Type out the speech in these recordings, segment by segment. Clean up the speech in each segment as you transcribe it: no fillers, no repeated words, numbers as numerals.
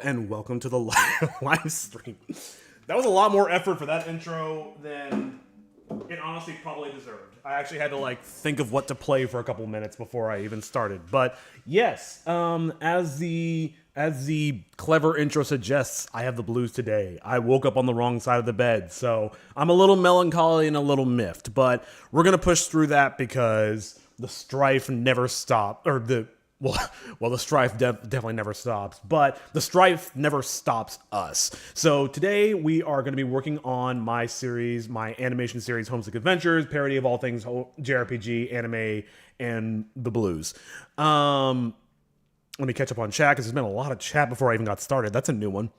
and welcome to the live stream. That was a lot more effort for that intro than it honestly probably deserved. I actually had to like think of what to play for a couple minutes before I even started. But yes, as the clever intro suggests, I have the blues today. I woke up on the wrong side of the bed, so I'm a little melancholy and a little miffed. But we're gonna push through that because the strife never stopped, or the strife definitely never stops, but the strife never stops us. So today we are going to be working on my series, my animation series, Homesick Adventures, parody of all things JRPG, anime, and the blues. Let me catch up on chat because there's been a lot of chat before I even got started. That's a new one.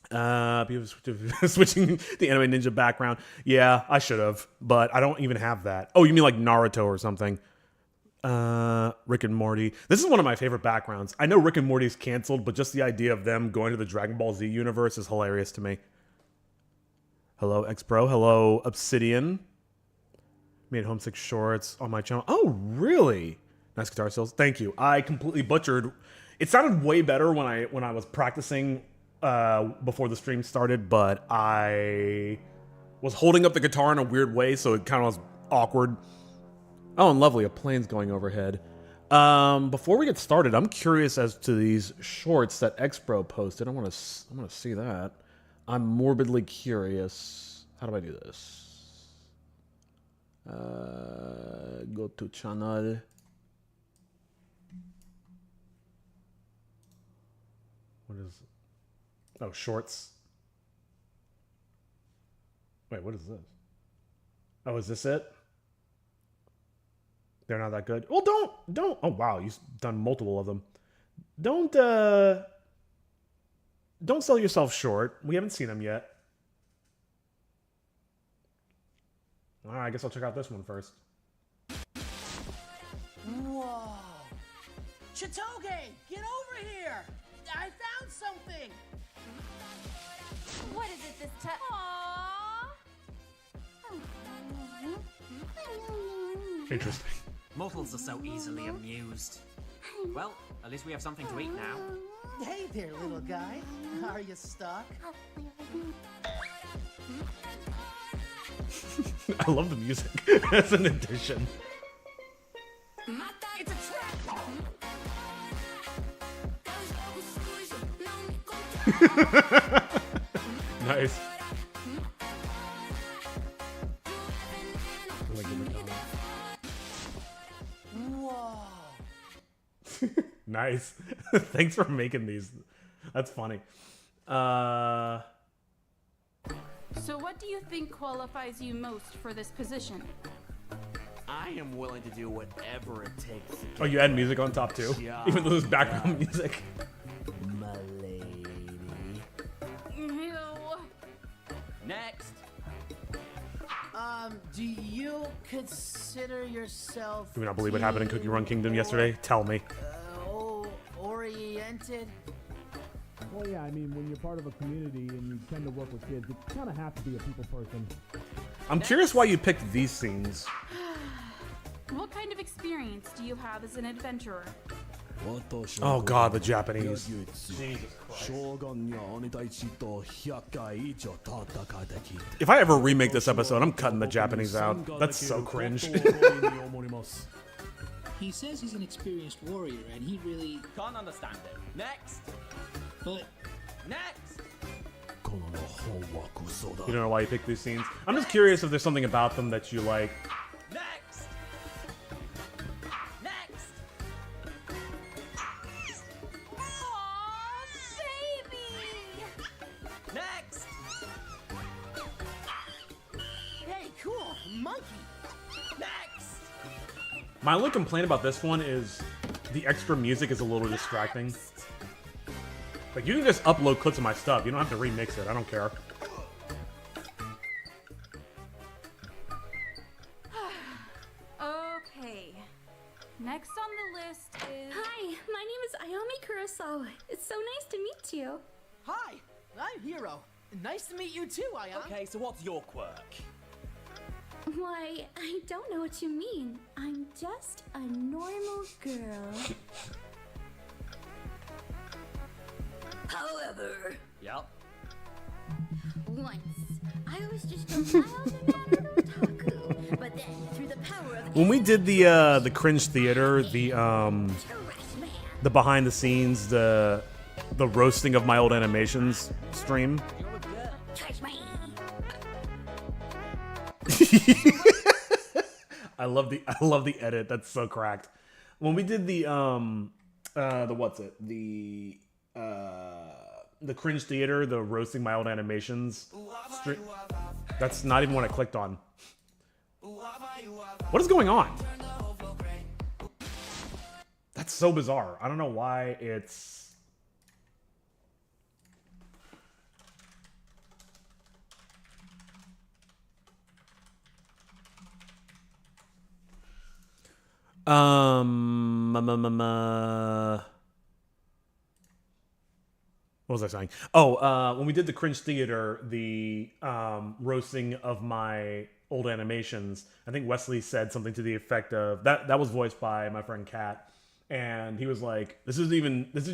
People switching the Anime Ninja background. Yeah, I should have, but I don't even have that. Oh, you mean like Naruto or something? Rick and Morty. This is one of my favorite backgrounds. I know Rick and Morty's canceled, but just the idea of them going to the Dragon Ball Z universe is hilarious to me. Hello, X-Pro. Hello, Obsidian. Made Homesick shorts on my channel. Oh, really? Nice guitar skills. Thank you. I completely butchered. It sounded way better when I was practicing before the stream started, but I was holding up the guitar in a weird way, so it kind of was awkward. Oh, and lovely, a plane's going overhead. Before we get started, I'm curious as to these shorts that X-Pro posted. I want to see that. I'm morbidly curious. How do I do this? Go to channel. What is? Oh, shorts. Wait, what is this? Oh, is this it? They're not that good. Well, don't. Oh, wow. You've done multiple of them. Don't sell yourself short. We haven't seen them yet. All right, I guess I'll check out this one first. Whoa. Chitoge, get over here. I found something. What is it this time? Aww. Interesting. Mortals are so easily amused. Well, at least we have something to eat now. Hey there, little guy. Are you stuck? I love the music as an addition. It's a trap! Nice. Whoa. Nice. Thanks for making these. That's funny. So what do you think qualifies you most for this position? I am willing to do whatever it takes. Oh, you add music on top too? Yeah. Even though there's background music. My lady. Ew. Next. Do you consider yourself Do we not believe what happened in Cookie Run Kingdom yesterday? Tell me. Oriented? Well, yeah, I mean, when you're part of a community and you tend to work with kids, you kind of have to be a people person. I'm curious why you picked these scenes. What kind of experience do you have as an adventurer? Oh god, the Japanese. If I ever remake this episode, I'm cutting the Japanese out. That's so cringe. He says he's an experienced warrior, and he really... Can't understand it. Next. But... Next. You don't know why you picked these scenes? I'm just curious if there's something about them that you like. Next. Next. Aww, baby! Next. Hey, cool, monkey. Next. My only complaint about this one is the extra music is a little distracting. Like, you can just upload clips of my stuff. You don't have to remix it. I don't care. Okay. Next on the list is... Hi, my name is Ayami Kurosawa. It's so nice to meet you. Hi, I'm Hiro. Nice to meet you too, Ayami. Okay, so what's your quirk? Why, I don't know what you mean. I'm just a normal girl. However, Yep. once I was just a mild mannered otaku, but then through the power of When we did the Cringe Theater, the Trash Man, behind the scenes, the roasting of my old animations stream. Trash Man. I love the edit. That's so cracked. When we did the Cringe Theater, the roasting my old animations stream. That's not even what I clicked on. What is going on? That's so bizarre. I don't know why it's... What was I saying? Oh, when we did the Cringe Theater, the roasting of my old animations, I think Wesley said something to the effect of that was voiced by my friend Kat, and he was like, this is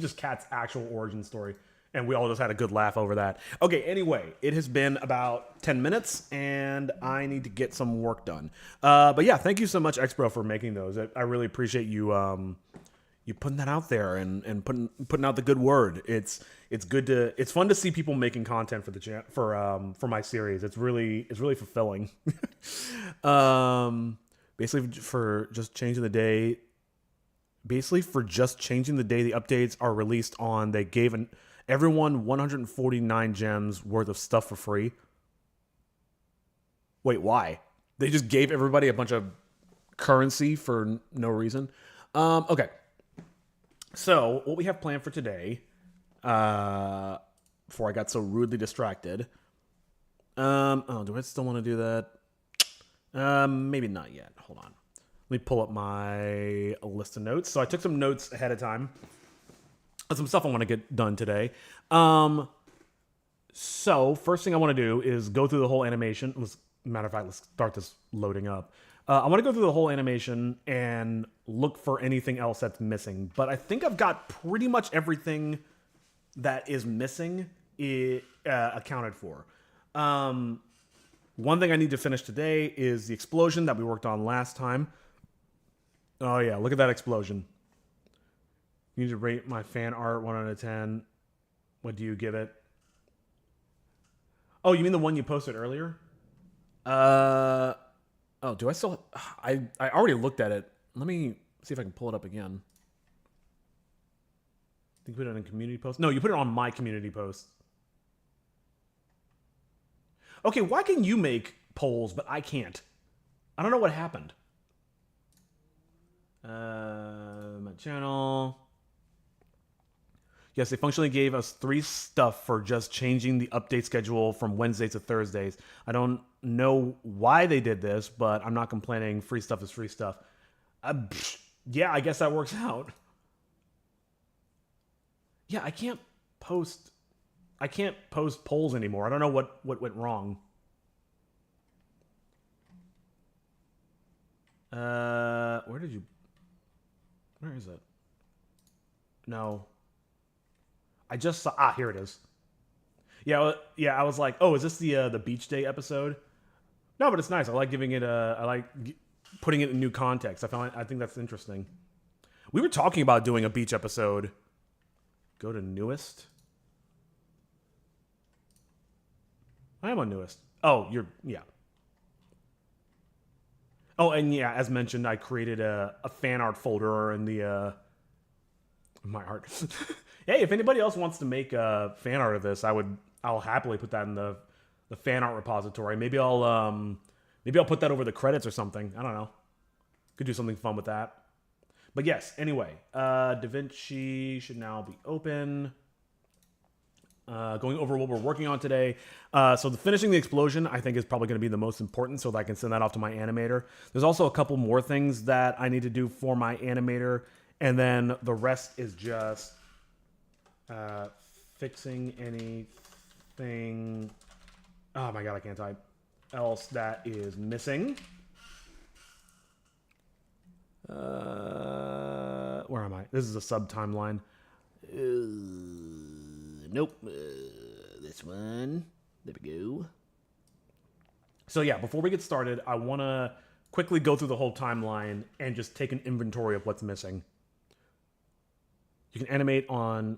just Kat's actual origin story. And we all just had a good laugh over that. Okay, anyway, it has been about 10 minutes, and I need to get some work done. But yeah, thank you so much, Xbro, for making those. I really appreciate you you putting that out there and putting out the good word. It's fun to see people making content for the for my series. It's really fulfilling. Basically for just changing the day. Basically for just changing the day the updates are released on, they gave everyone 149 gems worth of stuff for free. Wait, why? They just gave everybody a bunch of currency for no reason. Okay. So, what we have planned for today, before I got so rudely distracted. Oh, do I still want to do that? Maybe not yet. Hold on. Let me pull up my list of notes. So I took some notes ahead of time. Some stuff I want to get done today. So first thing I want to do is go through the whole animation. Matter of fact, let's start this loading up. I want to go through the whole animation and look for anything else that's missing. But I think I've got pretty much everything that is missing accounted for. One thing I need to finish today is the explosion that we worked on last time. Oh yeah, look at that explosion. You need to rate my fan art 1 out of 10. What do you give it? Oh, you mean the one you posted earlier? Oh, do I still... I already looked at it. Let me see if I can pull it up again. I think you put it in a community post. No, you put it on my community post. Okay, why can you make polls, but I can't? I don't know what happened. My channel... Yes, they functionally gave us 3 stuff for just changing the update schedule from Wednesdays to Thursdays. I don't know why they did this, but I'm not complaining. Free stuff is free stuff. Yeah, I guess that works out. Yeah, I can't post polls anymore. I don't know what went wrong. Where is it? No. I just saw... here it is. Yeah, I was like, oh, is this the Beach Day episode? No, but it's nice. I like giving it I like putting it in new context. I think that's interesting. We were talking about doing a beach episode. Go to newest. I am on newest. Oh, yeah. Oh, and yeah, as mentioned, I created a fan art folder in the my art. Hey, if anybody else wants to make fan art of this, I'll happily put that in the fan art repository. Maybe I'll put that over the credits or something. I don't know. Could do something fun with that. But yes, anyway, DaVinci should now be open. Going over what we're working on today. So finishing the explosion, I think, is probably going to be the most important, so that I can send that off to my animator. There's also a couple more things that I need to do for my animator, and then the rest is just fixing anything. Oh my god, I can't type. Else that is missing. Where am I? This is a sub timeline. Nope. This one. There we go. So yeah, before we get started, I want to quickly go through the whole timeline and just take an inventory of what's missing. You can animate on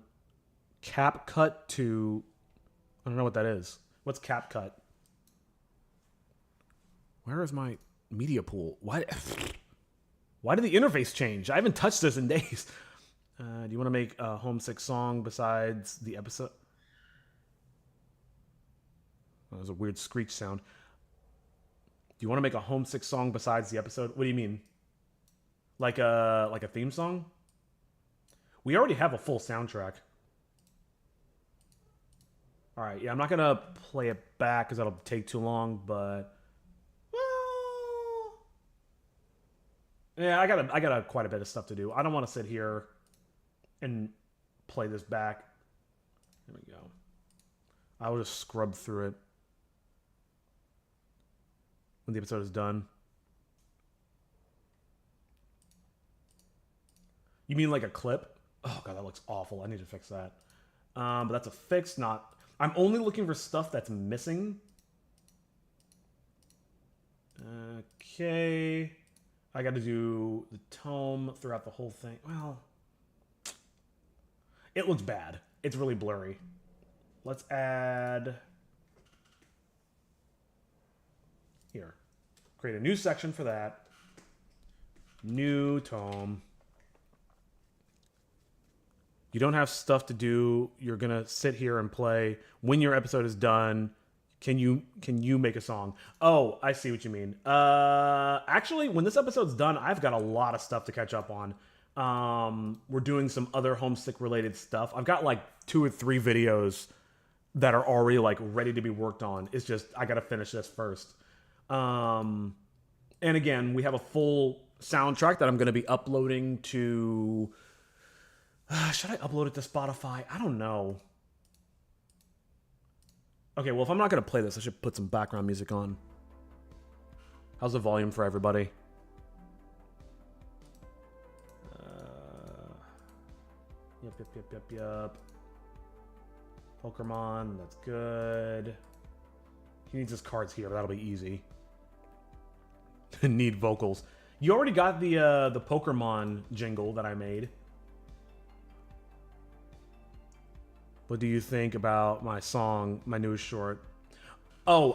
cap cut to... I don't know what that is. What's cap cut? Where is my media pool? Why did the interface change? I haven't touched this in days. Do you want to make a homesick song besides the episode? Oh, there's a weird screech sound. Do you want to make a homesick song besides the episode? What do you mean? Like a theme song? We already have a full soundtrack. All right, yeah, I'm not gonna play it back because that'll take too long. But well, yeah, I got quite a bit of stuff to do. I don't want to sit here and play this back. There we go. I will just scrub through it when the episode is done. You mean like a clip? Oh god, that looks awful. I need to fix that. But that's a fix, not... I'm only looking for stuff that's missing. Okay. I got to do the tome throughout the whole thing. Well, it looks bad. It's really blurry. Let's add... Here. Create a new section for that. New tome. You don't have stuff to do. You're going to sit here and play. When your episode is done, can you make a song? Oh, I see what you mean. Actually, when this episode's done, I've got a lot of stuff to catch up on. We're doing some other homesick related stuff. I've got like 2 or 3 videos that are already like ready to be worked on. It's just I got to finish this first. And again, we have a full soundtrack that I'm going to be uploading to... should I upload it to Spotify? I don't know. Okay, well, if I'm not going to play this, I should put some background music on. How's the volume for everybody? Yep. Pokemon, that's good. He needs his cards here, but that'll be easy. Need vocals. You already got the Pokemon jingle that I made. What do you think about my song, my newest short? Oh,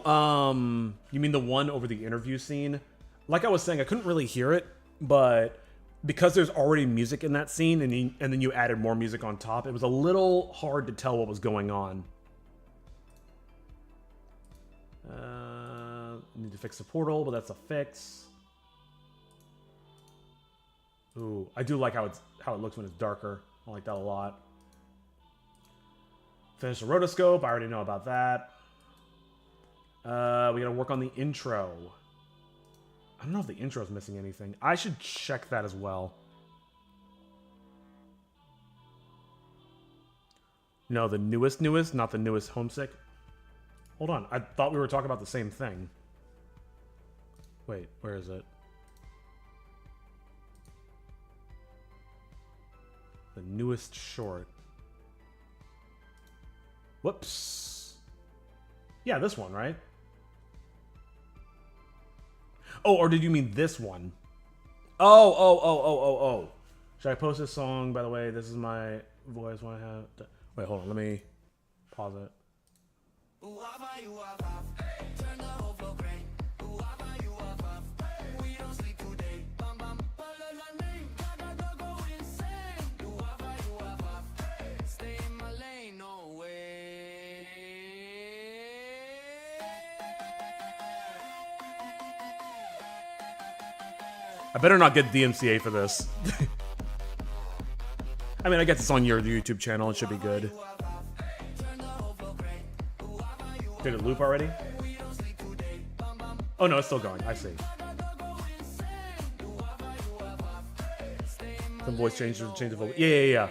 you mean the one over the interview scene? Like I was saying, I couldn't really hear it, but because there's already music in that scene, and then you added more music on top, it was a little hard to tell what was going on. Need to fix the portal, but that's a fix. Ooh, I do like how it looks when it's darker. I like that a lot. Finish the rotoscope. I already know about that. We gotta work on the intro. I don't know if the intro's missing anything. I should check that as well. No, the newest, not the newest homesick. Hold on, I thought we were talking about the same thing. Wait, where is it? The newest short. Whoops. Yeah, this one, right? Oh, or did you mean this one? Oh. Should I post this song? By the way, this is my voice when I have... Wait, hold on. Let me pause it. I better not get DMCA for this. I mean, I guess it's on your YouTube channel. It should be good. Did it loop already? Oh, no, it's still going. I see. Some voice change the vocal. Yeah.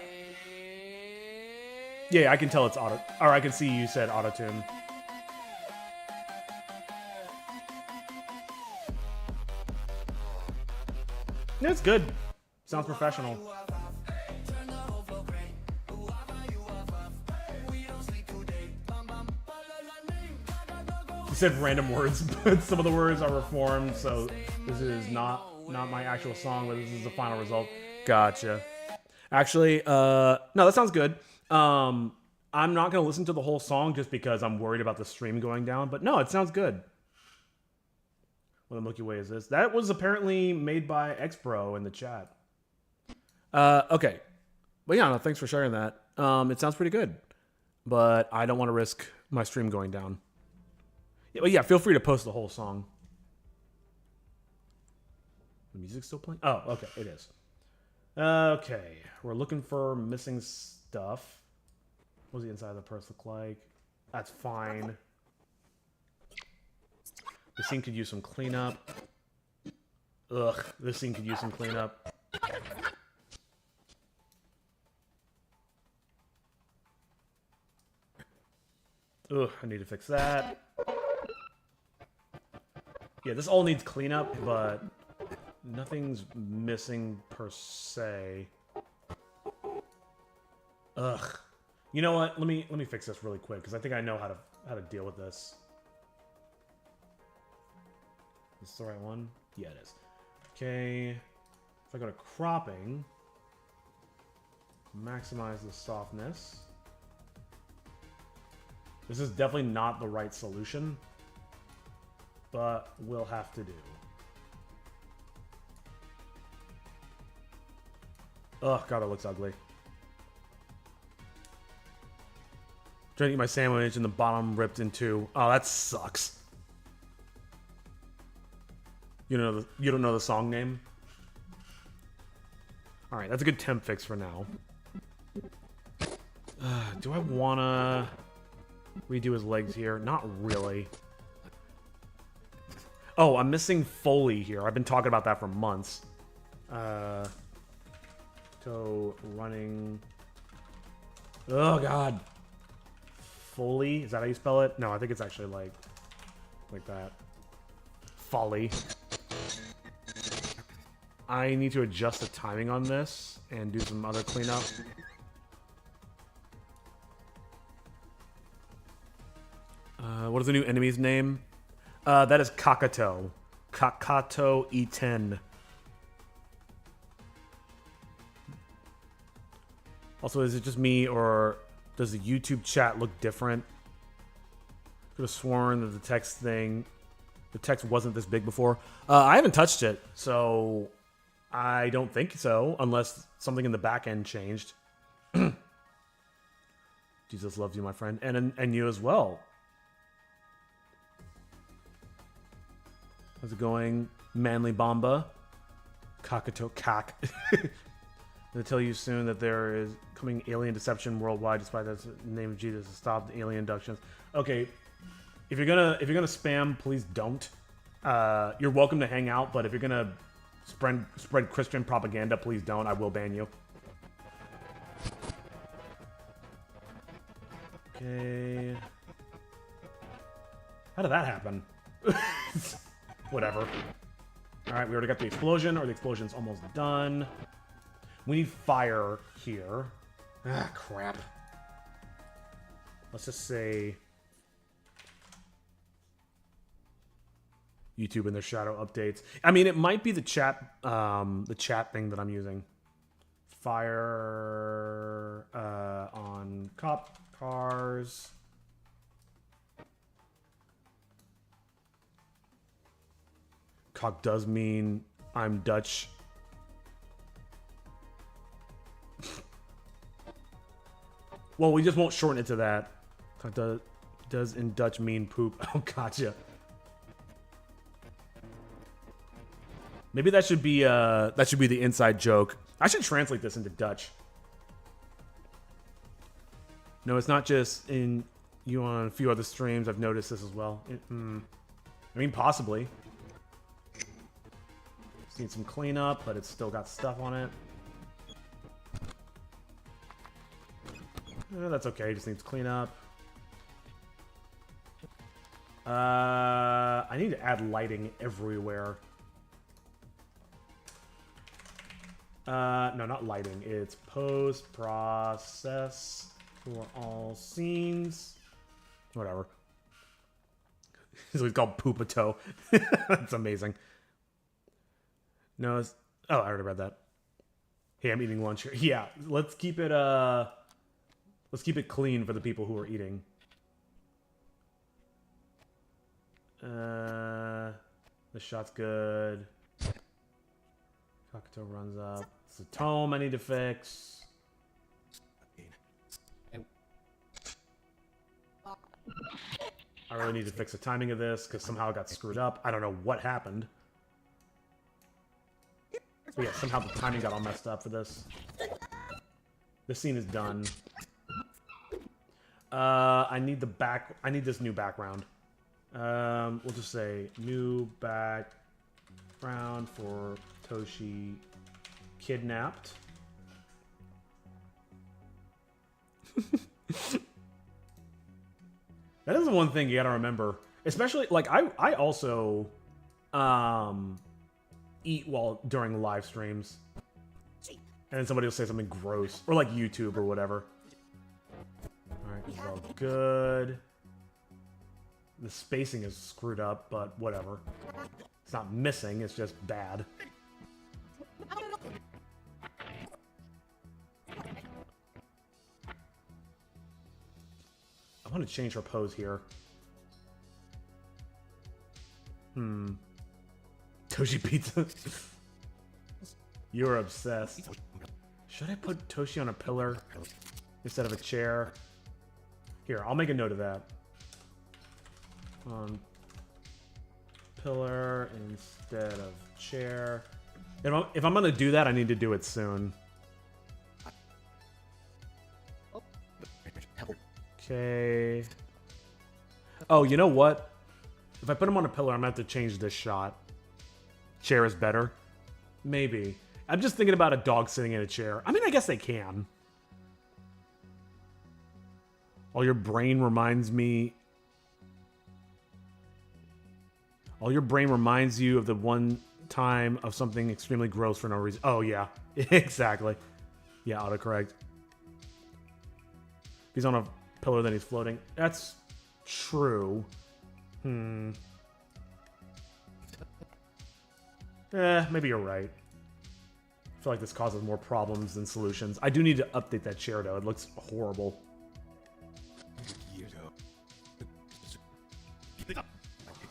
Yeah, I can tell it's auto. Or I can see you said auto-tune. It's good. Sounds professional. You said random words, but some of the words are reformed, so this is not my actual song, but this is the final result. Gotcha. Actually, no, that sounds good. I'm not gonna listen to the whole song just because I'm worried about the stream going down, but no, it sounds good. What the Milky Way is this? That was apparently made by Xbro in the chat. Okay. But yeah, no, thanks for sharing that. It sounds pretty good, but I don't want to risk my stream going down. Yeah, but yeah, feel free to post the whole song. The music's still playing? Oh, okay, it is. Okay, we're looking for missing stuff. What does the inside of the purse look like? That's fine. This scene could use some cleanup. Ugh, this scene could use some cleanup. Ugh, I need to fix that. Yeah, this all needs cleanup, but nothing's missing per se. Ugh. You know what? Let me fix this really quick because I think I know how to deal with this. Is this the right one? Yeah, it is. Okay. If I go to cropping, maximize the softness. This is definitely not the right solution, but we'll have to do. Oh god, that looks ugly. Trying to eat my sandwich and the bottom ripped in two. Oh, that sucks. You don't know the song name? All right, that's a good temp fix for now. Do I wanna redo his legs here? Not really. Oh, I'm missing Foley here. I've been talking about that for months. So running. Oh god. Foley? Is that how you spell it? No, I think it's actually like that. Folly. I need to adjust the timing on this and do some other cleanup. What is the new enemy's name? That is Kakato. Kakato E10. Also, is it just me, or does the YouTube chat look different? Could have sworn that the text wasn't this big before. I haven't touched it, so I don't think so, unless something in the back end changed. Jesus loves you, my friend, and you as well. How's it going, Manly Bomba? Kakato Kak. They'll tell you soon that there is coming alien deception worldwide, despite the name of Jesus to stop the alien abductions. Okay, if you're gonna spam, please don't. You're welcome to hang out, but if you're gonna spread Christian propaganda, please don't. I will ban you. Okay. How did that happen? Whatever. Alright, we already got the explosion, or the explosion's almost done. We need fire here. Ah, crap. Let's just say YouTube and their shadow updates. I mean, it might be the chat thing that I'm using. Fire on cop cars. Cock does mean I'm Dutch. Well, we just won't shorten it to that. Cock does in Dutch mean poop. Oh, gotcha. Maybe that should be the inside joke. I should translate this into Dutch. No, it's not just in you on a few other streams. I've noticed this as well. I mean, possibly. Just need some cleanup, but it's still got stuff on it. That's okay. Just needs cleanup. I need to add lighting everywhere. No, not lighting. It's post-process for all scenes. Whatever. So he's called Poopato. That's amazing. No, it's... Oh, I already read that. Hey, I'm eating lunch here. Yeah, let's keep it clean for the people who are eating. The shot's good. Kakuto runs up. It's a tome I need to fix. I really need to fix the timing of this because somehow it got screwed up. I don't know what happened. But yeah, somehow the timing got all messed up for this. This scene is done. I need this new background. We'll just say new background for Toshi kidnapped. That is the one thing you gotta remember. Especially, like, I also, eat during live streams. And then somebody will say something gross. Or, like, YouTube or whatever. Alright, this is all good. The spacing is screwed up, but whatever. It's not missing, it's just bad. I want to change her pose here. Toshi Pizza. You're obsessed. Should I put Toshi on a pillar instead of a chair? Here, I'll make a note of that. On pillar instead of chair. If I'm gonna do that, I need to do it soon. Okay. Oh, you know what? If I put him on a pillar, I'm gonna have to change this shot. Chair is better. Maybe. I'm just thinking about a dog sitting in a chair. I mean, I guess they can. All your brain reminds you of the one time of something extremely gross for no reason. Oh, yeah. Exactly. Yeah, autocorrect. He's on a pillar, then he's floating. That's true. Maybe you're right. I feel like this causes more problems than solutions. I do need to update that chair, though. It looks horrible.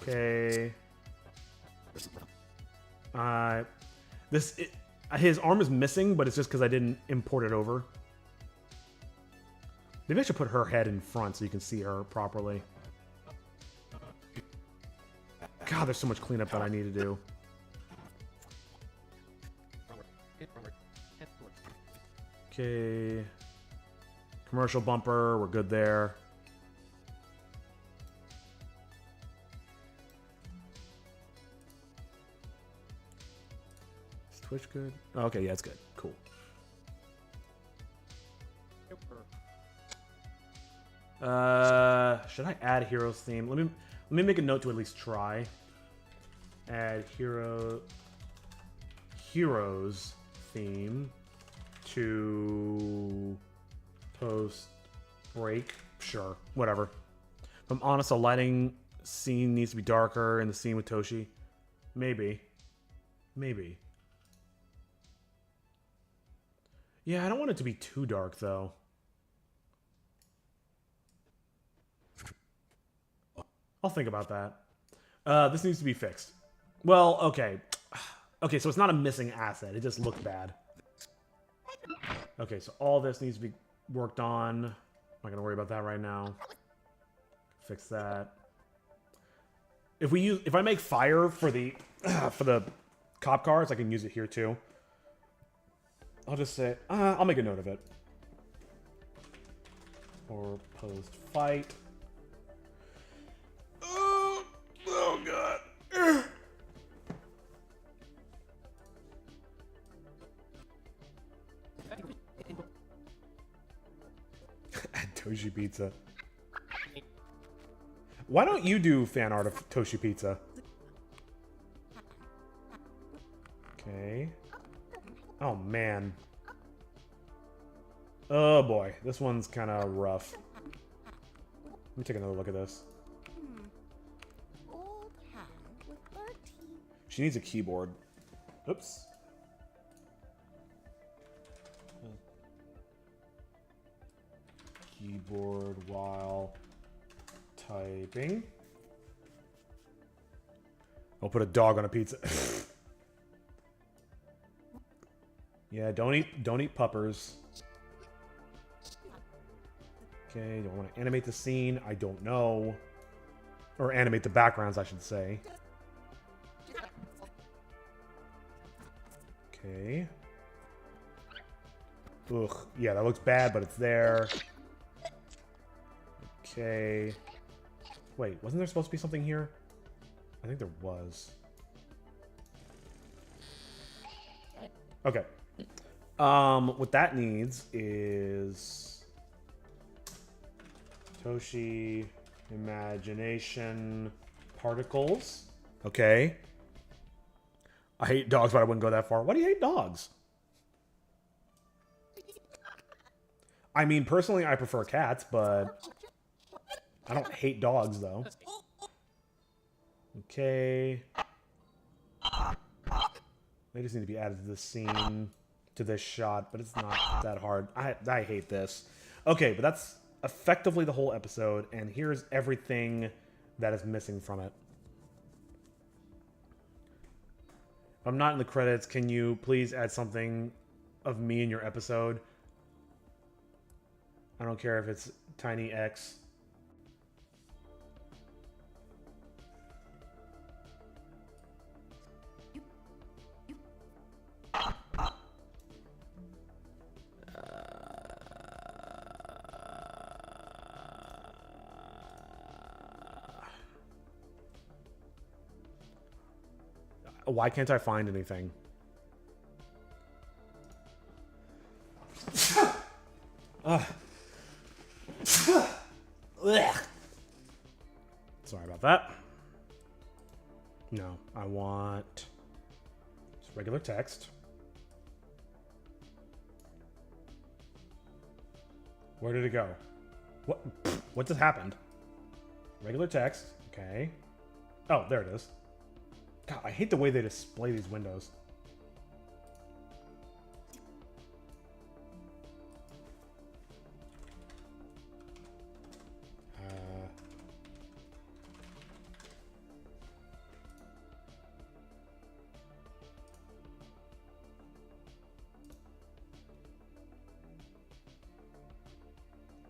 Okay. His arm is missing, but it's just because I didn't import it over. Maybe I should put her head in front so you can see her properly. God, there's so much cleanup that I need to do. Okay. Commercial bumper, we're good there. Is Twitch good? Oh, okay, yeah, it's good. Cool. Should I add Heroes theme? Let me make a note to at least try. Add Heroes theme to post break. Sure, whatever. If I'm honest, the lighting scene needs to be darker in the scene with Toshi. Maybe. Yeah, I don't want it to be too dark though. I'll think about that. This needs to be fixed. Well, okay. Okay, so it's not a missing asset. It just looked bad. Okay, so all this needs to be worked on. I'm not gonna worry about that right now. Fix that. If I make fire for the cop cars, I can use it here too. I'll just say I'll make a note of it. Or post fight. Oh god. Toshi Pizza. Why don't you do fan art of Toshi Pizza? Okay. Oh man. Oh boy, this one's kind of rough. Let me take another look at this. She needs a keyboard. Oops. Keyboard while typing. I'll put a dog on a pizza. Yeah, don't eat puppers. Okay, do I want to animate the scene? I don't know. Or animate the backgrounds, I should say. Okay. Ugh, yeah, that looks bad, but it's there. Okay. Wait, wasn't there supposed to be something here? I think there was. Okay. What that needs is Toshi imagination particles. Okay. I hate dogs, but I wouldn't go that far. Why do you hate dogs? I mean, personally, I prefer cats, but I don't hate dogs, though. Okay. They just need to be added to this scene, to this shot, but it's not that hard. I hate this. Okay, but that's effectively the whole episode, and here's everything that is missing from it. If I'm not in the credits, can you please add something of me in your episode? I don't care if it's Tiny X. Why can't I find anything? Sorry about that. No, I want just regular text. Where did it go? What just happened? Regular text. Okay. Oh, there it is. God, I hate the way they display these windows.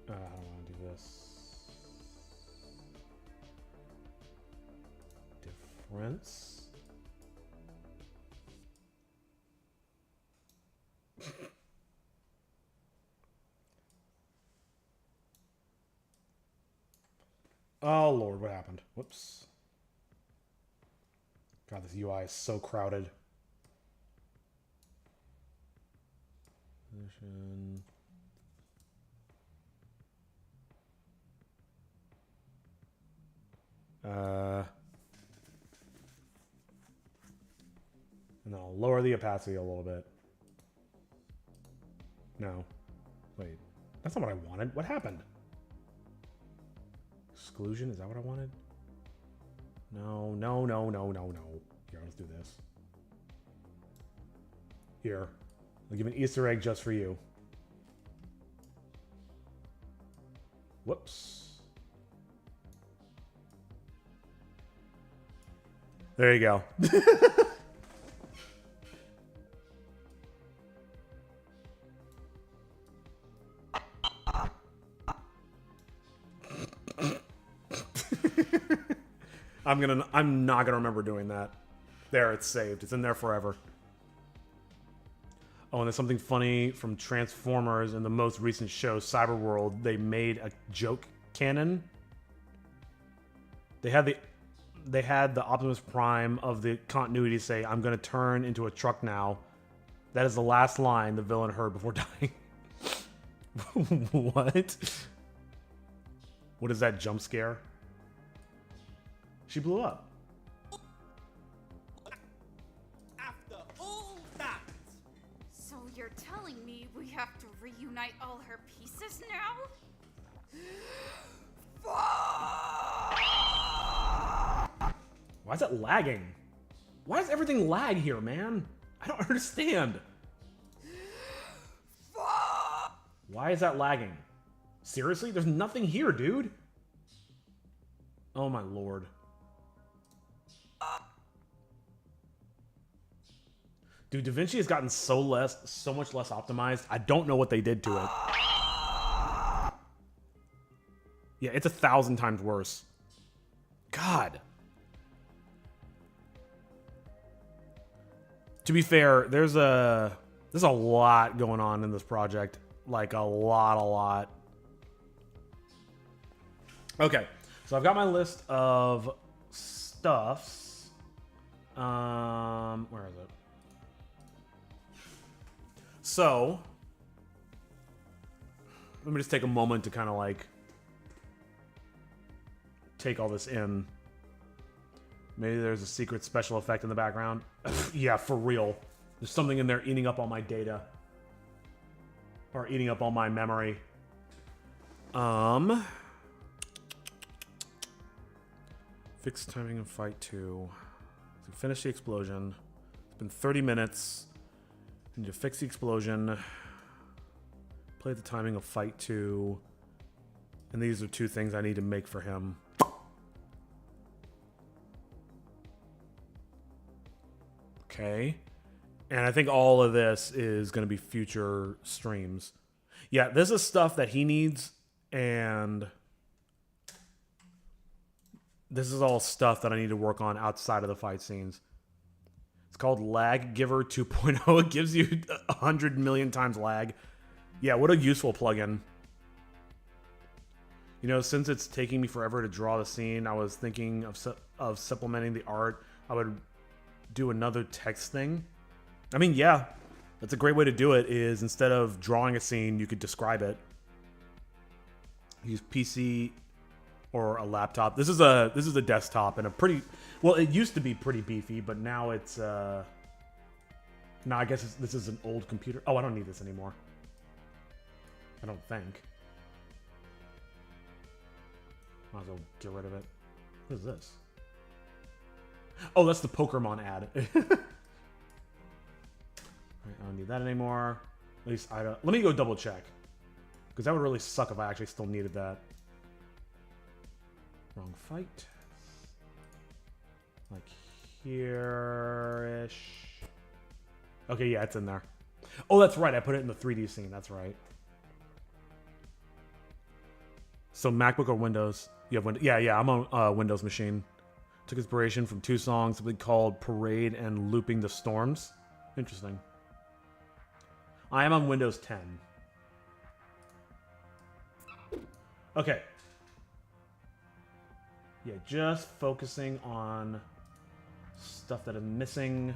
I don't want to do this. Difference. Oh Lord, what happened? Whoops. God, this UI is so crowded. Position. And I'll lower the opacity a little bit. No. Wait. That's not what I wanted. What happened? Exclusion? Is that what I wanted? No, no, no, no, no, no. Here, let's do this. Here. I'll give an Easter egg just for you. Whoops. There you go. I'm not gonna remember doing that. There, it's saved. It's in there forever. Oh, and there's something funny from Transformers in the most recent show, Cyberworld. They made a joke canon. They had the Optimus Prime of the continuity say, "I'm gonna turn into a truck now." That is the last line the villain heard before dying. What? What is that jump scare? She blew up. After all that, So you're telling me we have to reunite all her pieces now? Why is it lagging? Why does everything lag here, man? I don't understand. Why is that lagging? Seriously? There's nothing here, dude. Oh my lord. Dude, DaVinci has gotten so much less optimized. I don't know what they did to it. Yeah, it's 1,000 times worse. God. To be fair, there's a lot going on in this project. Like a lot. Okay, so I've got my list of stuffs. Where is it? So, let me just take a moment to kind of like take all this in. Maybe there's a secret special effect in the background. Yeah, for real. There's something in there eating up all my data. Or eating up all my memory. Fix timing of fight 2. So finish the explosion. It's been 30 minutes. I need to fix the explosion. Play the timing of fight 2. And these are 2 things I need to make for him. Okay. And I think all of this is going to be future streams. Yeah, this is stuff that he needs, and this is all stuff that I need to work on outside of the fight scenes. It's called Lag Giver 2.0. It gives you 100 million times lag. Yeah, what a useful plugin. You know, since it's taking me forever to draw the scene, I was thinking of supplementing the art. I would do another text thing. I mean, yeah, that's a great way to do it, is instead of drawing a scene, you could describe it. Use PC or a laptop. This is a desktop and a pretty, well, it used to be pretty beefy, but now it's no, I guess this is an old computer. Oh, I don't need this anymore. I don't think. Might as well get rid of it. What is this? Oh, that's the Pokemon ad. Alright, I don't need that anymore. At least I don't. Let me go double check. Because that would really suck if I actually still needed that. Wrong fight. Like here-ish. Okay, yeah, it's in there. Oh, that's right. I put it in the 3D scene. That's right. So MacBook or Windows? You have Windows? Yeah, I'm on a Windows machine. Took inspiration from 2 songs simply called Parade and Looping the Storms. Interesting. I am on Windows 10. Okay. Yeah, just focusing on stuff that I'm missing.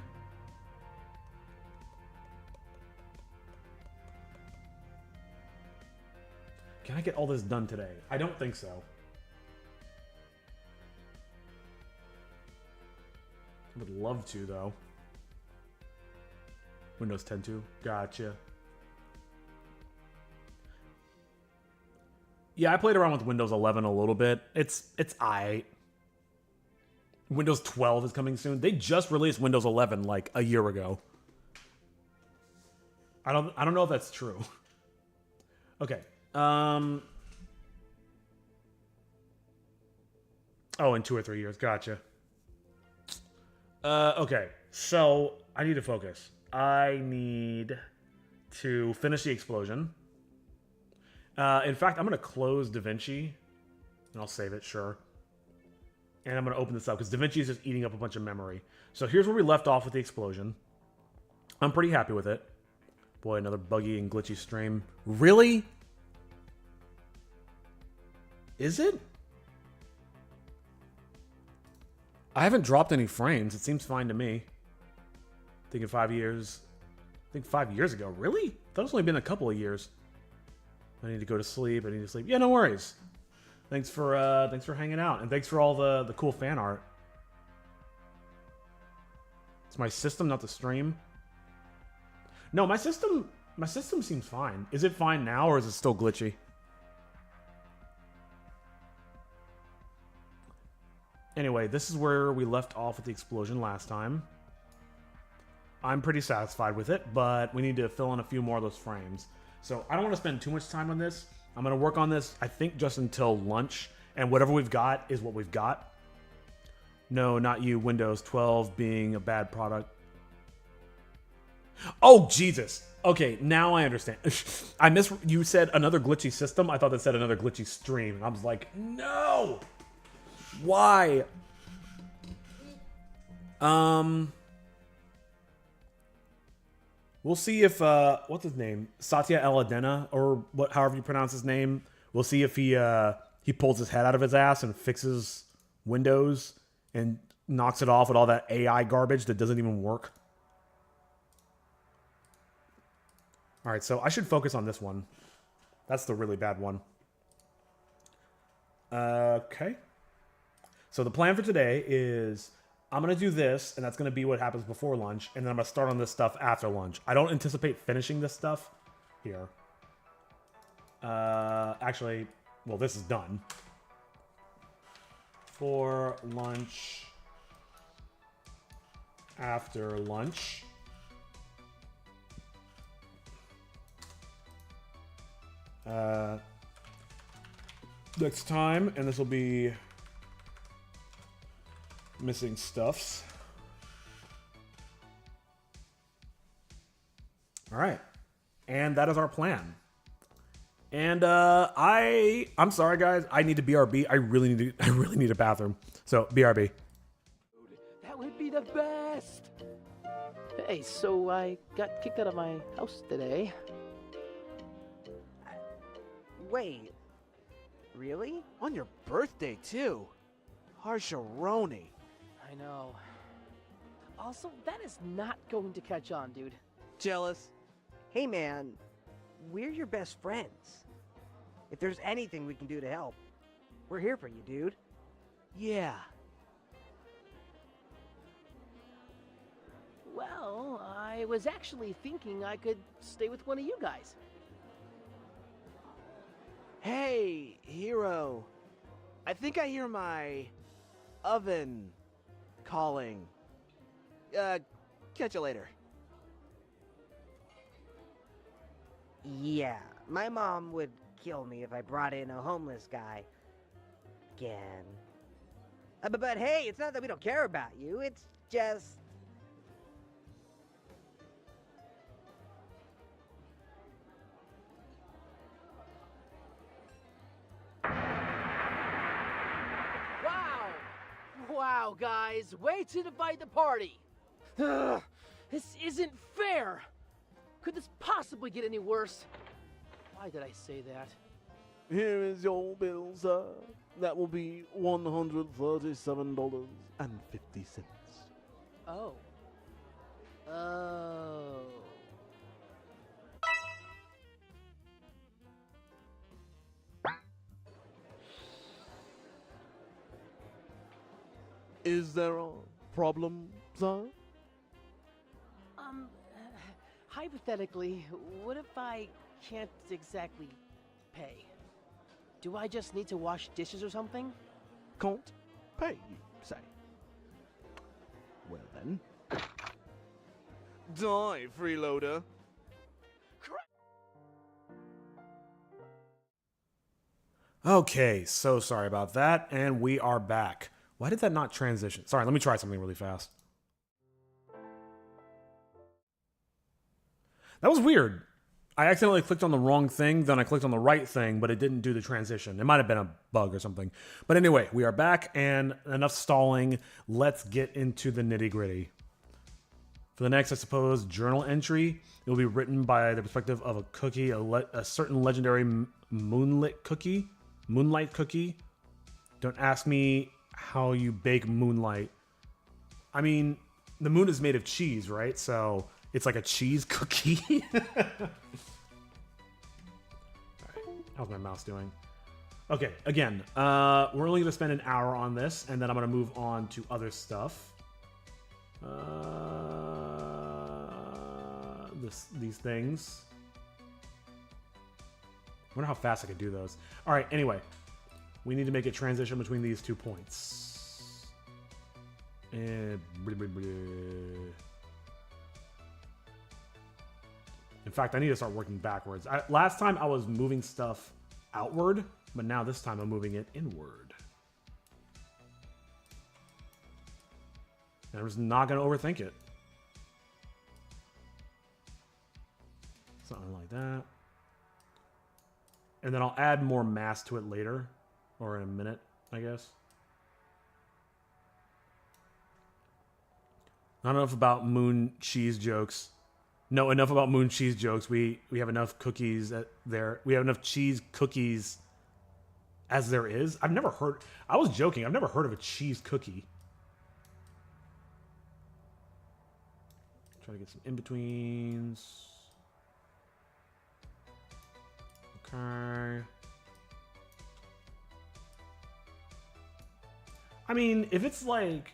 Can I get all this done today? I don't think so. I would love to, though. Windows 10 too. Gotcha. Yeah, I played around with Windows 11 a little bit. It's aight. Windows 12 is coming soon. They just released Windows 11 like a year ago. I don't know if that's true. Okay. Oh, in 2 or 3 years. Gotcha. Okay. So I need to focus. I need to finish the explosion. In fact, I'm going to close DaVinci. And I'll save it, sure. And I'm going to open this up, because DaVinci is just eating up a bunch of memory. So here's where we left off with the explosion. I'm pretty happy with it. Boy, another buggy and glitchy stream. Really? Is it? I haven't dropped any frames. It seems fine to me. Thinking 5 years. I think 5 years ago. Really? I thought it's only been a couple of years. I need to go to sleep. I need to sleep. Yeah, no worries. Thanks for hanging out, and thanks for all the cool fan art. It's my system, not the stream. No, my system seems fine. Is it fine now, or is it still glitchy? Anyway, this is where we left off with the explosion last time. I'm pretty satisfied with it, but we need to fill in a few more of those frames. So I don't want to spend too much time on this. I'm going to work on this, I think, just until lunch, and whatever we've got is what we've got. No, not you, Windows 12 being a bad product. Oh, Jesus. Okay, now I understand. You said another glitchy system. I thought that said another glitchy stream. I was like, no! Why? We'll see if, what's his name? Satya Aladena, or however you pronounce his name. We'll see if he pulls his head out of his ass and fixes Windows and knocks it off with all that AI garbage that doesn't even work. All right, so I should focus on this one. That's the really bad one. Okay. So the plan for today is I'm going to do this, and that's going to be what happens before lunch, and then I'm going to start on this stuff after lunch. I don't anticipate finishing this stuff here. Actually, well, this is done. For lunch, after lunch. Next time, and this will be missing stuffs. All right, and that is our plan. And I'm sorry, guys. I need to BRB. I really need a bathroom. So BRB. That would be the best. Hey, so I got kicked out of my house today. Wait. Really? On your birthday, too? Harsharoni. I know. Also, that is not going to catch on, dude. Jealous? Hey, man. We're your best friends. If there's anything we can do to help, we're here for you, dude. Yeah. Well, I was actually thinking I could stay with one of you guys. Hey, Hero. I think I hear my oven calling. Catch you later. Yeah, my mom would kill me if I brought in a homeless guy again. But hey, it's not that we don't care about you, it's just... Wow, guys, way to divide the party. Ugh, this isn't fair. Could this possibly get any worse? Why did I say that? Here is your bill, sir. That will be $137.50. Oh. Oh. Is there a problem, sir? Hypothetically, what if I can't exactly pay? Do I just need to wash dishes or something? Can't pay, you say? Well then. Die, freeloader. Okay, so sorry about that, and we are back. Why did that not transition? Sorry, let me try something really fast. That was weird. I accidentally clicked on the wrong thing, then I clicked on the right thing, but it didn't do the transition. It might have been a bug or something. But anyway, we are back, and enough stalling. Let's get into the nitty-gritty. For the next, I suppose, journal entry, it will be written by the perspective of a cookie, a certain legendary moonlight cookie. Don't ask me how you bake moonlight. I mean, the moon is made of cheese, right? So it's like a cheese cookie. Alright, how's my mouse doing? Okay, again, we're only going to spend an hour on this, and then I'm going to move on to other stuff. These things. I wonder how fast I could do those. Alright, anyway. We need to make a transition between these 2 points. In fact, I need to start working backwards. Last time I was moving stuff outward, but now this time I'm moving it inward. And I'm just not going to overthink it. Something like that. And then I'll add more mass to it later. Or in a minute, I guess. Not enough about moon cheese jokes. No, enough about moon cheese jokes. We have enough cookies there. We have enough cheese cookies as there is. I've never heard... I was joking. I've never heard of a cheese cookie. Try to get some in-betweens. Okay. I mean, if it's like...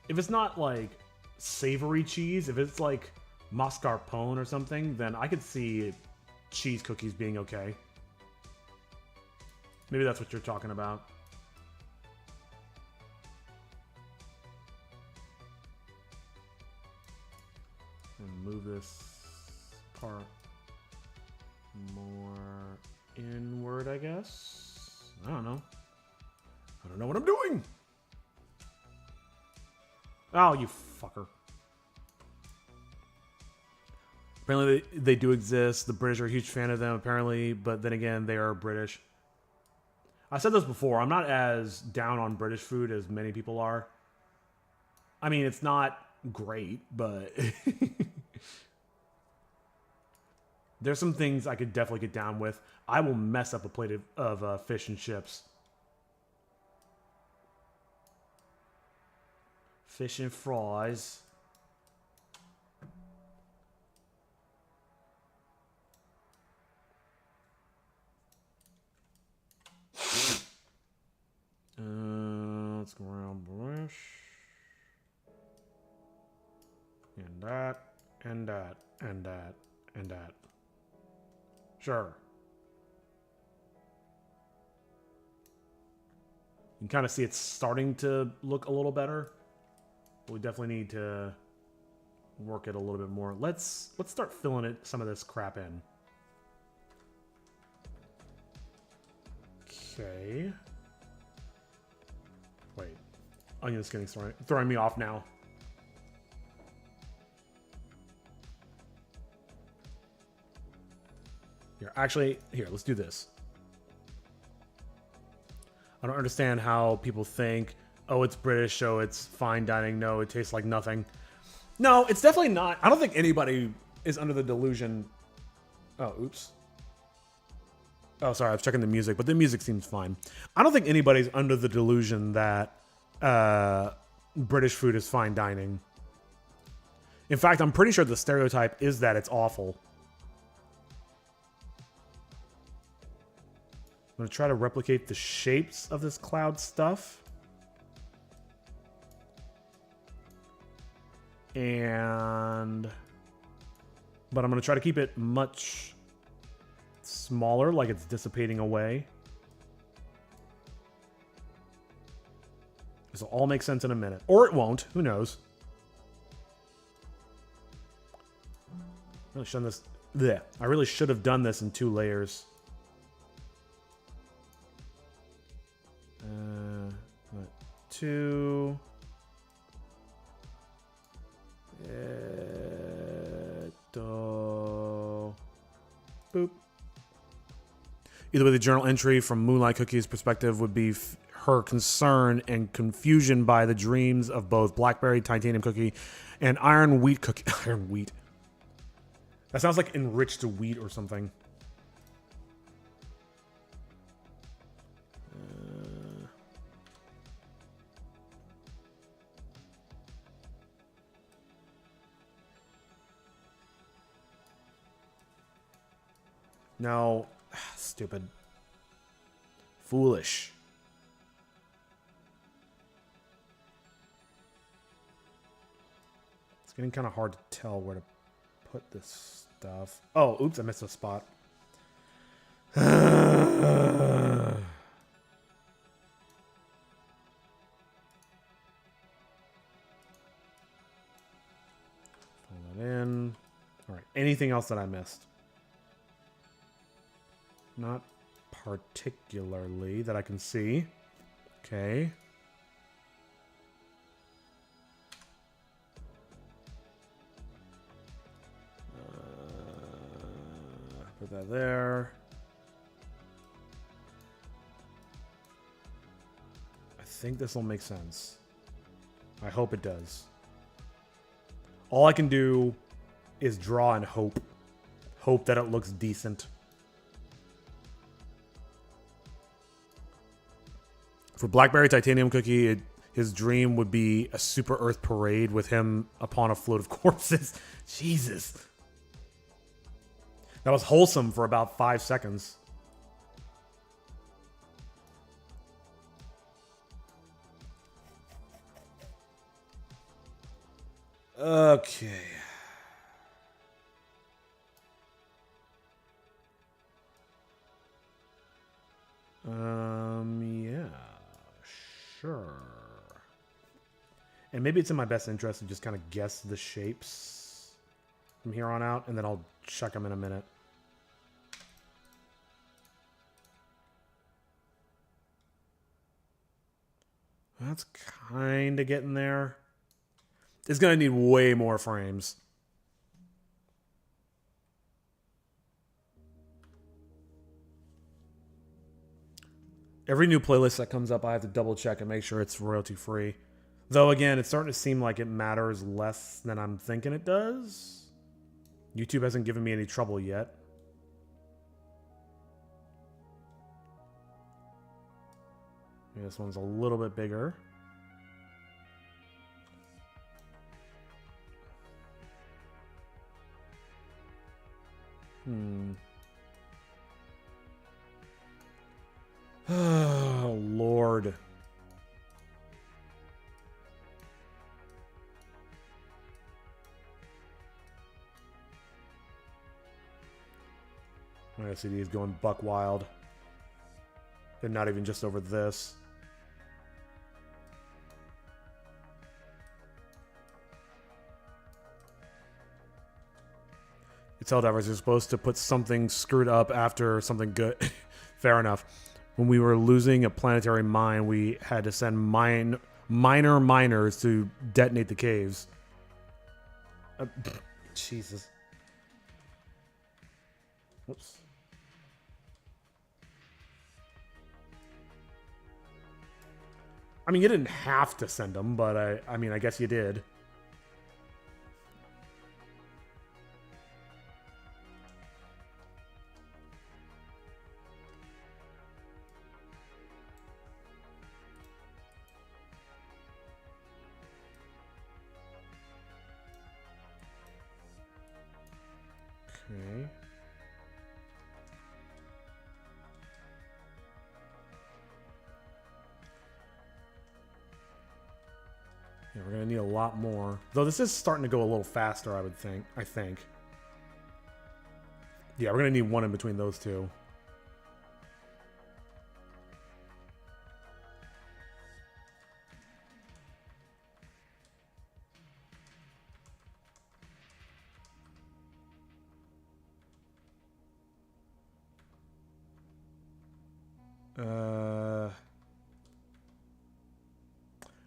If it's not like savory cheese, if it's like mascarpone or something, then I could see cheese cookies being okay. Maybe that's what you're talking about. And move this part more inward, I guess. I don't know. I don't know what I'm doing. Oh, you fucker. Apparently they do exist. The British are a huge fan of them, apparently. But then again, they are British. I said this before. I'm not as down on British food as many people are. I mean, it's not great, but... There's some things I could definitely get down with. I will mess up a plate of fish and chips. Fish and fries. Let's go around brush. And that, and that, and that, and that. Sure. You can kind of see it's starting to look a little better. We definitely need to work it a little bit more. Let's start filling some of this crap in. Okay. Wait. Onion's getting throwing me off now. Here, let's do this. I don't understand how people think, oh, it's British, so it's fine dining. No, it tastes like nothing. No, it's definitely not. I don't think anybody is under the delusion. Oh, oops. Oh, sorry, I was checking the music, but the music seems fine. I don't think anybody's under the delusion that British food is fine dining. In fact, I'm pretty sure the stereotype is that it's awful. I'm going to try to replicate the shapes of this cloud stuff. But I'm going to try to keep it much smaller, like it's dissipating away. This will all make sense in a minute. Or it won't. Who knows? I really should have done this in 2 layers. Two. Boop. Either way, the journal entry from Moonlight Cookie's perspective would be her concern and confusion by the dreams of both Blackberry Titanium Cookie and Iron Wheat Cookie. Iron Wheat. That sounds like enriched wheat or something. No. Stupid. Foolish. It's getting kind of hard to tell where to put this stuff. Oh, oops, I missed a spot. Pull that in. All right. anything else that I missed? Not particularly that I can see. Okay. Put that there. I think this will make sense. I hope it does. All I can do is draw and hope. Hope that it looks decent. For Blackberry Titanium Cookie, his dream would be a Super Earth parade with him upon a float of corpses. Jesus. That was wholesome for about 5 seconds. Okay. Yeah, sure. And maybe it's in my best interest to just kind of guess the shapes from here on out, and then I'll check them in a minute. That's kind of getting there. It's going to need way more frames. Every new playlist that comes up, I have to double check and make sure it's royalty free. Though, again, it's starting to seem like it matters less than I'm thinking it does. YouTube hasn't given me any trouble yet. Maybe this one's a little bit bigger. Oh, Lord. My CD is going buck wild. And not even just over this. It's Helldivers. You're supposed to put something screwed up after something good. Fair enough. When we were losing a planetary mine, we had to send minor miners to detonate the caves. Jesus. Whoops. I mean, you didn't have to send them, but I mean, I guess you did. Okay. Yeah, we're gonna need a lot more. Though this is starting to go a little faster, I think. Yeah, we're gonna need one in between those two.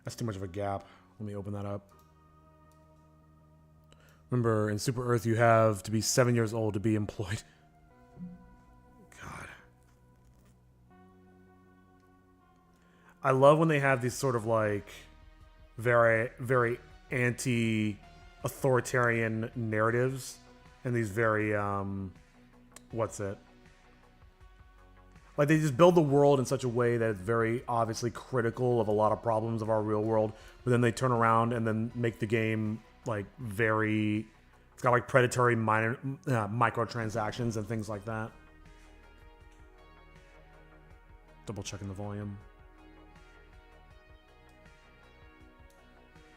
That's too much of a gap. Let me open that up. Remember, in Super Earth, you have to be 7 years old to be employed. God. I love when they have these sort of like very, very anti-authoritarian narratives and these very, what's it? Like, they just build the world in such a way that it's very obviously critical of a lot of problems of our real world, but then they turn around and then make the game, like, very... It's got, like, predatory microtransactions and things like that. Double checking the volume.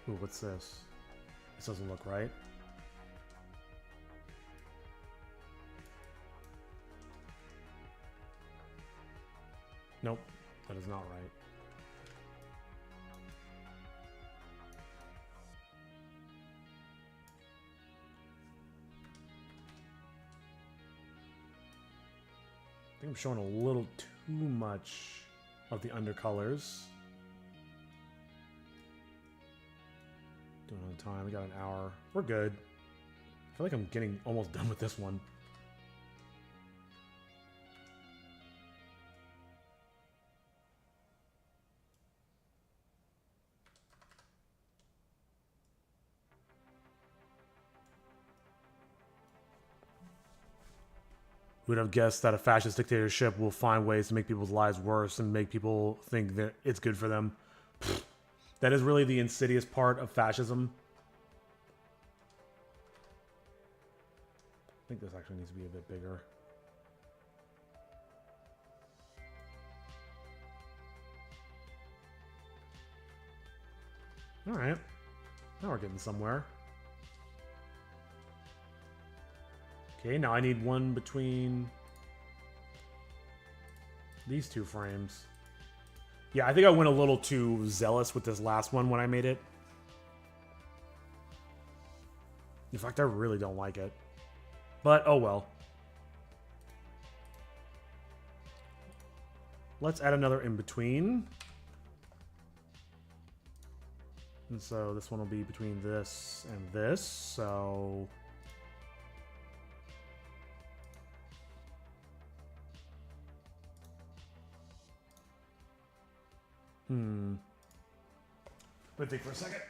Ooh, what's this? This doesn't look right. Nope, that is not right. I think I'm showing a little too much of the undercolors. Doing it on time. We got an hour. We're good. I feel like I'm getting almost done with this one. Who would have guessed that a fascist dictatorship will find ways to make people's lives worse and make people think that it's good for them? That is really the insidious part of fascism. I think this actually needs to be a bit bigger. All right. Now we're getting somewhere. Okay, now I need one between these two frames. Yeah, I think I went a little too zealous with this last one when I made it. In fact, I really don't like it. But, oh well. Let's add another in between. And so this one will be between this and this, so... Let me think for a second.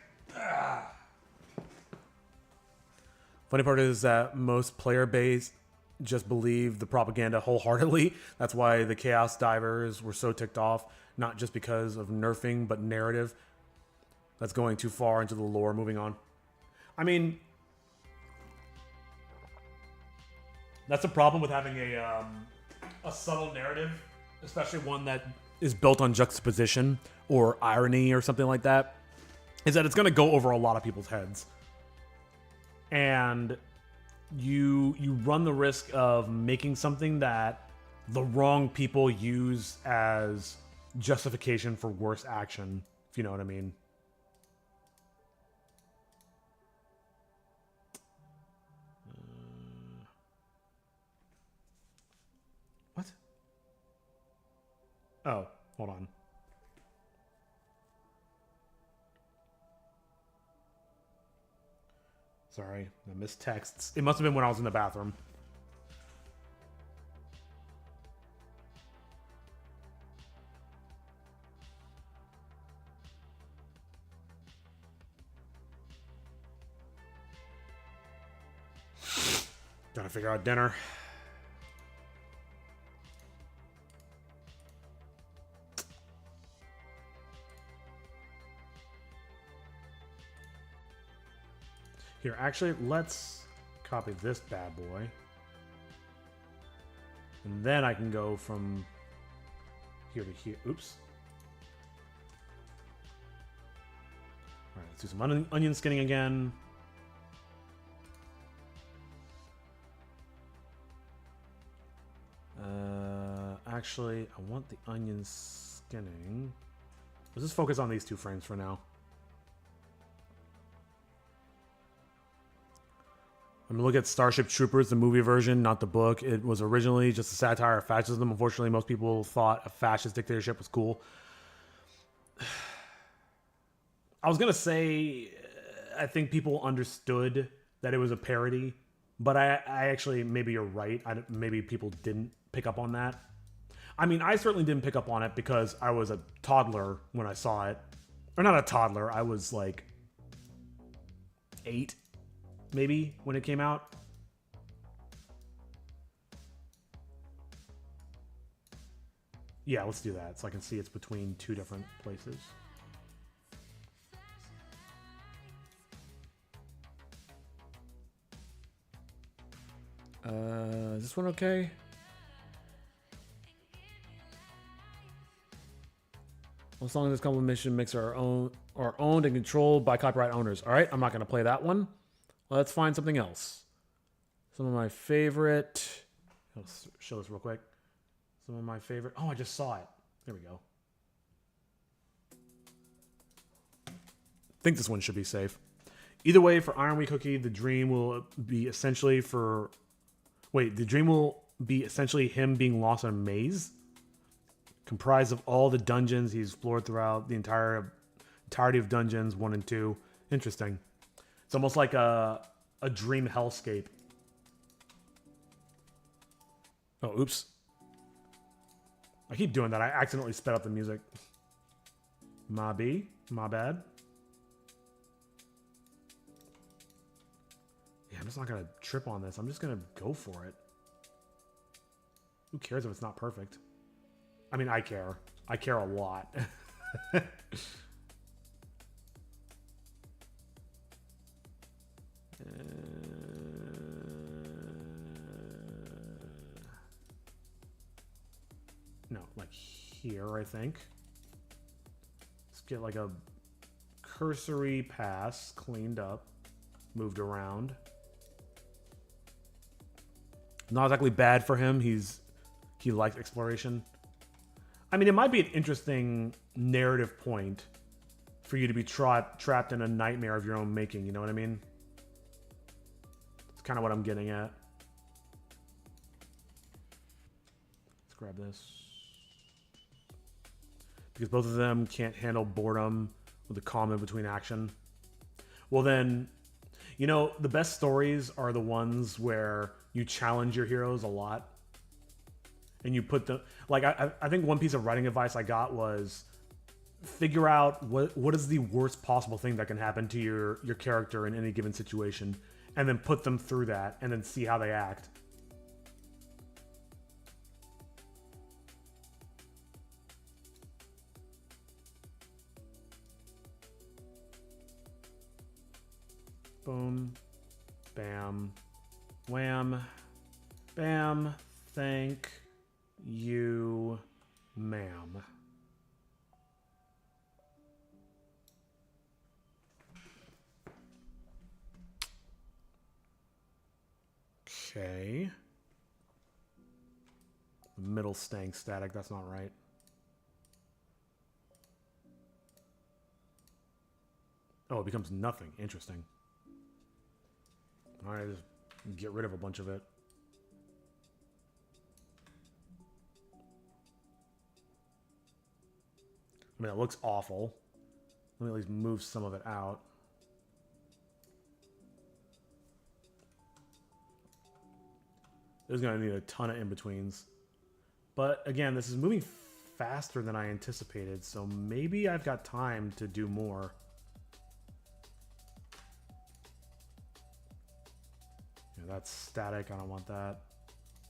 Funny part is that most player base just believe the propaganda wholeheartedly. That's why the Chaos Divers were so ticked off, not just because of nerfing, but narrative. That's going too far into the lore. Moving on. I mean, that's a problem with having a subtle narrative, especially one that is built on juxtaposition or irony or something like that, is that it's going to go over a lot of people's heads. And you run the risk of making something that the wrong people use as justification for worse action, if you know what I mean. What? Oh, hold on. Sorry, I missed texts. It must have been when I was in the bathroom. Gotta figure out dinner. Here, actually, let's copy this bad boy. And then I can go from here to here. Oops. Alright, let's do some onion skinning again. Actually, I want the onion skinning. Let's just focus on these two frames for now. I'm gonna look at Starship Troopers, the movie version, not the book. It was originally just a satire of fascism. Unfortunately, most people thought a fascist dictatorship was cool. I was gonna say, I think people understood that it was a parody, but I actually, maybe you're right. Maybe people didn't pick up on that. I mean, I certainly didn't pick up on it because I was a toddler when I saw it. Or not a toddler, I was like 8. Maybe when it came out. Yeah, let's do that so I can see it's between two different places. Is this one okay? As long as this compilation makes are owned and controlled by copyright owners. All right, I'm not going to play that one. Let's find something else. Some of my favorite... Let's show this real quick. Some of my favorite... Oh, I just saw it. There we go. I think this one should be safe. Either way, for Iron Wheat Cookie, the dream will be essentially for... Wait, the dream will be essentially him being lost in a maze, comprised of all the dungeons he's explored throughout the entirety of Dungeons 1 and 2. Interesting. It's almost like a dream hellscape. Oh, oops. I keep doing that. I accidentally sped up the music. My bad. Yeah, I'm just not gonna trip on this. I'm just gonna go for it. Who cares if it's not perfect? I mean, I care. I care a lot. No, like here, I think. Let's get like a cursory pass cleaned up, moved around. Not exactly bad for him. He likes exploration. I mean, it might be an interesting narrative point for you to be trapped in a nightmare of your own making. You know what I mean? It's kind of what I'm getting at. Let's grab this. Because both of them can't handle boredom with a calm in between action. Well then, you know, the best stories are the ones where you challenge your heroes a lot. And you put them... Like, I think one piece of writing advice I got was figure out what is the worst possible thing that can happen to your character in any given situation. And then put them through that. And then see how they act. Boom. Bam. Wham. Bam. Thank you, ma'am. Okay. The middle staying static. That's not right. Oh, it becomes nothing. Interesting. Alright, just get rid of a bunch of it. I mean, it looks awful. Let me at least move some of it out. There's going to need a ton of in-betweens. But again, this is moving faster than I anticipated, so maybe I've got time to do more. Yeah, that's static. I don't want that.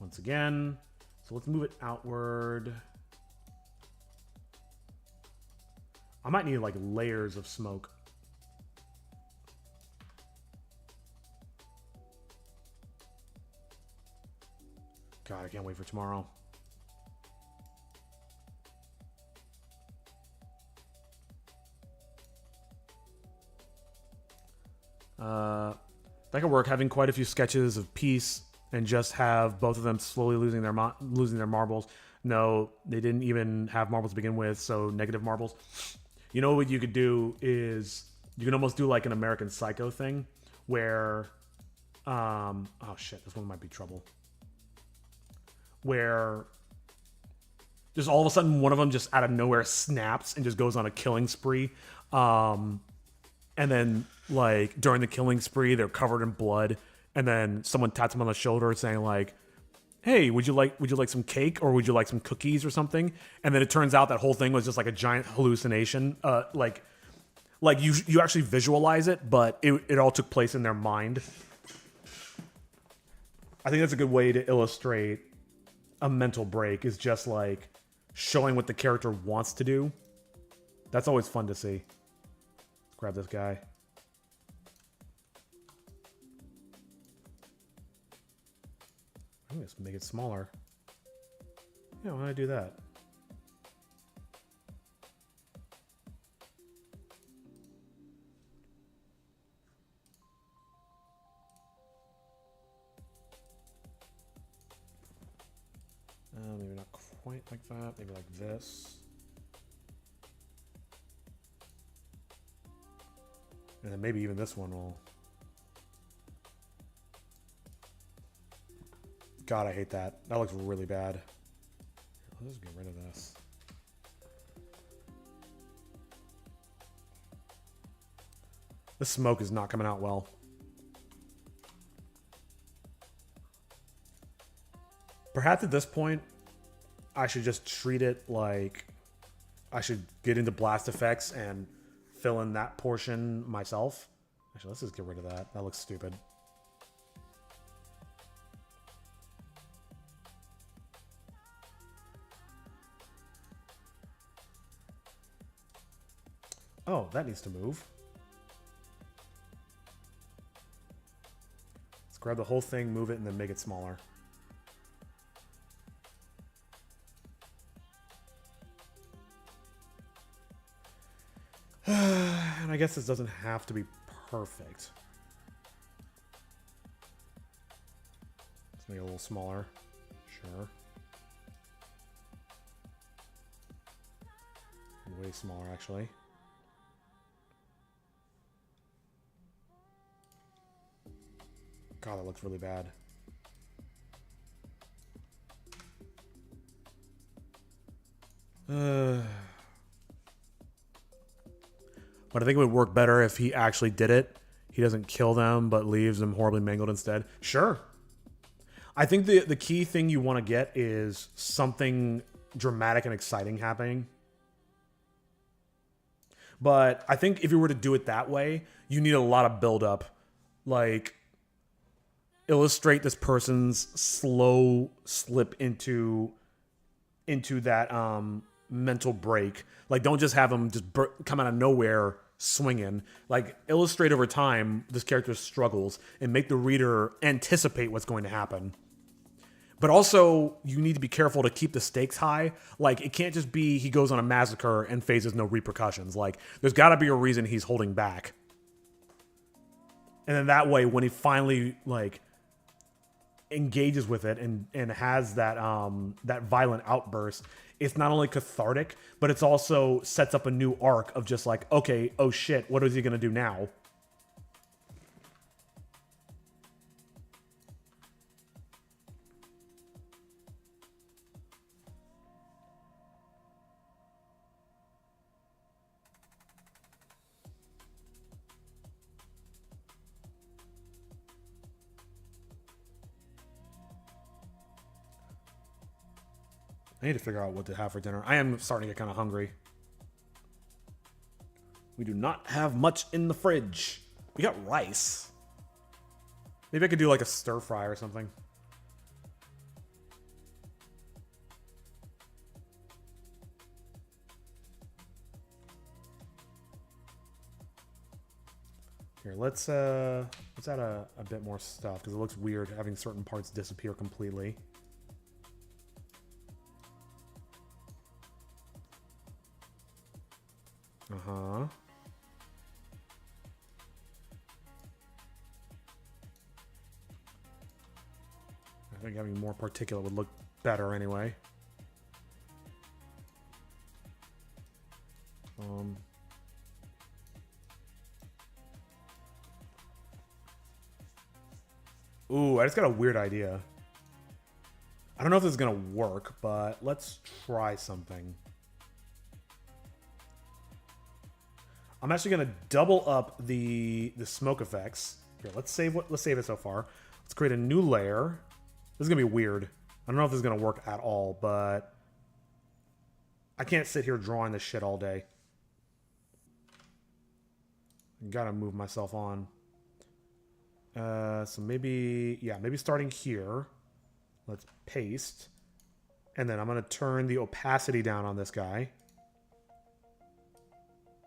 Once again. So let's move it outward. I might need like layers of smoke. God, I can't wait for tomorrow. That could work, having quite a few sketches of peace and just have both of them slowly losing their marbles. No, they didn't even have marbles to begin with, so negative marbles. You know what you could do is you can almost do like an American Psycho thing where oh shit, this one might be trouble. Where just all of a sudden one of them just out of nowhere snaps and just goes on a killing spree. And then like during the killing spree they're covered in blood, and then someone taps them on the shoulder saying like, hey, would you like some cake, or would you like some cookies or something? And then it turns out that whole thing was just like a giant hallucination. Like you actually visualize it, but it all took place in their mind. I think that's a good way to illustrate a mental break, is just like showing what the character wants to do. That's always fun to see. Let's grab this guy. I'm gonna just make it smaller. Yeah, why don't I do that? Maybe not quite like that. Maybe like this. And then maybe even this one will God, I hate that. That looks really bad. Let's just get rid of this. The smoke is not coming out well. Perhaps at this point, I should just treat it like I should get into blast effects and fill in that portion myself. Actually, let's just get rid of that. That looks stupid. Oh, that needs to move. Let's grab the whole thing, move it, and then make it smaller. And I guess this doesn't have to be perfect. Let's make it a little smaller. Sure. Way smaller, actually. God, that looks really bad. But I think it would work better if he actually did it. He doesn't kill them, but leaves them horribly mangled instead. Sure. I think the key thing you want to get is something dramatic and exciting happening. But I think if you were to do it that way, you need a lot of build-up. Like, illustrate this person's slow slip into that mental break. Like, don't just have them just come out of nowhere swinging. Like, illustrate over time this character's struggles and make the reader anticipate what's going to happen. But also, you need to be careful to keep the stakes high. Like, it can't just be he goes on a massacre and faces no repercussions. Like, there's got to be a reason he's holding back. And then that way, when he finally, like, engages with it and has that that violent outburst, it's not only cathartic, but it's also sets up a new arc of just like, okay, oh shit, what is he gonna do now? I need to figure out what to have for dinner. I am starting to get kind of hungry. We do not have much in the fridge. We got rice. Maybe I could do like a stir fry or something. Here, let's add a bit more stuff because it looks weird having certain parts disappear completely. Uh-huh. I think having more particulate would look better anyway. Ooh, I just got a weird idea. I don't know if this is gonna work, but let's try something. I'm actually gonna double up the smoke effects. Here, let's save it so far. Let's create a new layer. This is gonna be weird. I don't know if this is gonna work at all, but I can't sit here drawing this shit all day. Gotta move myself on. So maybe starting here. Let's paste. And then I'm gonna turn the opacity down on this guy.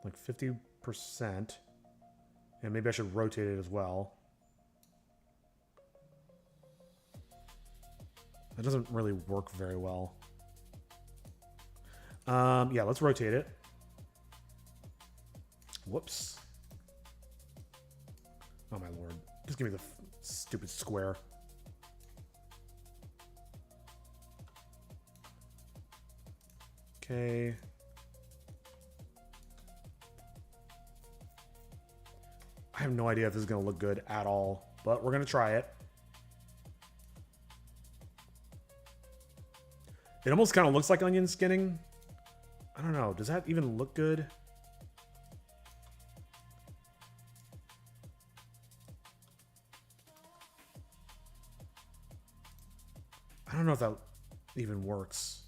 Like 50%. And maybe I should rotate it as well. That doesn't really work very well. Yeah, let's rotate it. Whoops. Oh my lord. Just give me the stupid square. Okay. I have no idea if this is going to look good at all, but we're going to try it. It almost kind of looks like onion skinning. I don't know. Does that even look good? I don't know if that even works.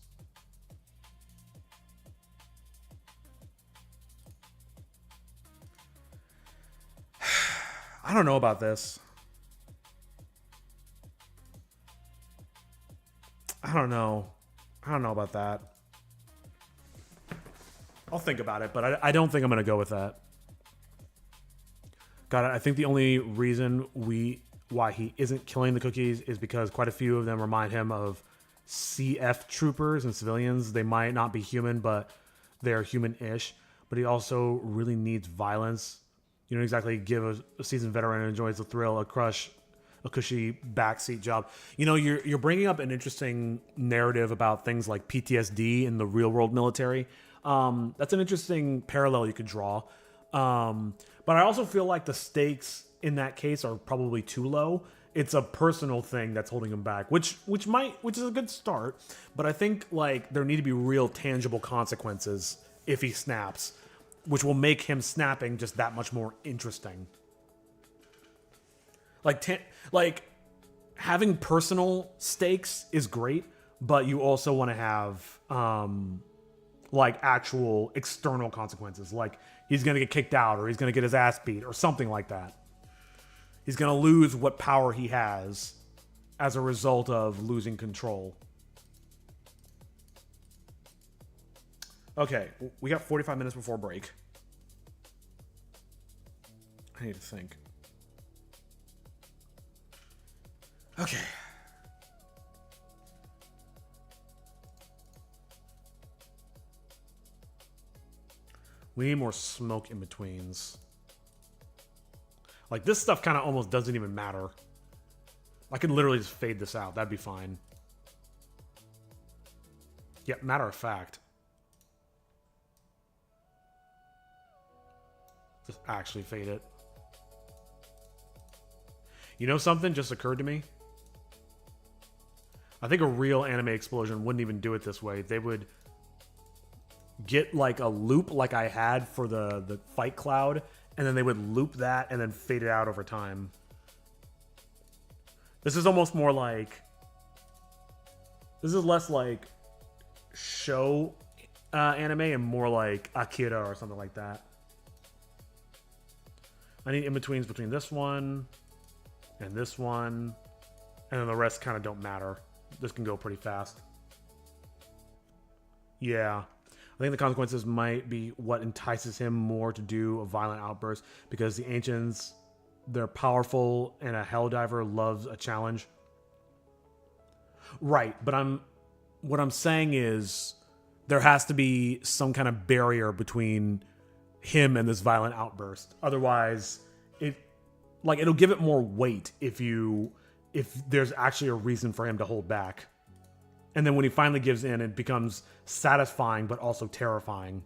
I don't know about this. I don't know. I don't know about that. I'll think about it, but I don't think I'm going to go with that. God, I think the only reason why he isn't killing the cookies is because quite a few of them remind him of CF troopers and civilians. They might not be human, but they're human-ish. But he also really needs violence. You don't exactly give a seasoned veteran who enjoys the thrill a cushy backseat job. You know, you're bringing up an interesting narrative about things like PTSD in the real world military. That's an interesting parallel you could draw. But I also feel like the stakes in that case are probably too low. It's a personal thing that's holding him back, which is a good start. But I think like there need to be real tangible consequences if he snaps, which will make him snapping just that much more interesting. Like having personal stakes is great, but you also want to have like actual external consequences. Like he's going to get kicked out, or he's going to get his ass beat, or something like that. He's going to lose what power he has as a result of losing control. Okay, we got 45 minutes before break. I need to think. Okay. We need more smoke in betweens. Like, this stuff kind of almost doesn't even matter. I could literally just fade this out. That'd be fine. Yeah, matter of fact. Just actually fade it. You know something just occurred to me? I think a real anime explosion wouldn't even do it this way. They would get like a loop like I had for the fight cloud, and then they would loop that and then fade it out over time. This is almost more like... This is less like show anime and more like Akira or something like that. I need in-betweens between this one and this one, and then the rest kind of don't matter. This can go pretty fast. Yeah. I think the consequences might be what entices him more to do a violent outburst, because the ancients, they're powerful and a helldiver loves a challenge. Right, but what I'm saying is there has to be some kind of barrier between him and this violent outburst. Otherwise, it'll give it more weight if there's actually a reason for him to hold back. And then when he finally gives in, it becomes satisfying but also terrifying.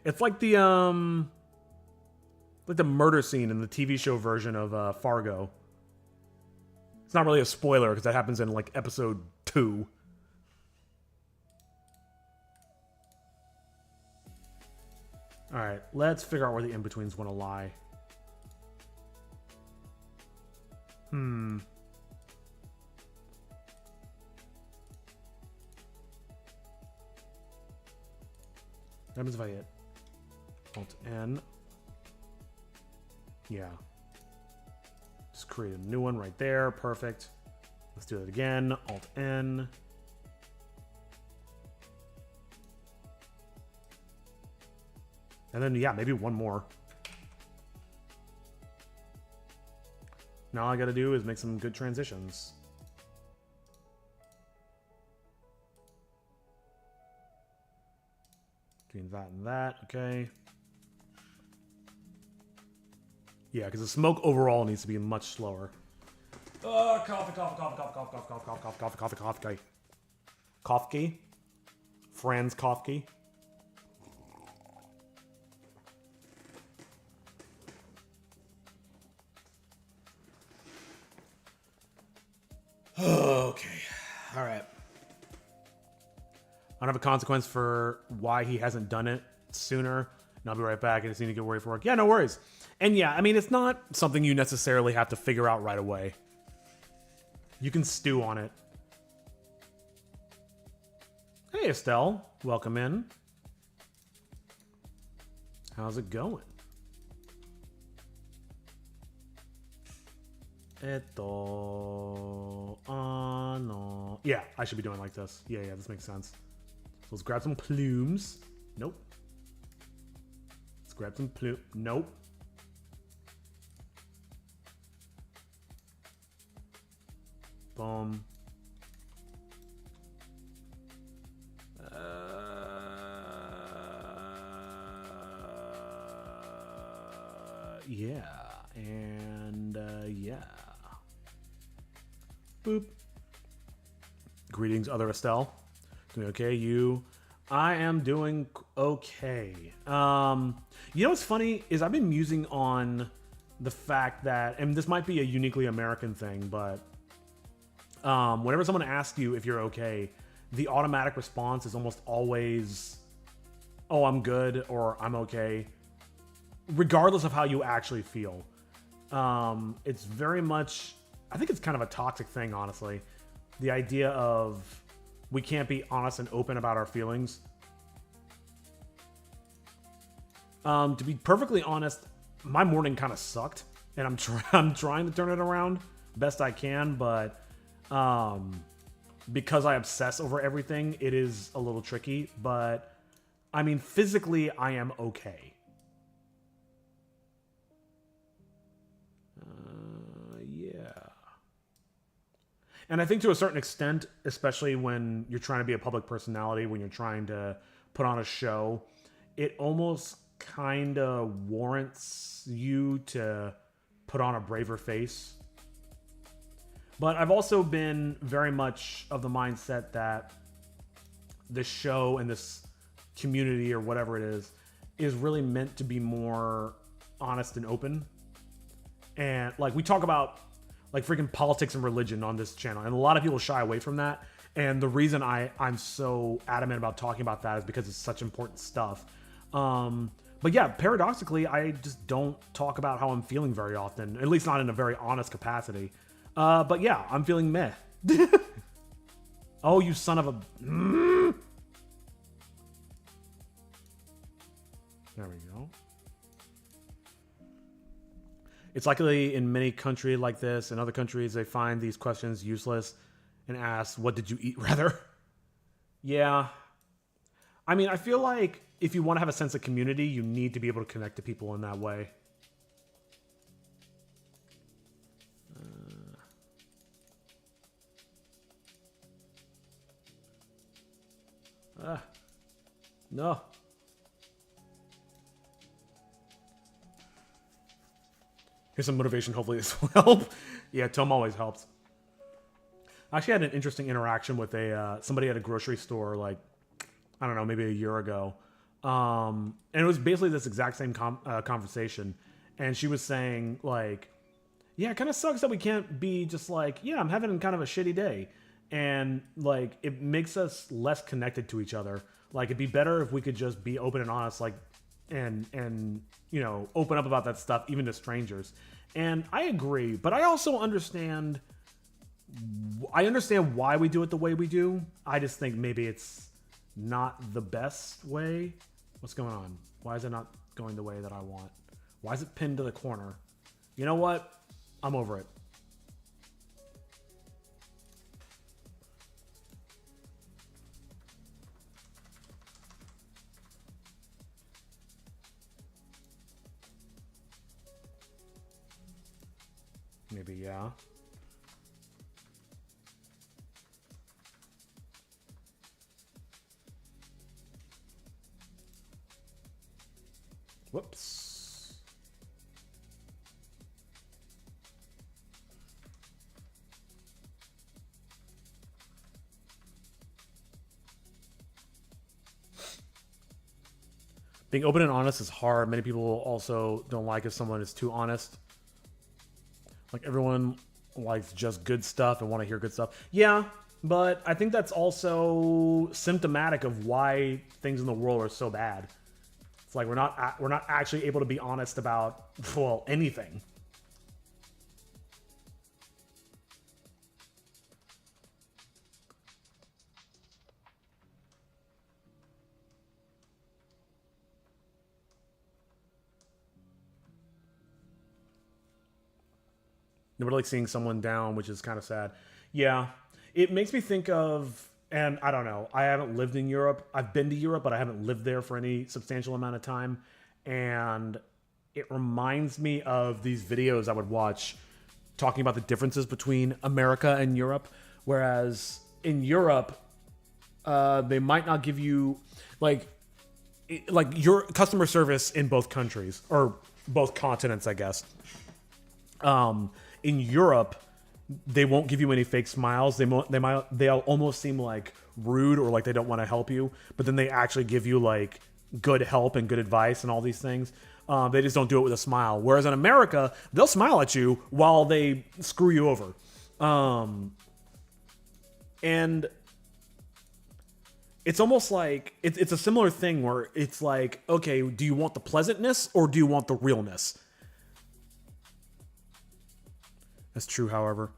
It's like the murder scene in the TV show version of Fargo. It's not really a spoiler because that happens in like episode 2. All right, let's figure out where the in-betweens want to lie. What happens if I hit Alt-N? Yeah. Just create a new one right there. Perfect. Let's do it again. Alt-N. And then, yeah, maybe one more. Now all I gotta do is make some good transitions. Between that and that, okay. Yeah, because the smoke overall needs to be much slower. Coffee. Kofke? Franz Kofke? Oh, Okay. All right. I don't have a consequence for why he hasn't done it sooner. And I'll be right back. I just need to get ready for work. Yeah, no worries. And yeah, I mean, it's not something you necessarily have to figure out right away. You can stew on it. Hey, Estelle. Welcome in. How's it going? No. Yeah, I should be doing like this. Yeah, this makes sense. So let's grab some plumes. Nope. Let's grab some plume. Nope. Boom. Yeah. And, yeah. Boop. Greetings, other Estelle. Doing okay? You? I am doing okay. You know what's funny is I've been musing on the fact that, and this might be a uniquely American thing, but whenever someone asks you if you're okay, the automatic response is almost always, "Oh, I'm good," or "I'm okay," regardless of how you actually feel. It's very much, I think it's kind of a toxic thing, honestly. The idea of we can't be honest and open about our feelings. To be perfectly honest, my morning kind of sucked, and I'm trying to turn it around best I can, but because I obsess over everything, it is a little tricky. But I mean, physically, I am okay. Yeah. And I think to a certain extent, especially when you're trying to be a public personality, when you're trying to put on a show, it almost kind of warrants you to put on a braver face. But I've also been very much of the mindset that this show and this community or whatever it is really meant to be more honest and open. And like we talk about like freaking politics and religion on this channel, and a lot of people shy away from that. And the reason I'm so adamant about talking about that is because it's such important stuff. But yeah, paradoxically, I just don't talk about how I'm feeling very often, at least not in a very honest capacity. But yeah, I'm feeling meh. Oh, you son of a... There we go. It's likely in many countries like this, in other countries, they find these questions useless and ask, "What did you eat?" rather. Yeah. I mean, I feel like if you want to have a sense of community, you need to be able to connect to people in that way. No. Here's some motivation. Hopefully this will help. Yeah, Tom always helps. I actually had an interesting interaction with somebody at a grocery store, like, I don't know, maybe a year ago. And it was basically this exact same conversation. And she was saying, like, yeah, it kind of sucks that we can't be just like, yeah, I'm having kind of a shitty day. And, like, it makes us less connected to each other. Like, it'd be better if we could just be open and honest, like, and you know, open up about that stuff, even to strangers. And I agree, but I also understand... I understand why we do it the way we do. I just think maybe it's not the best way. What's going on? Why is it not going the way that I want? Why is it pinned to the corner? You know what? I'm over it. Maybe, yeah. Whoops. Being open and honest is hard. Many people also don't like if someone is too honest. Like everyone likes just good stuff and want to hear good stuff. Yeah, but I think that's also symptomatic of why things in the world are so bad. It's like we're not actually able to be honest about, well, anything. Never like seeing someone down, which is kind of sad. Yeah, it makes me think of, and I don't know, I haven't lived in Europe. I've been to Europe, but I haven't lived there for any substantial amount of time. And it reminds me of these videos I would watch talking about the differences between America and Europe. Whereas in Europe, they might not give you, like your customer service in both countries, or both continents, I guess. In Europe, they won't give you any fake smiles. They'll almost seem like rude or like they don't want to help you, but then they actually give you like good help and good advice and all these things. They just don't do it with a smile. Whereas in America, they'll smile at you while they screw you over. And it's almost like it's a similar thing where it's like, okay, do you want the pleasantness or do you want the realness? That's true, however.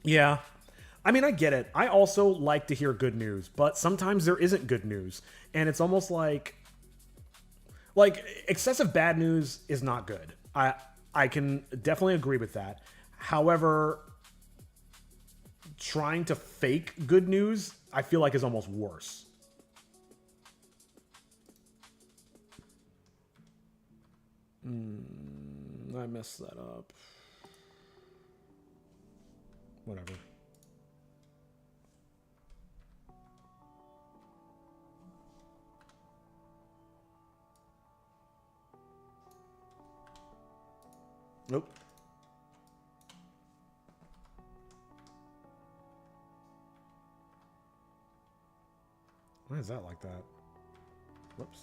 Yeah. I mean, I get it. I also like to hear good news, but sometimes there isn't good news. And it's almost like excessive bad news is not good. I can definitely agree with that. However, trying to fake good news, I feel like is almost worse. I messed that up. Whatever. Nope. Why is that like that? Whoops.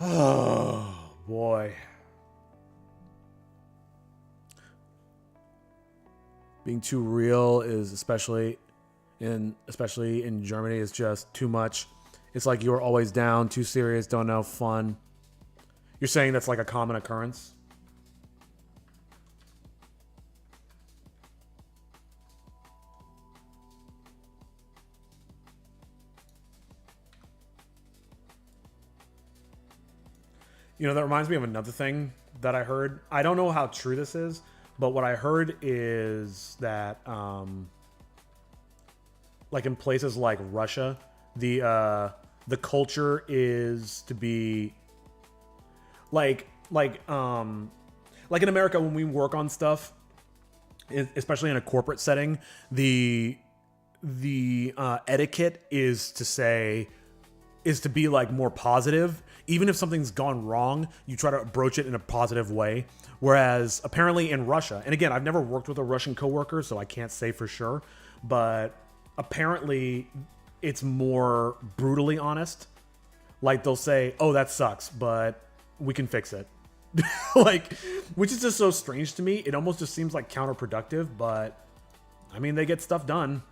Oh, boy. Being too real is especially in Germany is just too much. It's like you're always down, too serious, don't know, fun. You're saying that's like a common occurrence? You know, that reminds me of another thing that I heard. I don't know how true this is, but what I heard is that, like in places like Russia, the culture is to be like in America when we work on stuff, especially in a corporate setting, the etiquette is to be like more positive. Even if something's gone wrong, you try to broach it in a positive way. Whereas apparently in Russia, and again, I've never worked with a Russian coworker, so I can't say for sure, but apparently it's more brutally honest. Like they'll say, "Oh, that sucks, but we can fix it." Like, which is just so strange to me. It almost just seems like counterproductive, but I mean, they get stuff done.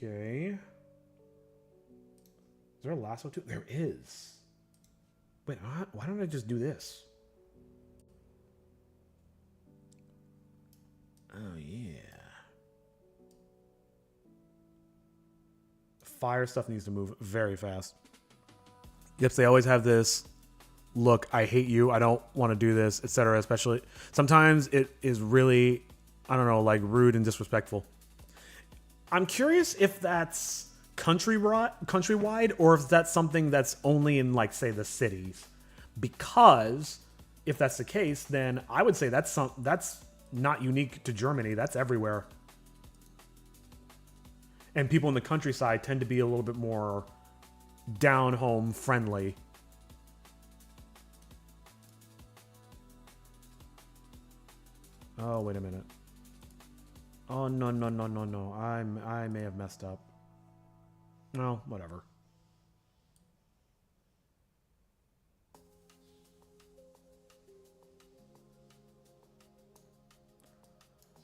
Okay. Is there a lasso too? There is. Wait, why don't I just do this? Oh, yeah. Fire stuff needs to move very fast. Yep, they always have this, look, I hate you, I don't want to do this, etc. Especially, sometimes it is really, I don't know, like rude and disrespectful. I'm curious if that's countrywide or if that's something that's only in, like, say, the cities. Because if that's the case, then I would say that's not unique to Germany. That's everywhere. And people in the countryside tend to be a little bit more down-home friendly. Oh, wait a minute. Oh, no, no, no, no, no. I may have messed up. No, whatever.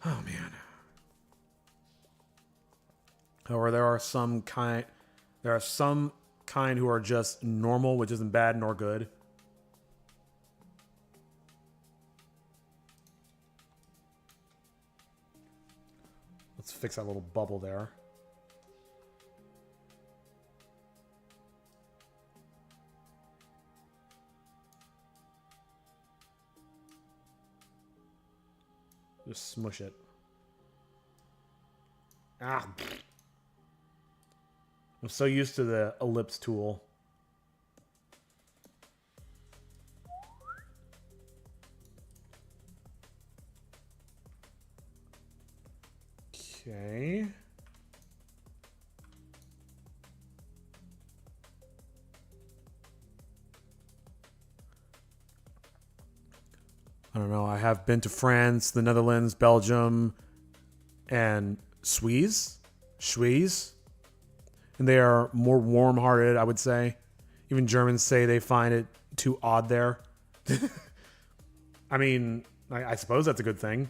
Oh, man. Or there are some kind who are just normal, which isn't bad nor good. Let's fix that little bubble there. Just smush it. Ah. I'm so used to the ellipse tool. Okay. I don't know. I have been to France, the Netherlands, Belgium, and Suisse. And they are more warm-hearted, I would say. Even Germans say they find it too odd there. I mean, I suppose that's a good thing.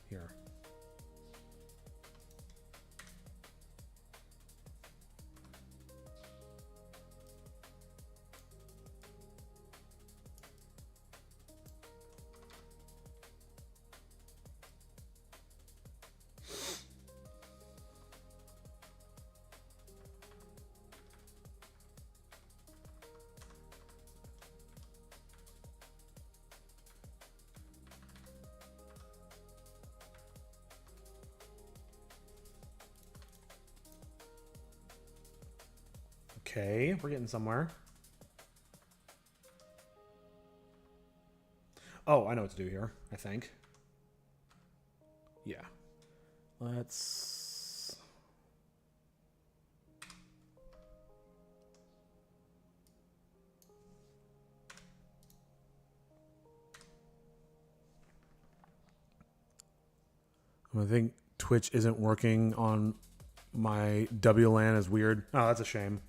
Here. Okay, we're getting somewhere. Oh, I know what to do here, I think. Yeah. Let's... I think Twitch isn't working on my WLAN is weird. Oh, that's a shame.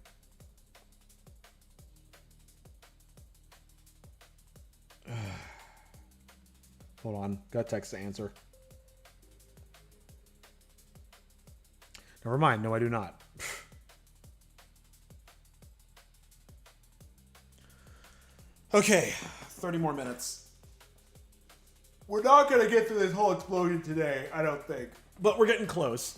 Hold on. Got text to answer. Never mind. No, I do not. Okay. 30 more minutes. We're not going to get through this whole explosion today, I don't think. But we're getting close.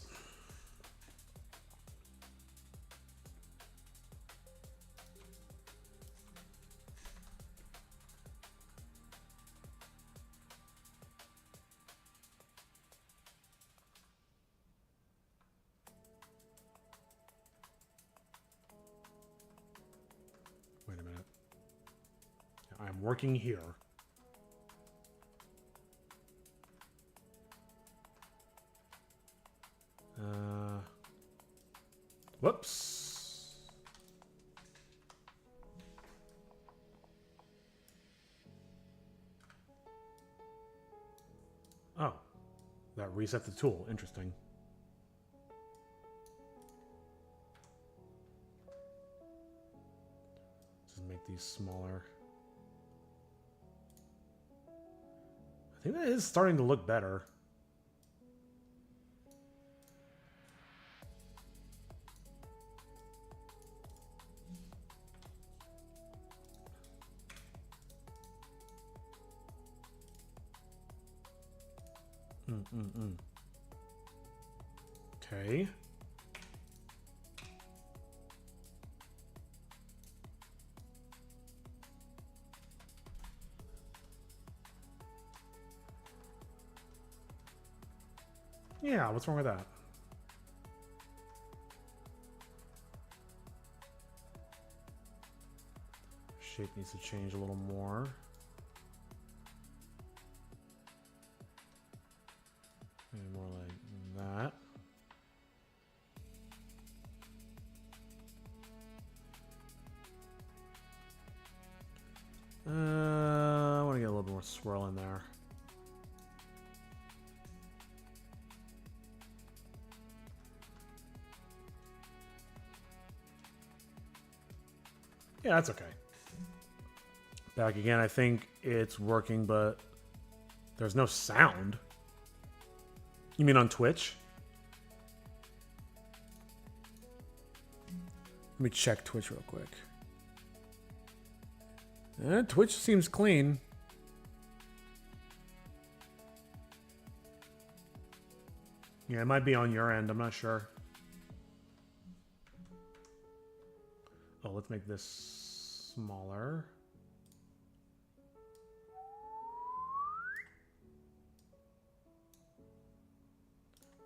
Wait a minute. I'm working here. Whoops. Oh, that reset the tool. Interesting. Just make these smaller. I think that is starting to look better. Okay. Yeah, what's wrong with that? Shape needs to change a little more. Maybe more like that. I want to get a little bit more swirl in there. Yeah, that's okay. Back again, I think it's working, but there's no sound. You mean on Twitch? Let me check Twitch real quick. Twitch seems clean. Yeah, it might be on your end. I'm not sure. Oh, let's make this smaller.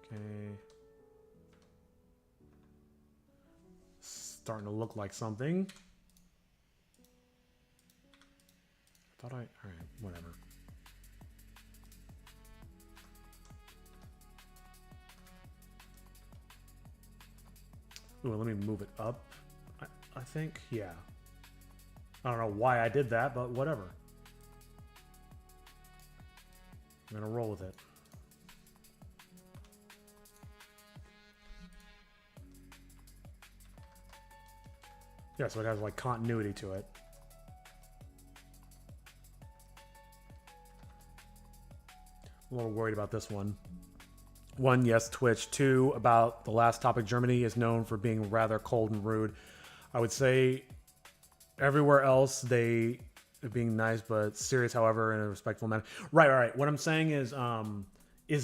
Okay. Starting to look like something. Alright, whatever. Ooh, let me move it up. I think, yeah. I don't know why I did that, but whatever. I'm gonna roll with it. Yeah, so it has like continuity to it. I'm a little worried about this one. One, yes, Twitch. Two, about the last topic, Germany is known for being rather cold and rude. I would say everywhere else they are being nice but serious, however, in a respectful manner. Right. What I'm saying is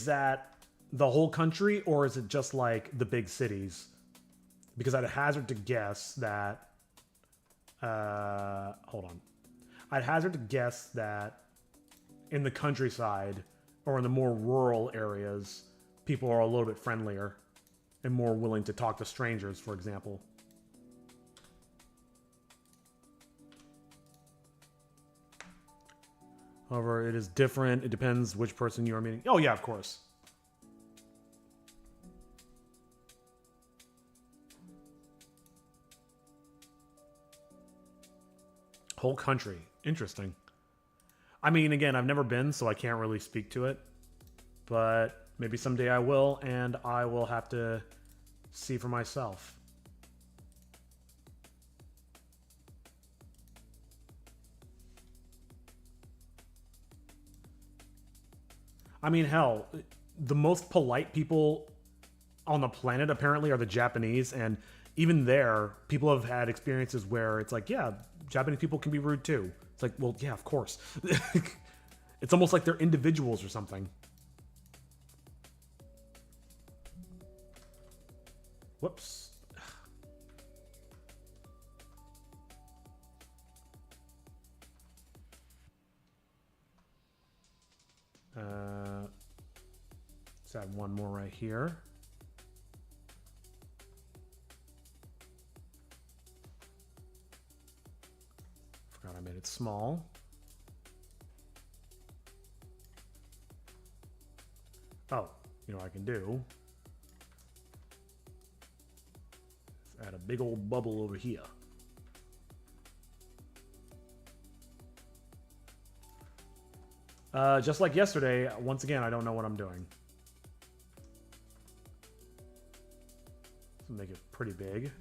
that the whole country, or is it just like the big cities? Because I'd hazard to guess that. Hold on. I'd hazard to guess that in the countryside or in the more rural areas, people are a little bit friendlier and more willing to talk to strangers, for example. However, it is different. It depends which person you are meeting. Oh, yeah, of course. Whole country. Interesting. I mean, again, I've never been, so I can't really speak to it. But maybe someday I will, and I will have to see for myself. I mean, hell, the most polite people on the planet apparently are the Japanese, and even there, people have had experiences where it's like, yeah, Japanese people can be rude too. It's like, well, yeah, of course. It's almost like they're individuals or something. Whoops. Let's add one more right here. Forgot I made it small. Oh, you know what I can do? Let's add a big old bubble over here. Just like yesterday, once again, I don't know what I'm doing. Let's make it pretty big.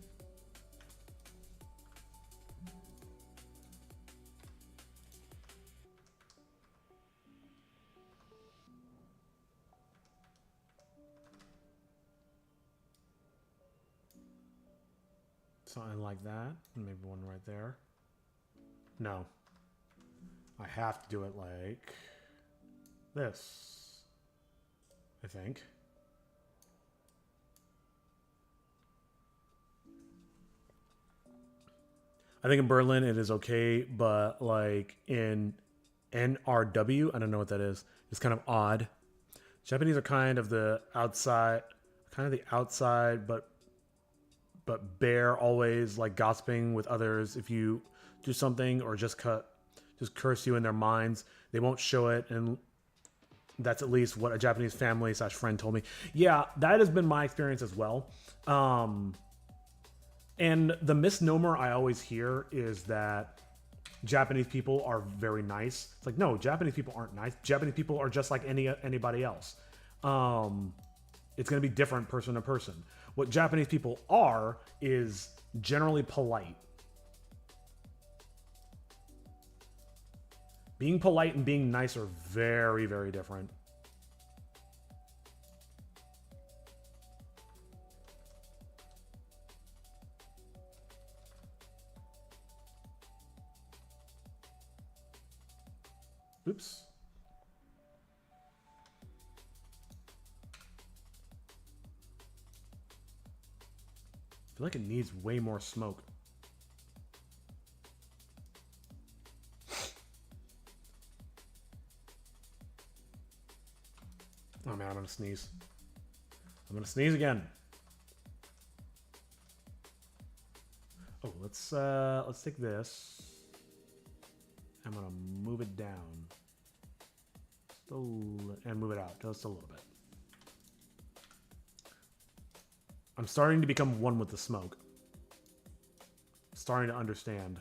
Something like that. Maybe one right there. No. I have to do it like this, I think. I think in Berlin it is okay, but like in NRW, I don't know what that is. It's kind of odd. Japanese are kind of the outside, but bear, always like gossiping with others. If you do something or just curse you in their minds, they won't show it, and that's at least what a Japanese family / friend told me. Yeah, that has been my experience as well. And the misnomer I always hear is that Japanese people are very nice. It's like, no, Japanese people aren't nice. Japanese people are just like anybody else. It's going to be different person to person. What Japanese people are is generally polite. Being polite and being nice are very, very different. Oops. I feel like it needs way more smoke. Oh man, I'm gonna sneeze. I'm gonna sneeze again. Oh, let's take this. I'm gonna move it down. And move it out just a little bit. I'm starting to become one with the smoke. Starting to understand.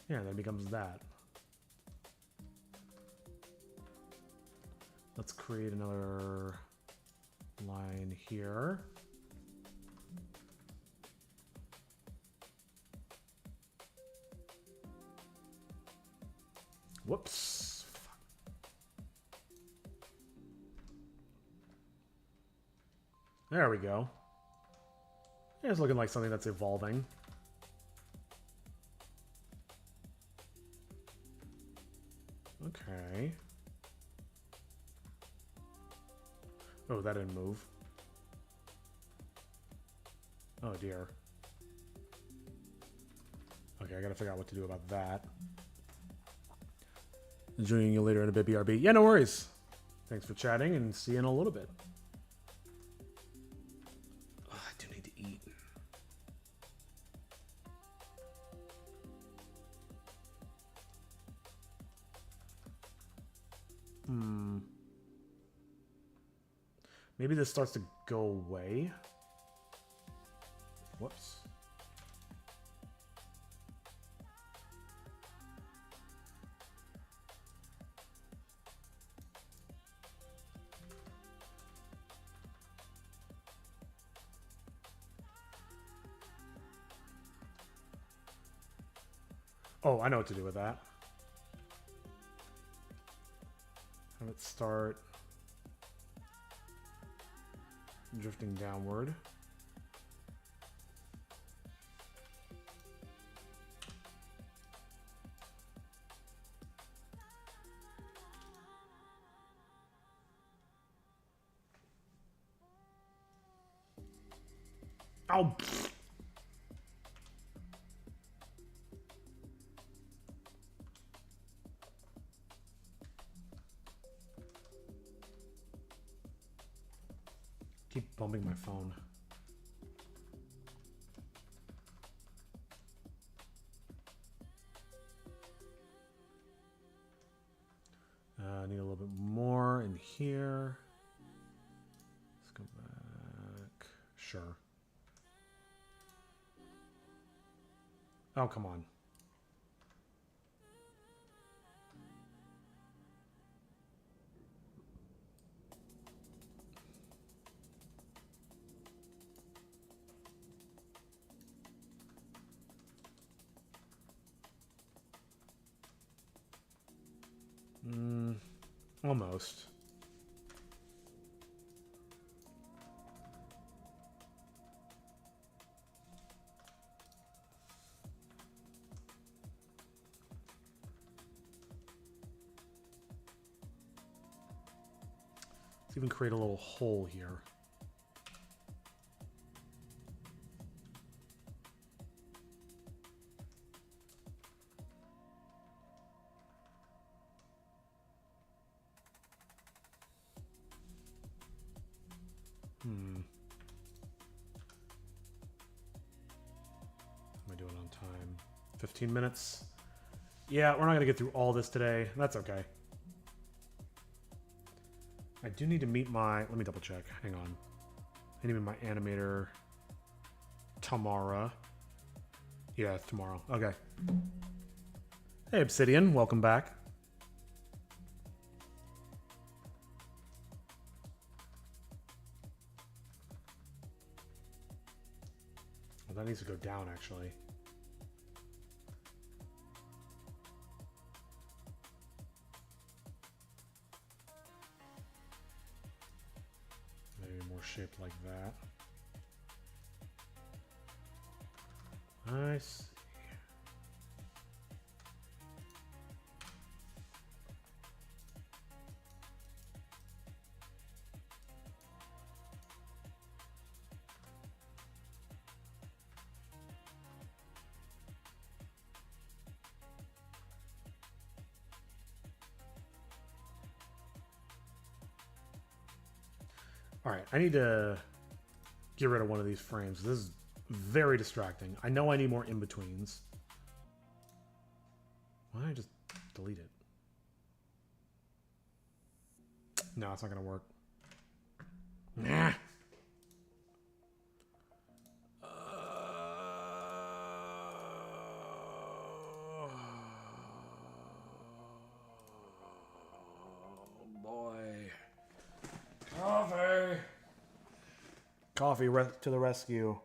Yeah, that becomes that. Let's create another line here. Whoops. There we go. Yeah, it's looking like something that's evolving. Okay. Oh, that didn't move. Oh dear. Okay, I gotta figure out what to do about that. Joining you later in a bit, BRB. Yeah, no worries. Thanks for chatting, and see you in a little bit. Oh, I do need to eat. Maybe this starts to go away. Whoops. Oh, I know what to do with that. Have it start drifting downward. Oh, pfft. Keep bumping my phone. I need a little bit more in here. Let's go back. Sure. Oh, come on. Almost. Let's even create a little hole here. Am I doing on time? 15 minutes? Yeah, we're not going to get through all this today. That's okay. I do need to meet my... Let me double check. Hang on. I need to meet my animator tomorrow. Yeah, it's tomorrow. Okay. Hey, Obsidian. Welcome back. Well, that needs to go down, actually. Maybe more shaped like that. Nice. All right, I need to get rid of one of these frames. This is very distracting. I know I need more in-betweens. Why don't I just delete it? No, it's not going to work. Nah. Coffee to the rescue.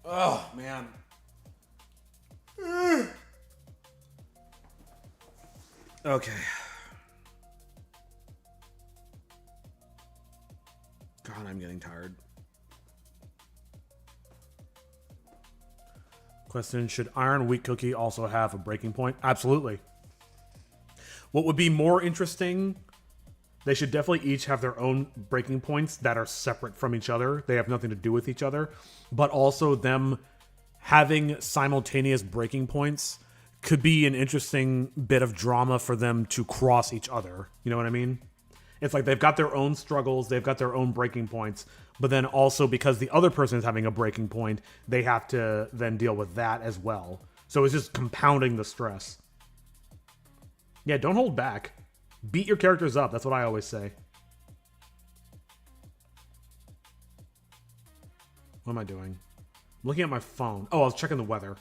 Oh, man. Okay. God, I'm getting tired. Question, should Iron Wheat Cookie also have a breaking point? Absolutely. What would be more interesting, they should definitely each have their own breaking points that are separate from each other. They have nothing to do with each other. But also them having simultaneous breaking points could be an interesting bit of drama for them to cross each other. You know what I mean? It's like they've got their own struggles, they've got their own breaking points, but then also because the other person is having a breaking point, they have to then deal with that as well. So it's just compounding the stress. Yeah, don't hold back. Beat your characters up. That's what I always say. What am I doing? I'm looking at my phone. Oh, I was checking the weather.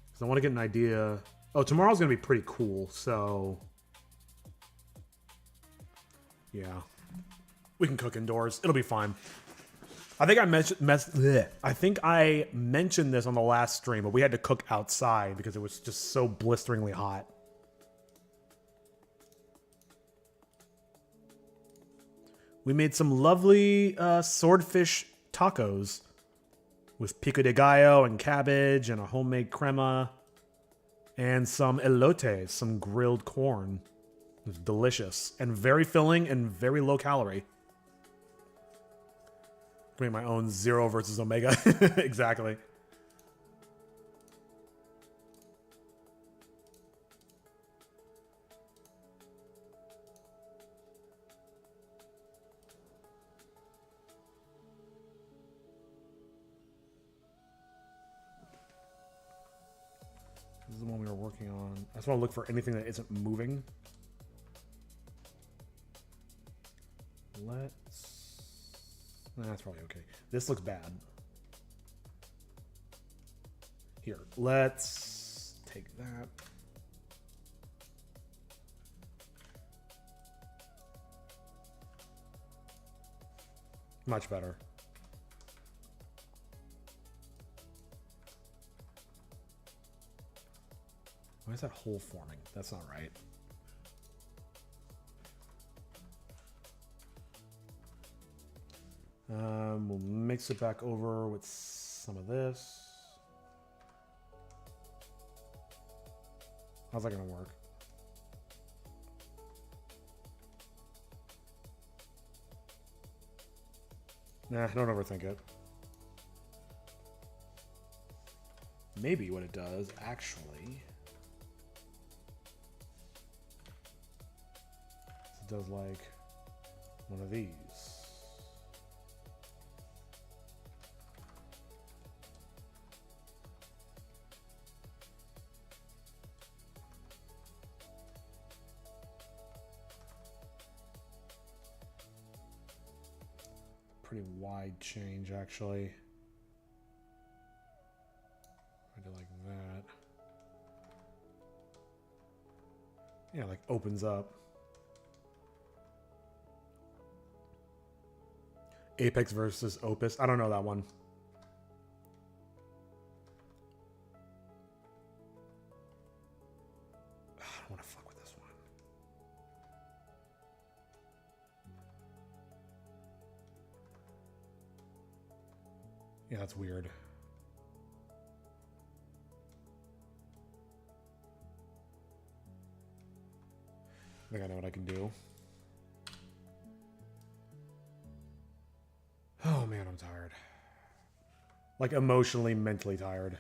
Because I want to get an idea. Oh, tomorrow's going to be pretty cool, so... yeah. We can cook indoors. It'll be fine. I think I mentioned this on the last stream, but we had to cook outside because it was just so blisteringly hot. We made some lovely swordfish tacos with pico de gallo and cabbage and a homemade crema and some elotes, some grilled corn. It was delicious and very filling and very low calorie. Make my own Zero versus Omega. Exactly. This is the one we were working on. I just want to look for anything that isn't moving. That's probably okay. This looks bad. Here, let's take that. Much better. Why is that hole forming? That's not right. We'll mix it back over with some of this. How's that gonna work? Nah, don't overthink it. Maybe what it does, actually... it does like one of these. Pretty wide change, actually. I do like that. Yeah, like opens up. Apex versus Opus. I don't know that one. I don't want to fuck with this one. Yeah, that's weird. I think I know what I can do. Oh man, I'm tired. Like emotionally, mentally tired.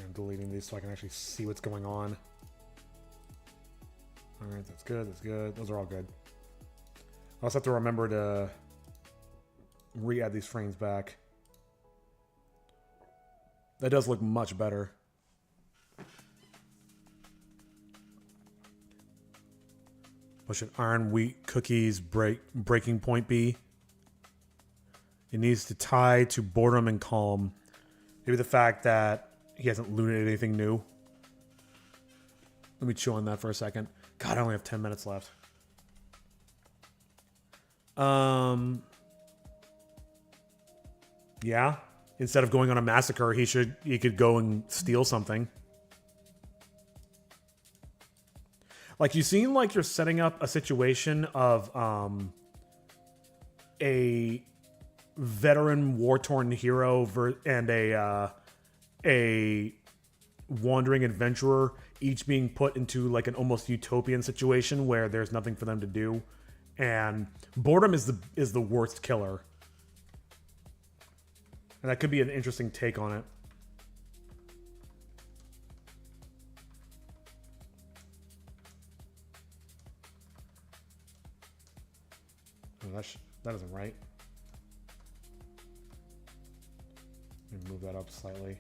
I'm deleting these so I can actually see what's going on. Alright, that's good, that's good. Those are all good. I also have to remember to re-add these frames back. That does look much better. What should iron wheat cookies breaking point be? It needs to tie to boredom and calm. Maybe the fact that he hasn't looted anything new. Let me chew on that for a second. God, I only have 10 minutes left. Yeah. Instead of going on a massacre, he could go and steal something. Like, you seem like you're setting up a situation of a veteran war-torn hero and a wandering adventurer, each being put into like an almost utopian situation where there's nothing for them to do, and boredom is the worst killer. And that could be an interesting take on it. Oh, that isn't right. Let me move that up slightly.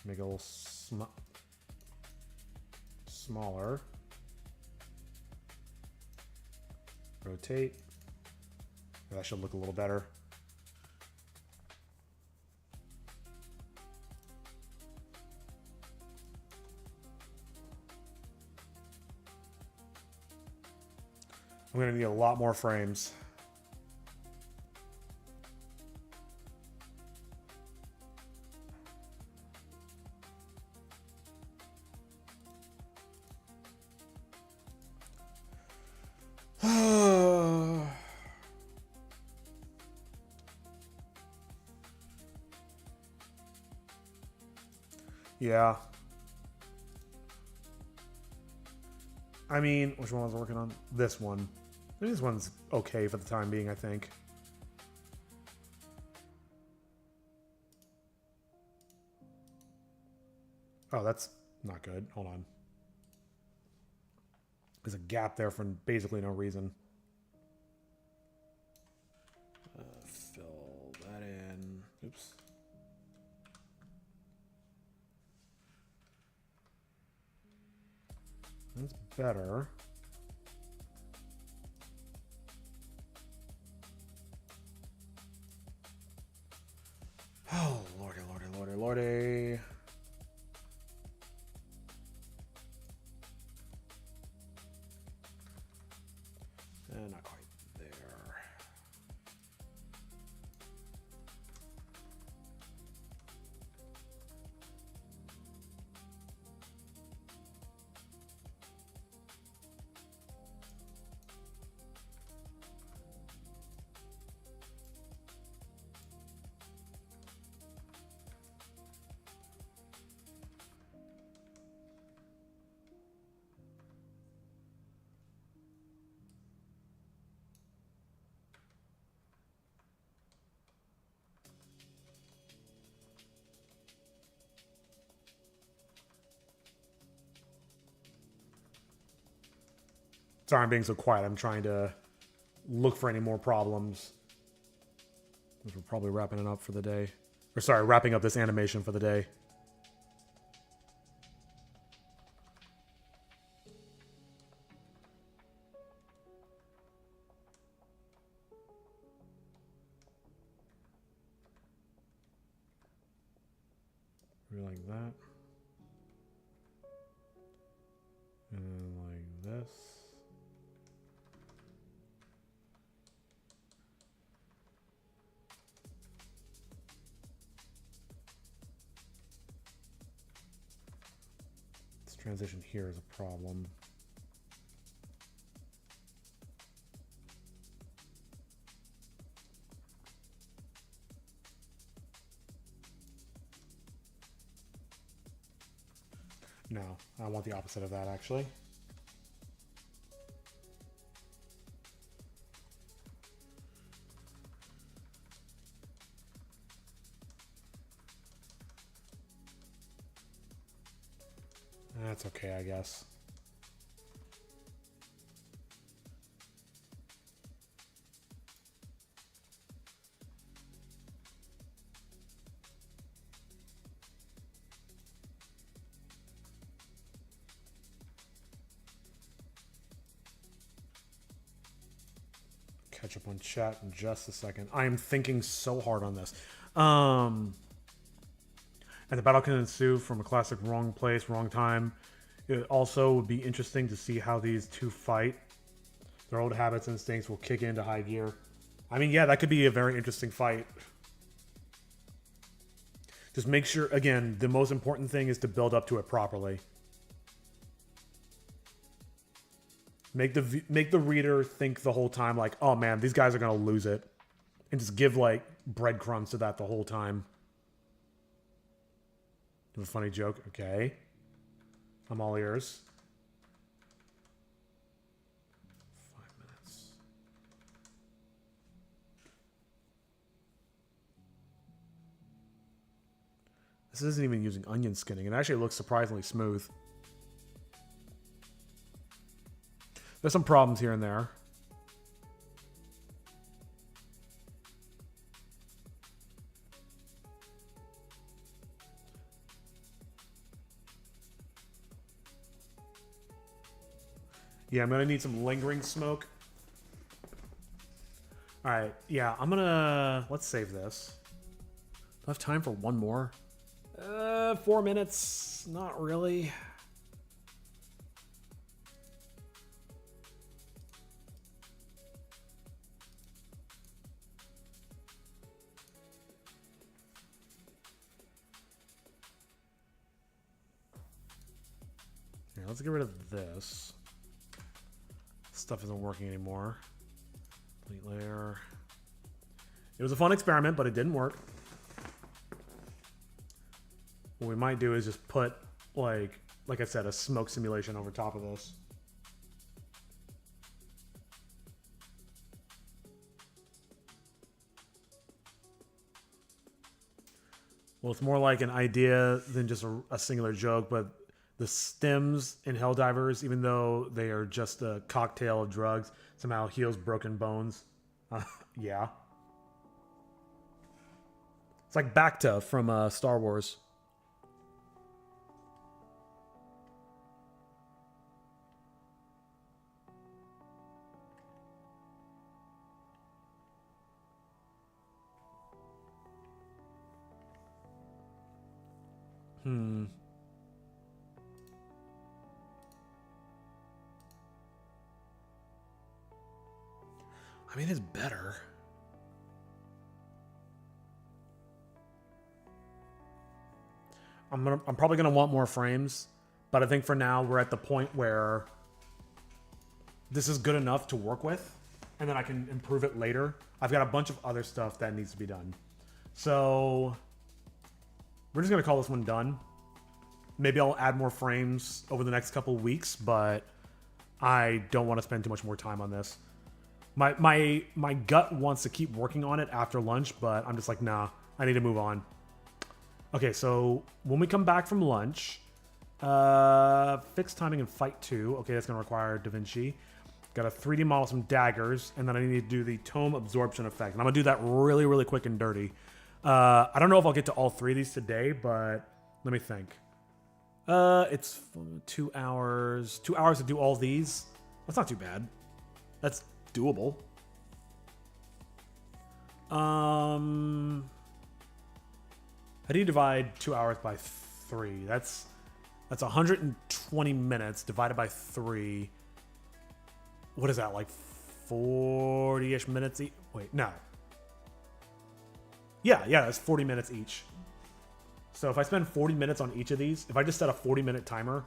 Make it a little smaller. Rotate. That should look a little better. I'm going to need a lot more frames. Yeah. I mean, which one was I working on? This one. This one's okay for the time being, I think. Oh, that's not good. Hold on. There's a gap there for basically no reason. Fill that in. Oops. That's better. Oh, lordy, lordy, lordy, lordy. Not quite there. Sorry I'm being so quiet. I'm trying to look for any more problems. We're probably wrapping it up for the day. Or sorry, wrapping up this animation for the day. Like that. And then like this. This transition here is a problem. No, I want the opposite of that, actually. That's okay, I guess. Catch up on chat in just a second. I am thinking so hard on this. And the battle can ensue from a classic wrong place, wrong time. It also would be interesting to see how these two fight. Their old habits and instincts will kick into high gear. I mean, yeah, that could be a very interesting fight. Just make sure, again, the most important thing is to build up to it properly. Make the reader think the whole time like, oh man, these guys are gonna lose it, and just give like breadcrumbs to that the whole time. Do a funny joke, okay? I'm all ears. 5 minutes. This isn't even using onion skinning. It actually looks surprisingly smooth. There's some problems here and there. Yeah, I'm gonna need some lingering smoke. Alright, yeah, I'm gonna... Let's save this. Do I have time for one more? 4 minutes. Not really. Yeah, let's get rid of this. Stuff isn't working anymore. Delete layer. It was a fun experiment, but it didn't work. What we might do is just put, like I said, a smoke simulation over top of this. Well, it's more like an idea than just a singular joke, but the stems in Helldivers, even though they are just a cocktail of drugs, somehow heals broken bones. Yeah. It's like Bacta from Star Wars. I mean, it's better. I'm probably gonna want more frames, but I think for now we're at the point where this is good enough to work with, and then I can improve it later. I've got a bunch of other stuff that needs to be done. So we're just gonna call this one done. Maybe I'll add more frames over the next couple of weeks, but I don't want to spend too much more time on this. My gut wants to keep working on it after lunch, but I'm just like, nah, I need to move on. Okay, so when we come back from lunch, fixed timing in Fight 2. Okay, that's going to require DaVinci. Got to 3D model some daggers, and then I need to do the tome absorption effect. And I'm going to do that really, really quick and dirty. I don't know if I'll get to all 3 of these today, but let me think. It's 2 hours. 2 hours to do all these. That's not too bad. That's doable. How do you divide 2 hours by 3? That's 120 minutes divided by 3. What is that, like 40-ish minutes each? Wait, no. Yeah, that's 40 minutes each. So if I spend 40 minutes on each of these, if I just set a 40-minute timer.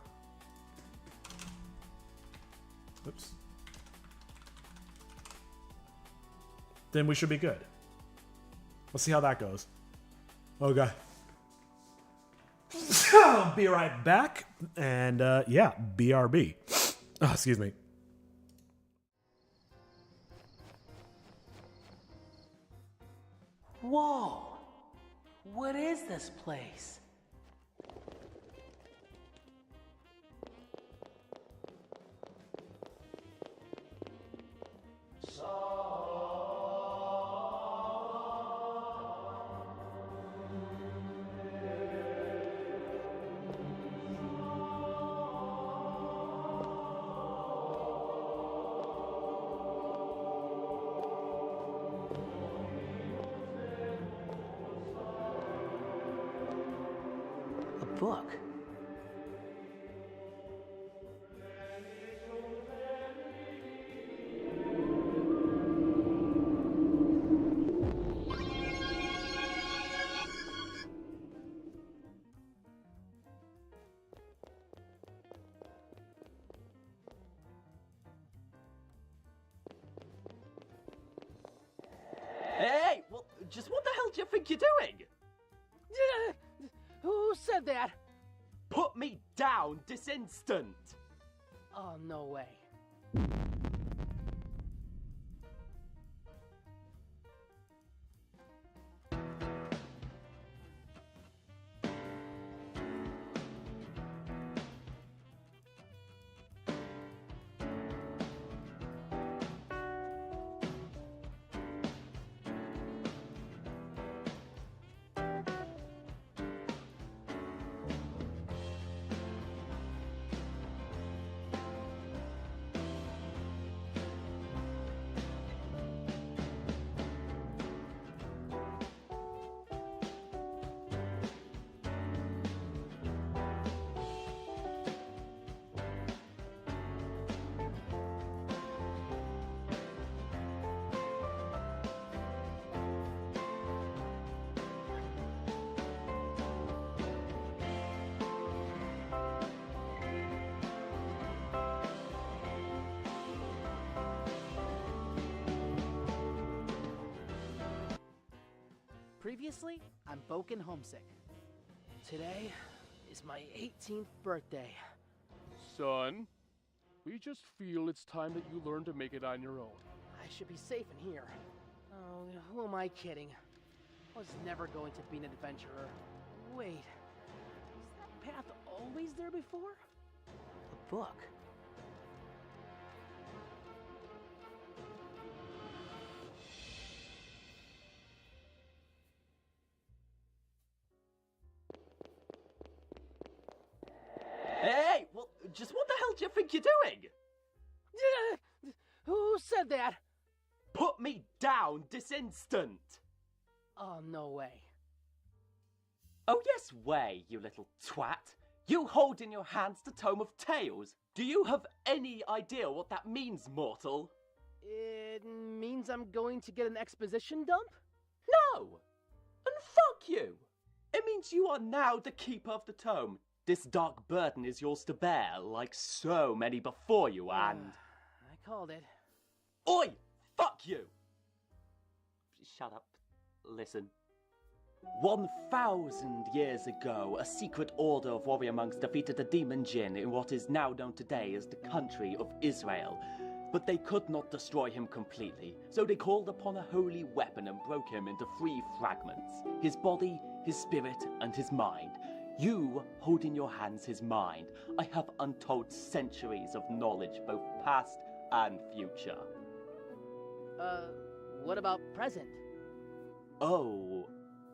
Oops. Then we should be good. Let's see how that goes. Okay. I'll be right back. And yeah, BRB. Oh, excuse me. Whoa! What is this place? Book. Hey, well, just what the hell do you think you're doing? Who said that? Put me down this instant! Oh, no way. Previously, I'm Boken Homesick. Today is my 18th birthday. Son, we just feel it's time that you learn to make it on your own. I should be safe in here. Oh, who am I kidding? I was never going to be an adventurer. Wait, was that path always there before? A book. Hey, well, just what the hell do you think you're doing? Who said that? Put me down this instant! Oh, no way. Oh yes, way, you little twat. You hold in your hands the Tome of Tales. Do you have any idea what that means, mortal? It means I'm going to get an exposition dump? No! And fuck you! It means you are now the keeper of the tome. This dark burden is yours to bear, like so many before you, and... I called it. Oi! Fuck you! Shut up. Listen. 1,000 years ago, a secret order of warrior monks defeated the demon Jinn in what is now known today as the country of Israel. But they could not destroy him completely, so they called upon a holy weapon and broke him into 3 fragments. His body, his spirit, and his mind. You hold in your hands his mind. I have untold centuries of knowledge, both past and future. What about present? Oh,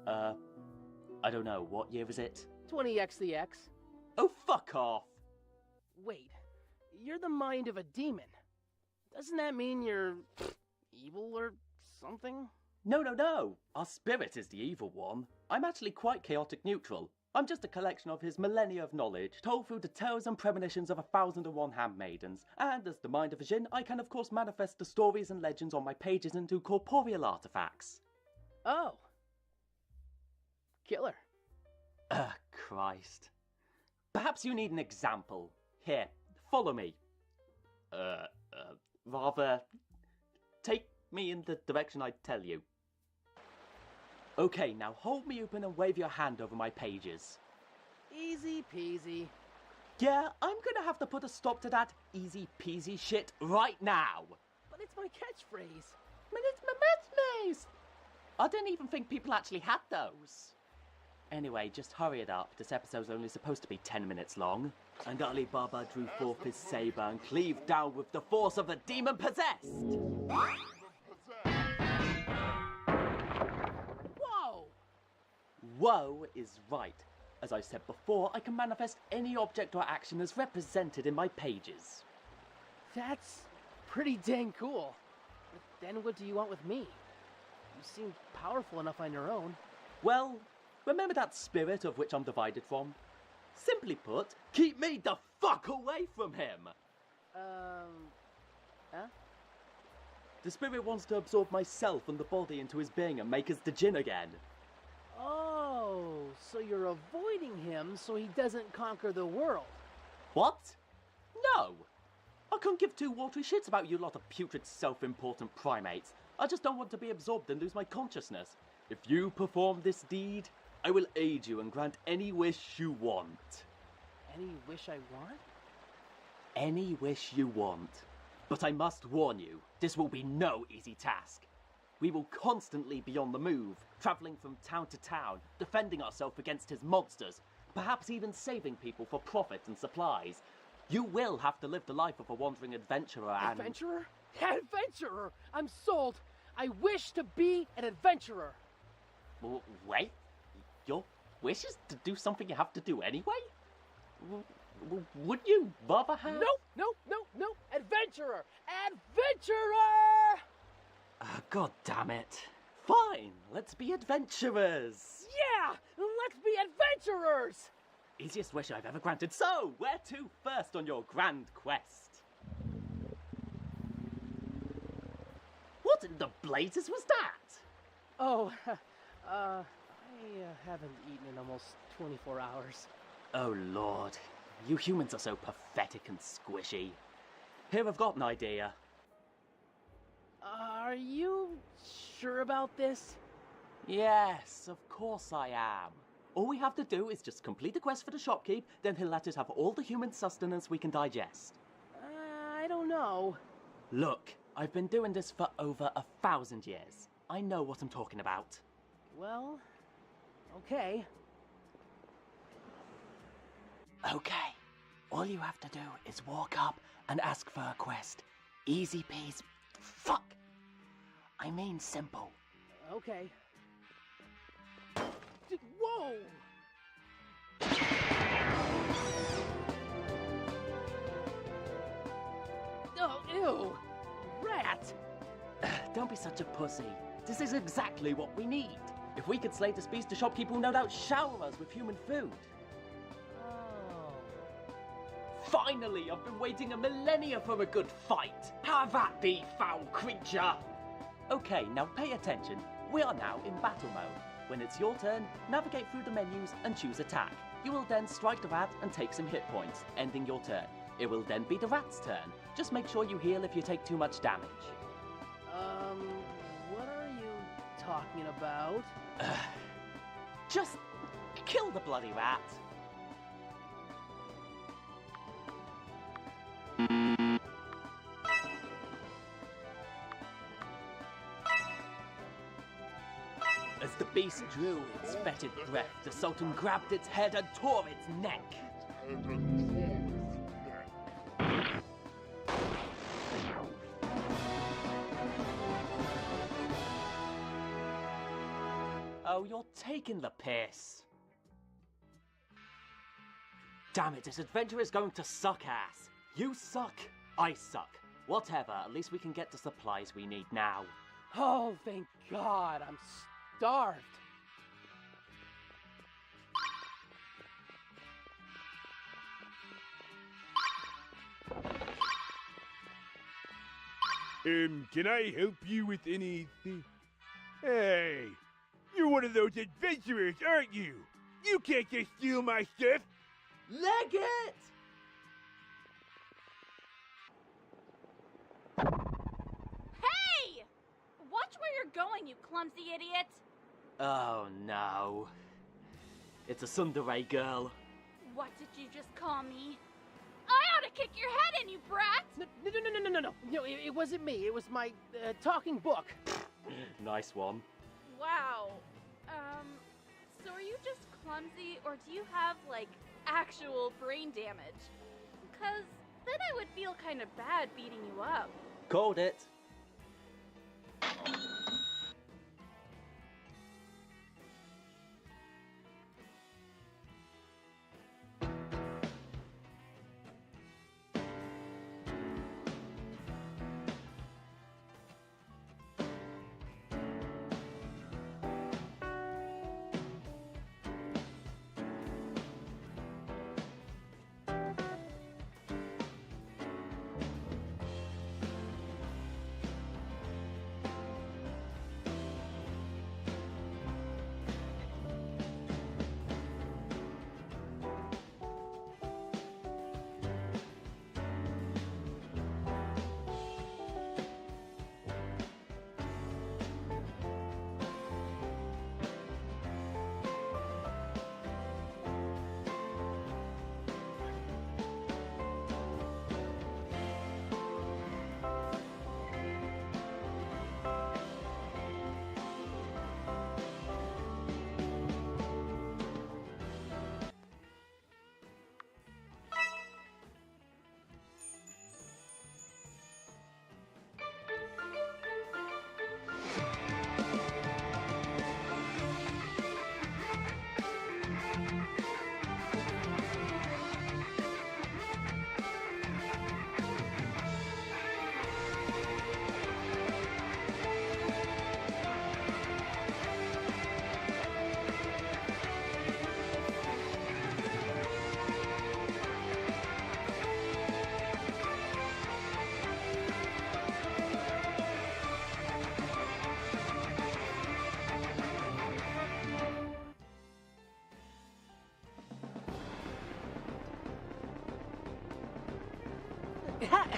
I don't know, what year is it? 20x the X. Oh, fuck off! Wait, you're the mind of a demon. Doesn't that mean you're evil or something? No. Our spirit is the evil one. I'm actually quite chaotic neutral. I'm just a collection of his millennia of knowledge, told through the tales and premonitions of 1,001 handmaidens. And as the mind of a Jinn, I can of course manifest the stories and legends on my pages into corporeal artifacts. Oh. Killer. Christ. Perhaps you need an example. Here, follow me. Rather, take me in the direction I tell you. Okay, now hold me open and wave your hand over my pages. Easy peasy. Yeah, I'm gonna have to put a stop to that easy peasy shit right now. But it's my catchphrase. But it's my catchphrase. I didn't even think people actually had those. Anyway, just hurry it up. This episode's only supposed to be 10 minutes long. And Ali Baba drew forth his saber and cleaved down with the force of the demon possessed. Whoa! Whoa is right. As I said before, I can manifest any object or action as represented in my pages. That's pretty dang cool. But then what do you want with me? You seem powerful enough on your own. Well, remember that spirit of which I'm divided from? Simply put, keep me the fuck away from him! Huh? The spirit wants to absorb myself and the body into his being and make us the Jinn again. Oh, so you're avoiding him so he doesn't conquer the world. What? No! I couldn't give two watery shits about you lot of putrid self-important primates. I just don't want to be absorbed and lose my consciousness. If you perform this deed, I will aid you and grant any wish you want. Any wish I want? Any wish you want. But I must warn you, this will be no easy task. We will constantly be on the move, travelling from town to town, defending ourselves against his monsters, perhaps even saving people for profit and supplies. You will have to live the life of a wandering adventurer and... Adventurer? Adventurer! I'm sold! I wish to be an adventurer! Wait? Your wish is to do something you have to do anyway? Would you rather have... No! Adventurer! Adventurer! God damn it. Fine, let's be adventurers. Yeah! Let's be adventurers! Easiest wish I've ever granted. So, where to first on your grand quest? What in the blazes was that? Oh, I haven't eaten in almost 24 hours. Oh lord, you humans are so pathetic and squishy. Here, I've got an idea. Are you sure about this? Yes, of course I am. All we have to do is just complete the quest for the shopkeep, then he'll let us have all the human sustenance we can digest. I don't know. Look, I've been doing this for over 1,000 years. I know what I'm talking about. Well, okay. Okay, all you have to do is walk up and ask for a quest. Easy peasy. Fuck! I mean simple. Okay. Whoa! Oh, ew! Rat! Don't be such a pussy. This is exactly what we need. If we could slay this beast, the shopkeeper will no doubt shower us with human food. Oh. Finally, I've been waiting a millennia for a good fight. Have at thee, foul creature! Okay, now pay attention. We are now in battle mode. When it's your turn, navigate through the menus and choose attack. You will then strike the rat and take some hit points, ending your turn. It will then be the rat's turn. Just make sure you heal if you take too much damage. What are you talking about? Just kill the bloody rat. As the beast drew its fetid breath, the Sultan grabbed its head and tore its neck. Hero, you're taking the piss. Damn it, this adventure is going to suck ass. You suck, I suck. Whatever, at least we can get the supplies we need now. Oh, thank God, I'm starved. Can I help you with anything? Hey, you're one of those adventurers, aren't you? You can't just steal my stuff. Leggett! Hey! Watch where you're going, you clumsy idiot! Oh no. It's a tsundere girl. What did you just call me? I ought to kick your head in, you brat! No, it wasn't me. It was my talking book. Nice one. Wow. So are you just clumsy, or do you have, like, actual brain damage? Because then I would feel kind of bad beating you up. Called it.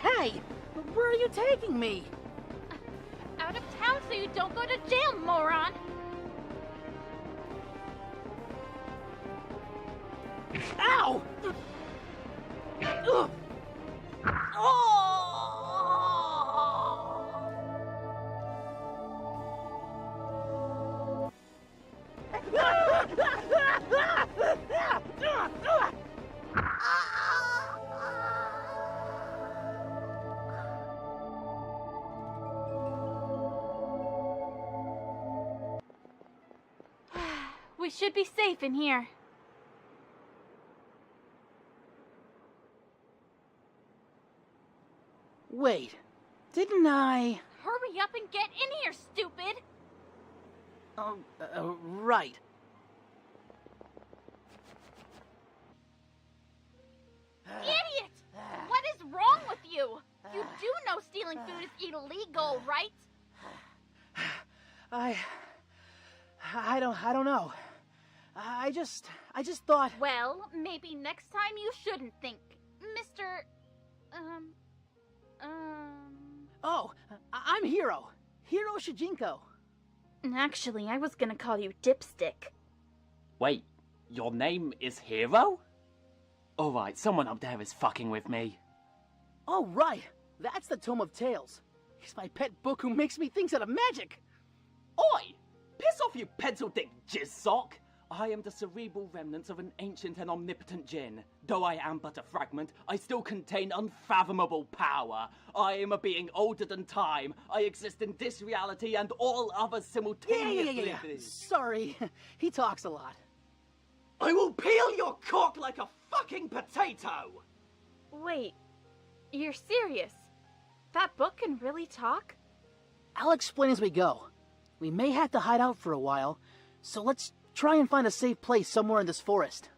Hey! Where are you taking me? Out of town so you don't go to jail, moron! Ow! Ugh. We should be safe in here. Wait, didn't I? Hurry up and get in here, stupid! Oh, right. Idiot! What is wrong with you? You do know stealing food is illegal, right? I don't know. I just thought. Well, maybe next time you shouldn't think. Mr. Oh, I'm Hiro. Hiro Shijinko. Actually, I was gonna call you Dipstick. Wait, your name is Hero? Alright, someone up there is fucking with me. Oh, right. That's the Tome of Tales. He's my pet book who makes me things out of magic. Oi! Piss off, you pencil-dick jizz sock! I am the cerebral remnants of an ancient and omnipotent djinn. Though I am but a fragment, I still contain unfathomable power. I am a being older than time. I exist in this reality and all others simultaneously. Sorry, he talks a lot. I will peel your cock like a fucking potato! Wait, you're serious? That book can really talk? I'll explain as we go. We may have to hide out for a while, so let's try and find a safe place somewhere in this forest.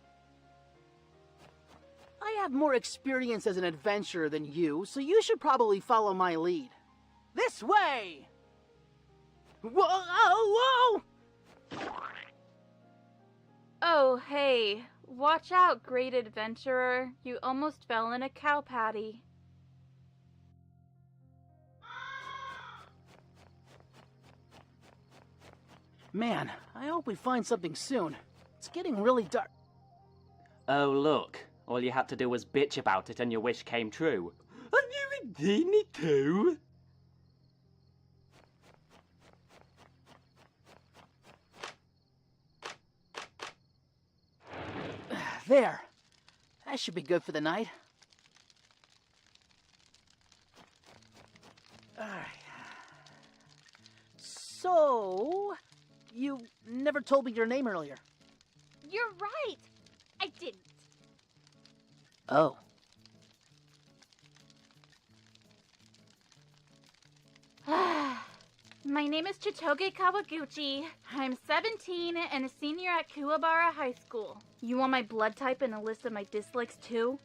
I have more experience as an adventurer than you, so you should probably follow my lead. This way! Whoa! Oh, hey. Watch out, great adventurer. You almost fell in a cow patty. Man, I hope we find something soon. It's getting really dark. Oh, look. All you had to do was bitch about it and your wish came true. And you redeemed me too? There. That should be good for the night. Alright. So, you never told me your name earlier. You're right. I didn't. Oh. My name is Chitoge Kawaguchi. I'm 17 and a senior at Kuwabara High School. You want my blood type and a list of my dislikes too?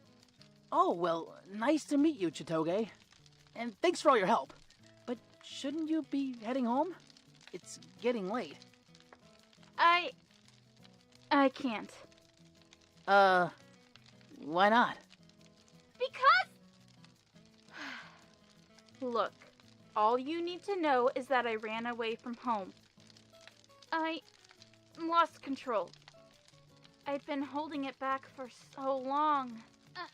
Oh, well, nice to meet you, Chitoge. And thanks for all your help. But shouldn't you be heading home? It's getting late. I can't. Why not? Because... Look, all you need to know is that I ran away from home. I lost control. I'd been holding it back for so long.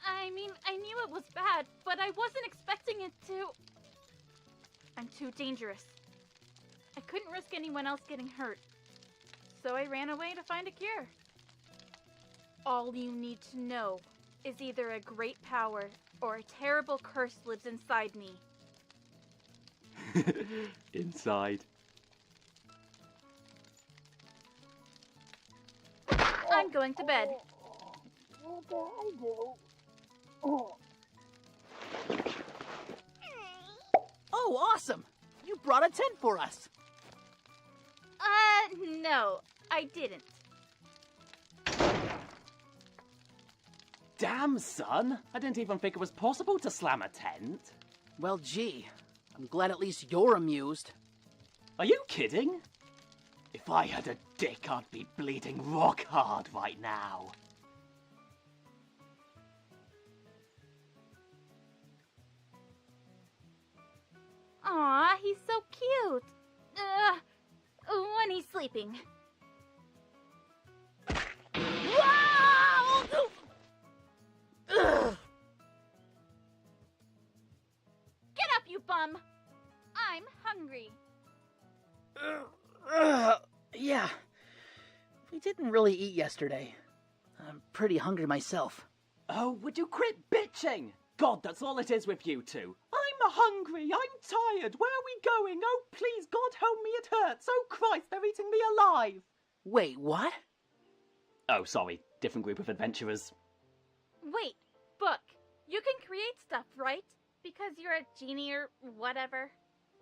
I mean, I knew it was bad, but I wasn't expecting it to... I'm too dangerous. I couldn't risk anyone else getting hurt. So I ran away to find a cure. All you need to know is either a great power or a terrible curse lives inside me. Inside. I'm going to bed. Oh, awesome! You brought a tent for us. No, I didn't. Damn, son! I didn't even think it was possible to slam a tent. Well, gee, I'm glad at least you're amused. Are you kidding? If I had a dick, I'd be bleeding rock hard right now. Aw, he's so cute. When he's sleeping. Wow! Ugh. Get up, you bum! I'm hungry. Yeah. We didn't really eat yesterday. I'm pretty hungry myself. Oh, would you quit bitching? God, that's all it is with you two. I'm hungry, I'm tired, where are we going? Oh, please, God, help me, it hurts. Oh, Christ, they're eating me alive. Wait, what? Oh, sorry, different group of adventurers. Wait, Book, you can create stuff, right? Because you're a genie or whatever.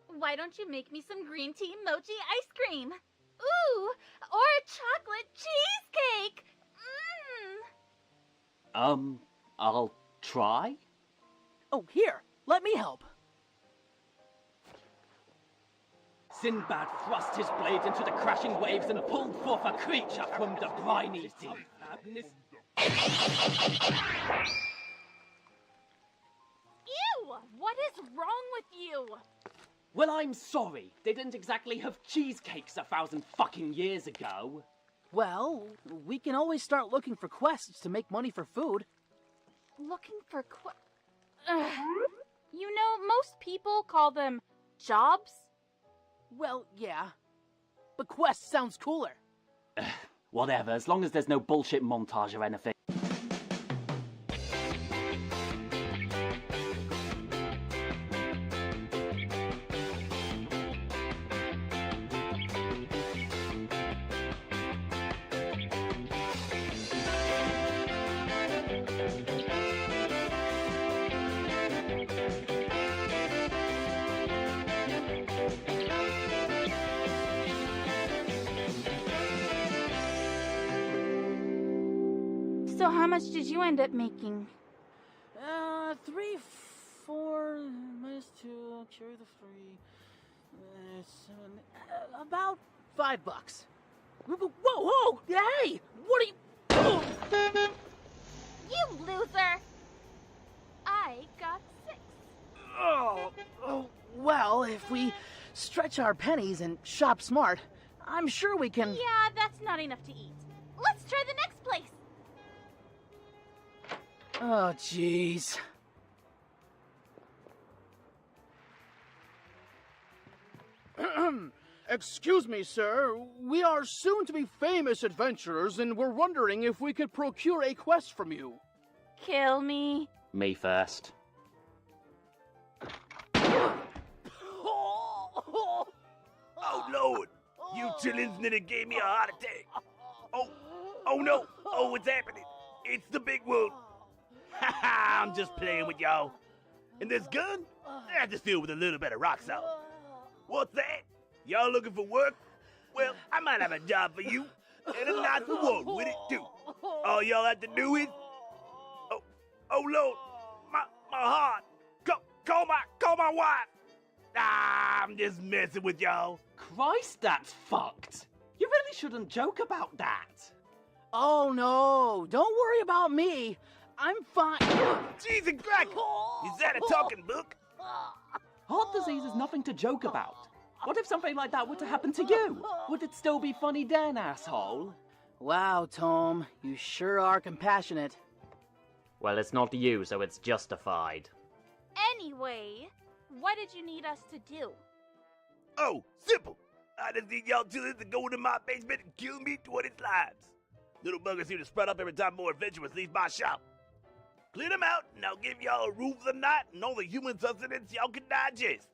Why don't you make me some green tea mochi ice cream? Ooh, or a chocolate cheesecake! I'll try? Oh, here, let me help. Sinbad thrust his blade into the crashing waves and pulled forth a creature from the briny deep. Ew! What is wrong with you? Well, I'm sorry. They didn't exactly have cheesecakes 1,000 fucking years ago. Well, we can always start looking for quests to make money for food. Looking for You know, most people call them jobs. Well, yeah. But quest sounds cooler. Whatever, as long as there's no bullshit montage or anything. So how much did you end up making? 3, 4, minus 2, carry the 3, 7, about $5. Whoa, whoa, hey! What are you... You loser! I got 6. Oh, well, if we stretch our pennies and shop smart, I'm sure we can... Yeah, that's not enough to eat. Let's try the next place. Oh, jeez. Excuse me, sir. We are soon-to-be famous adventurers, and we're wondering if we could procure a quest from you. Kill me. Me first. Oh, Lord. You chillins nearly gave me a heart attack. Oh no. Oh, what's happening? It's the big one. Haha, I'm just playing with y'all. And this gun? I just filled with a little bit of rock salt. What's that? Y'all looking for work? Well, I might have a job for you. And a nice reward with it, too. All y'all have to do is... Oh, Lord. My heart. Call my wife. I'm just messing with y'all. Christ, that's fucked. You really shouldn't joke about that. Oh, no. Don't worry about me. I'm fine. Jesus Christ! Is that a talking book? Heart disease is nothing to joke about. What if something like that were to happen to you? Would it still be funny then, asshole? Wow, Tom. You sure are compassionate. Well, it's not you, so it's justified. Anyway, what did you need us to do? Oh, simple. I just need y'all chillins to go into my basement and kill me 20 slimes. Little buggers here to spread up every time more adventurous leaves my shop. Clear them out, and I'll give y'all a room for the night and all the human sustenance y'all can digest.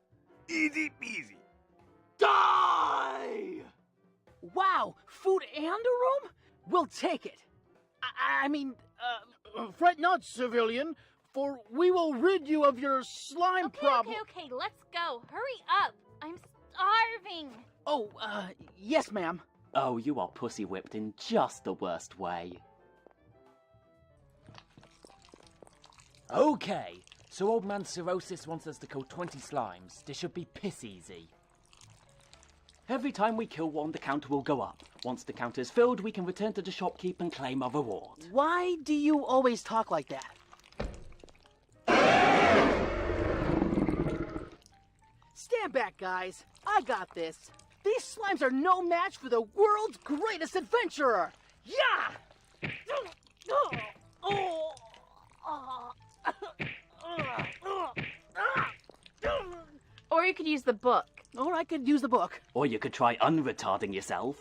Easy peasy. Die! Wow, food and a room? We'll take it. I mean, fret not, civilian, for we will rid you of your slime problem. Okay, let's go. Hurry up. I'm starving. Oh, yes, ma'am. Oh, you are pussy whipped in just the worst way. Okay, so old man Cirrhosis wants us to kill 20 slimes. This should be piss easy. Every time we kill one, the counter will go up. Once the counter is filled, we can return to the shopkeep and claim our reward. Why do you always talk like that? Stand back, guys. I got this. These slimes are no match for the world's greatest adventurer. Yeah! Or you could use the book. Or I could use the book. Or you could try unretarding yourself.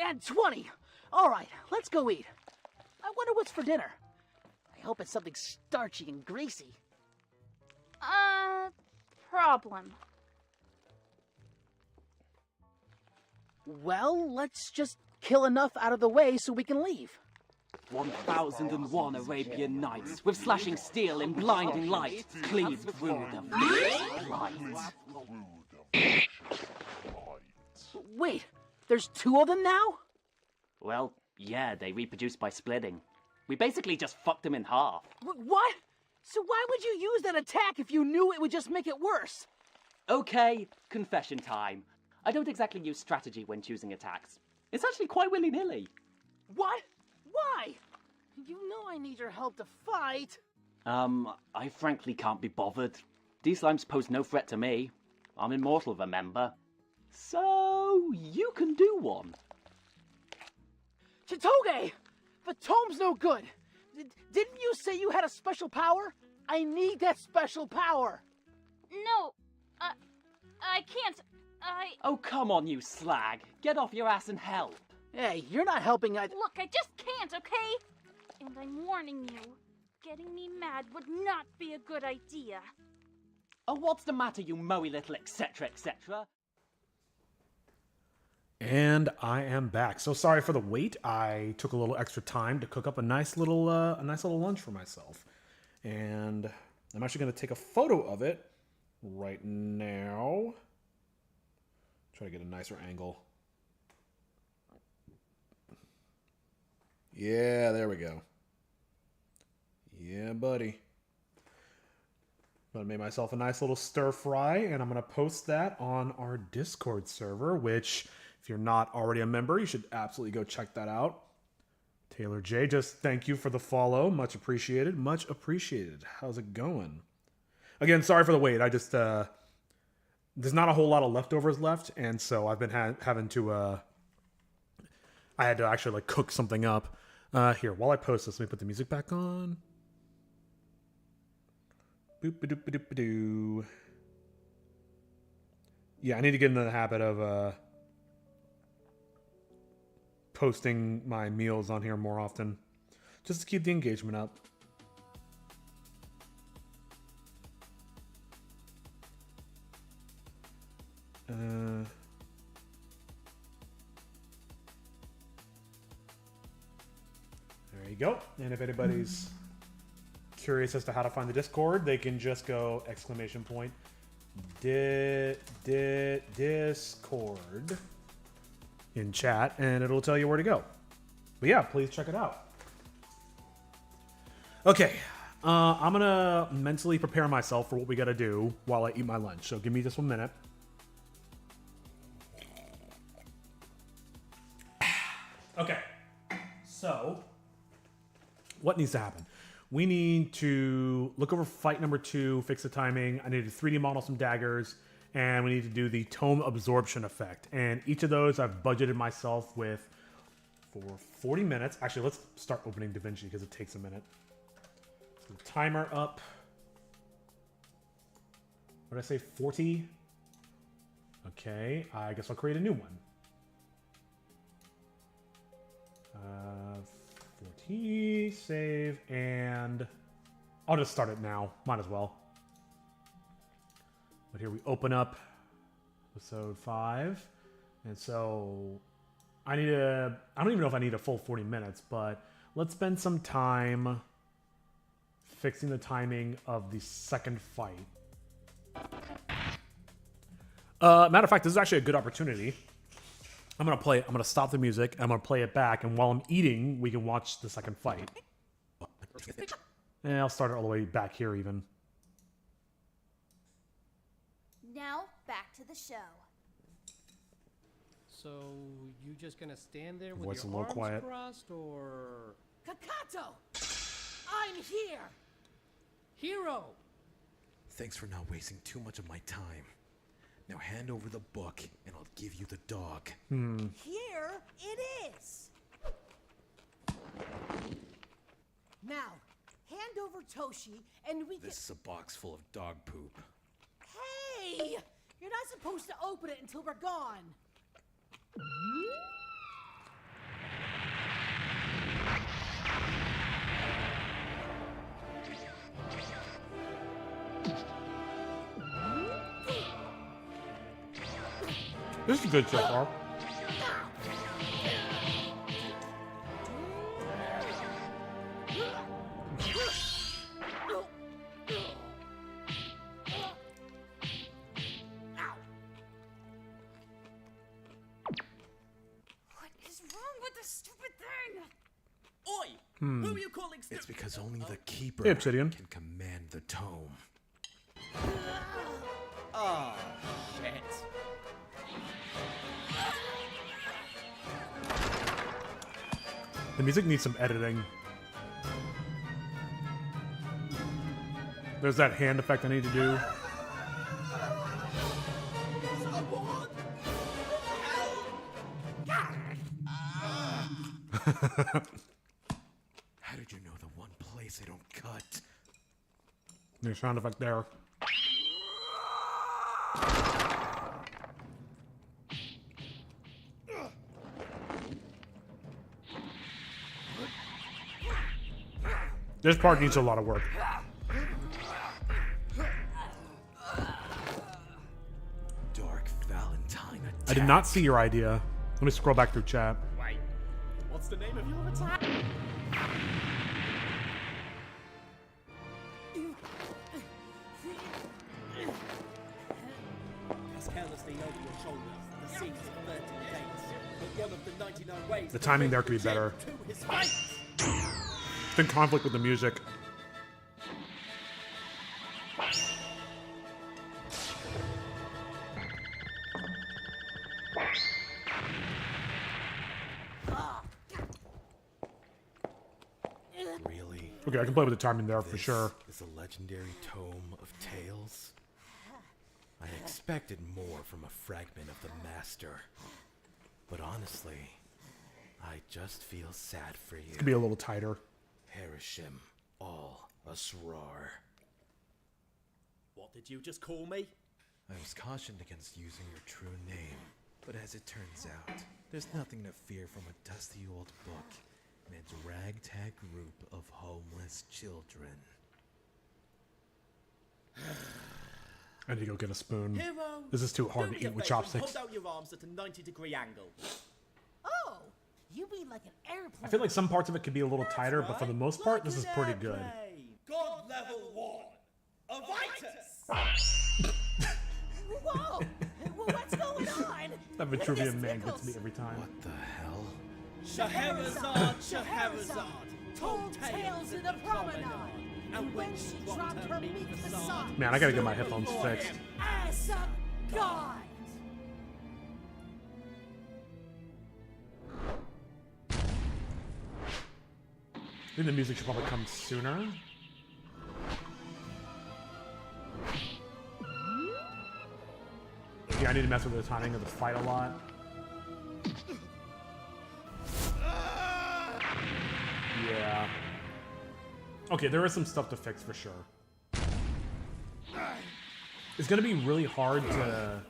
And 20. All right, let's go eat. I wonder what's for dinner. I hope it's something starchy and greasy. Problem. Well, let's just kill enough out of the way so we can leave. 1001 Arabian Nights, with slashing steel in blinding light, cleave through the vicious light. Wait, there's two of them now? Well, yeah, they reproduce by splitting. We basically just fucked them in half. What? So why would you use that attack if you knew it would just make it worse? Okay, confession time. I don't exactly use strategy when choosing attacks. It's actually quite willy-nilly. What? Why? You know I need your help to fight. I frankly can't be bothered. These slimes pose no threat to me. I'm immortal, remember? So, you can do one. Chitoge! The tome's no good. Didn't you say you had a special power? I need that special power. No, I can't. Oh, come on, you slag. Get off your ass and help. Hey, you're not helping. Look, I just can't, okay? And I'm warning you. Getting me mad would not be a good idea. Oh, what's the matter, you mowy little etc., etc.? And I am back. So sorry for the wait. I took a little extra time to cook up a nice little lunch for myself, and I'm actually going to take a photo of it right now. Try to get a nicer angle. Yeah, there we go. Yeah, buddy. I made myself a nice little stir fry, and I'm going to post that on our Discord server, which, if you're not already a member, you should absolutely go check that out. Taylor J, just thank you for the follow. Much appreciated. Much appreciated. How's it going? Again, sorry for the wait. I just, there's not a whole lot of leftovers left, and so I've been having to, I had to actually, like, cook something up. Here, while I post this, let me put the music back on. Boop-a-doop-a-doop-a-doo. Yeah, I need to get into the habit of, posting my meals on here more often, just to keep the engagement up. There you go. And if anybody's curious as to how to find the Discord, they can just go ! Discord in chat, and it'll tell you where to go. But yeah, please check it out. Okay, I'm gonna mentally prepare myself for what we gotta do while I eat my lunch. So give me just 1 minute. Okay, so what needs to happen? We need to look over fight number 2, fix the timing. I need to 3D model some daggers, and we need to do the tome absorption effect. And each of those I've budgeted myself with for 40 minutes. Actually, let's start opening DaVinci because it takes a minute. So timer up. What did I say, 40? Okay, I guess I'll create a new one. 40, save, and I'll just start it now. Might as well. But here we open up episode 5. And so I don't even know if I need a full 40 minutes, but let's spend some time fixing the timing of the second fight. Matter of fact, this is actually a good opportunity. I'm gonna stop the music, I'm gonna play it back, and while I'm eating, we can watch the second fight. And I'll start it all the way back here even. Now, back to the show. So, you just gonna stand there with Voice a your little arms quiet. crossed, or... Kakato! I'm here! Hero! Thanks for not wasting too much of my time. Now hand over the book, and I'll give you the dog. Here it is. Now, hand over Toshi, and we can... This is a box full of dog poop. Hey! You're not supposed to open it until we're gone. This is good so far. this stupid thing! Oi! Hmm. Who are you calling It's because only the keeper Hey, Obsidian. can command the tome. Oh, shit. The music needs some editing. There's that hand effect I need to do. How did you know the one place I don't cut? There's sound effect there. This part needs a lot of work. Dark Valentine attack. I did not see your idea. Let me scroll back through chat. Wait, what's the name of your attack? As carelessly over your shoulders, the seas of 13 days. But one of the 99 ways The timing there could be better. to his face. It's in conflict with the music. Really? Okay, I can play with the timing there for This sure. is a legendary tome of tales. I expected more from a fragment of the master. But honestly, I just feel sad for you. It could be a little tighter. Harishim, all Asrar. What did you just call me? I was cautioned against using your true name, but as it turns out, there's nothing to fear from a dusty old book and its ragtag group of homeless children. I need to go get a spoon. Hero, This is too hard do to me a eat with favour and chopsticks. Hold out your arms at a 90-degree angle. Oh, you mean like an airplane? I feel like some parts of it could be a little tighter, but for the most part, this is pretty good. God level 1. Avitus! Whoa! What's going on? That Vitruvian man gets me every time. What the hell? Scheherazade, Scheherazade, Told tales in the promenade. And when she dropped her meat facade, Man, I gotta get my headphones fixed. ass of God. I think the music should probably come sooner. Yeah, I need to mess with the timing of the fight a lot. Yeah. Okay, there is some stuff to fix for sure. It's gonna be really hard to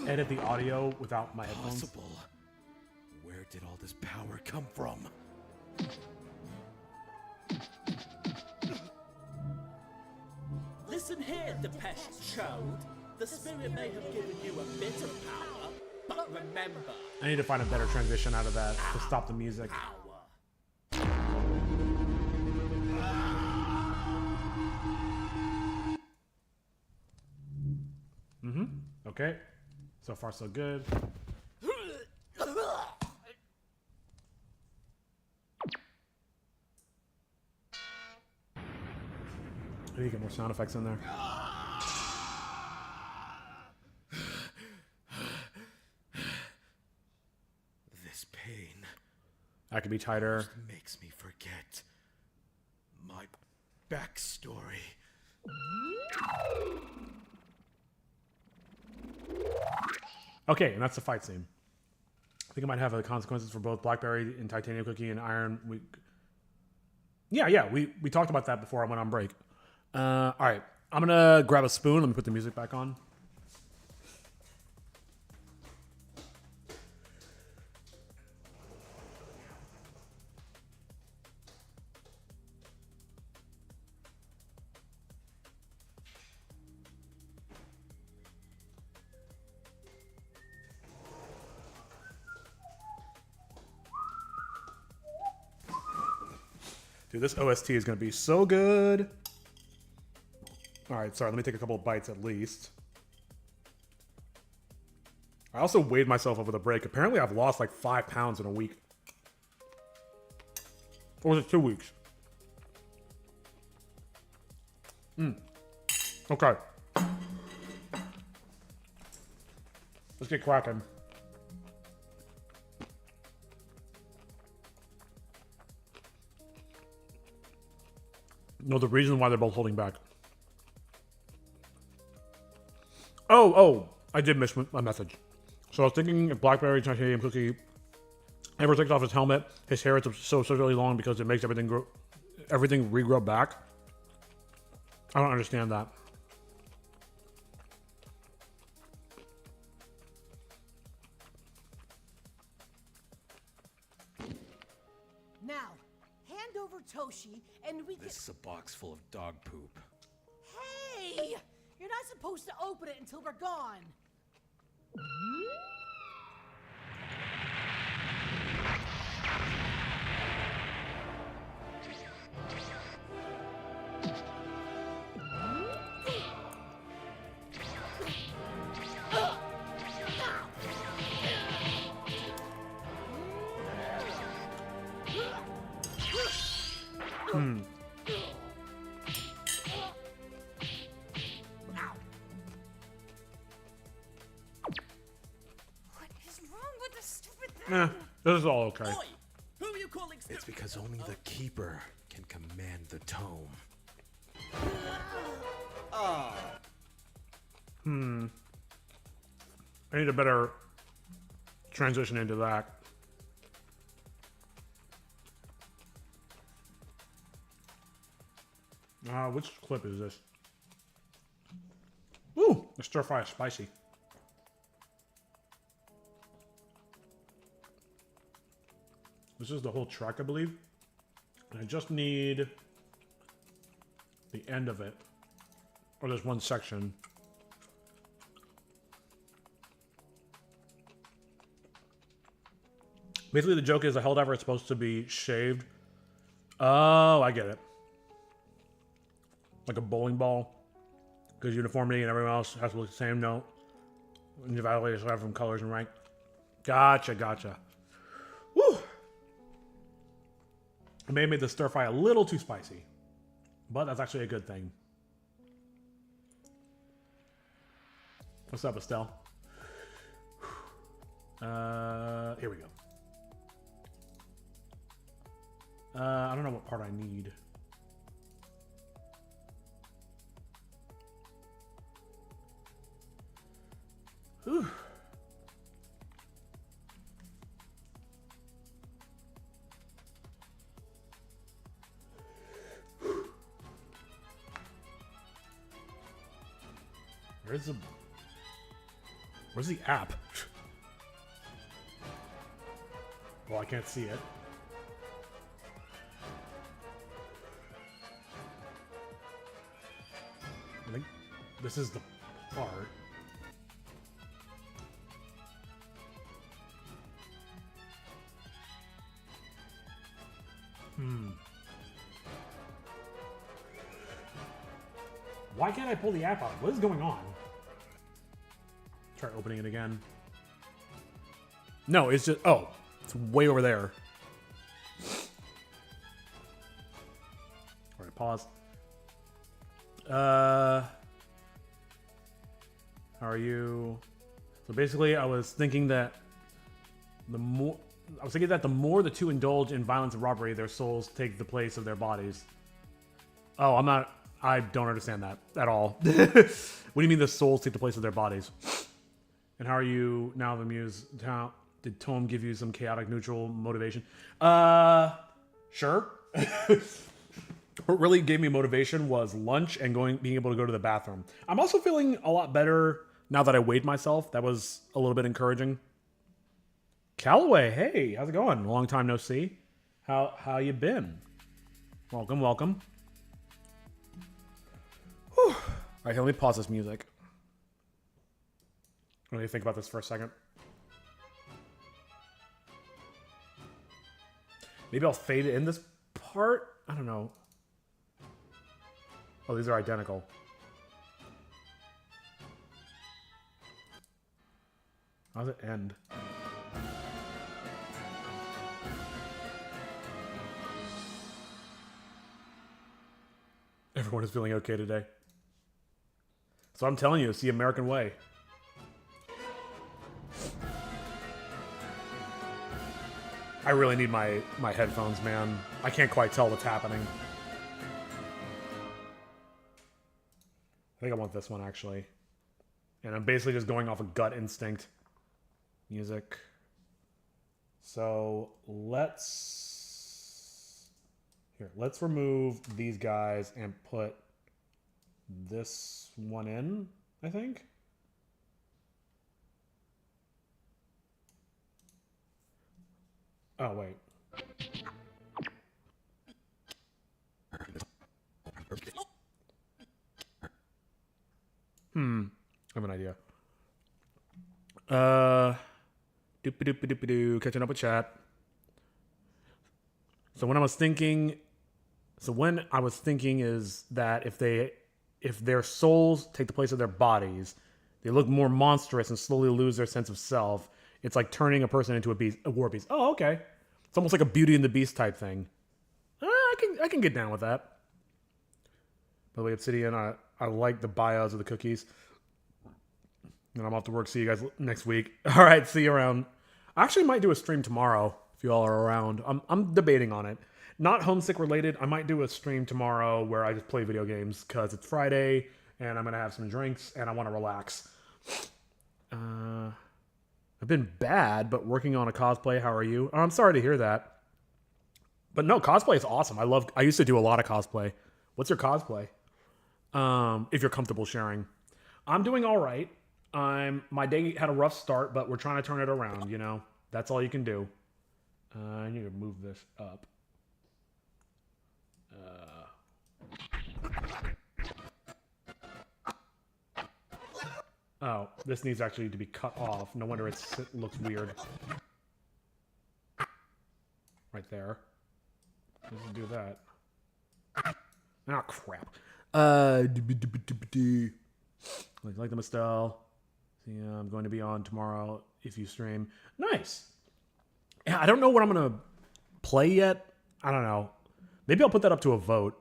edit the audio without my headphones. Possible. Where did all this power come from? Listen here, Depeche Chode. The spirit may have given you a bit of power, but remember, I need to find a better transition out of that to stop the music. Mm-hmm. Okay. So far, so good. I need to get more sound effects in there. This pain That could be tighter. makes me forget my backstory. Okay, and that's the fight scene. I think it might have the consequences for both Blackberry and Titanium Cookie and Iron. Yeah, we talked about that before I went on break. All right, I'm gonna grab a spoon. Let me put the music back on. Dude, this OST is going to be so good. All right, sorry, let me take a couple of bites at least. I also weighed myself over the break. Apparently, I've lost like 5 pounds in a week. Or was it 2 weeks? Okay. Let's get cracking. No, the reason why they're both holding back. Oh, I did miss my message. So I was thinking if Blackberry Titanium Cookie ever takes off his helmet, his hair is so really long because it makes everything regrow back. I don't understand that. Now, hand over Toshi, and we can. This is a box full of dog poop. Hey! You're not supposed to open it until we're gone. What is wrong with this stupid thing? This is all okay. Who are you calling It's because only the Keeper can command the tome. I need a better transition into that. Which clip is this? Ooh, the stir fry is spicy. This is the whole track, I believe. And I just need the end of it. Or there's one section. Basically, the joke is the Helldiver is supposed to be shaved. Oh, I get it. Like a bowling ball. Because uniformity and everyone else has to look the same. No. And you evaluate yourself from colors and rank. Gotcha. Woo! I may have made the stir fry a little too spicy. But that's actually a good thing. What's up, Estelle? Here we go. I don't know what part I need. Whew. Where's the app? Well, I can't see it. I think this is the part. Why can't I pull the app out? What is going on? Try opening it again. No, it's just... Oh, it's way over there. Alright, pause. How are you? So basically, I was thinking that the more the two indulge in violence and robbery, their souls take the place of their bodies. Oh, I don't understand that at all. What do you mean the souls take the place of their bodies? And how are you now, the Muse? Did Tome give you some chaotic neutral motivation? Sure. What really gave me motivation was lunch and being able to go to the bathroom. I'm also feeling a lot better now that I weighed myself. That was a little bit encouraging. Callaway, hey, how's it going? Long time no see. How you been? Welcome. Whew. All right, let me pause this music. Let me think about this for a second. Maybe I'll fade in this part? I don't know. Oh, these are identical. How does it end? everyone is feeling okay today. So I'm telling you, it's the American way. I really need my headphones, man. I can't quite tell what's happening. I think I want this one, actually. And I'm basically just going off a gut instinct. Music. So let's remove these guys and put this one in, I think. Oh, wait. I have an idea. Doop-a-doop-a-doop-a-doo. Catching up with chat. So when I was thinking is that if their souls take the place of their bodies, they look more monstrous and slowly lose their sense of self. It's like turning a person into a war beast. Oh, okay. It's almost like a Beauty and the Beast type thing. I can get down with that. By the way, Obsidian, I like the bios of the cookies. And I'm off to work. See you guys next week. All right, see you around. I actually might do a stream tomorrow if you all are around. I'm debating on it. Not homesick related. I might do a stream tomorrow where I just play video games because it's Friday and I'm going to have some drinks and I want to relax. I've been bad, but working on a cosplay. How are you? Oh, I'm sorry to hear that. But no, cosplay is awesome. I used to do a lot of cosplay. What's your cosplay? If you're comfortable sharing. I'm doing all right. My day had a rough start, but we're trying to turn it around, you know? That's all you can do. I need to move this up. Oh, this needs actually to be cut off. No wonder it looks weird. Right there. Let's do that. Oh, crap. Like the Mistel. Yeah, I'm going to be on tomorrow if you stream. Nice. Yeah, I don't know what I'm going to play yet. I don't know. Maybe I'll put that up to a vote.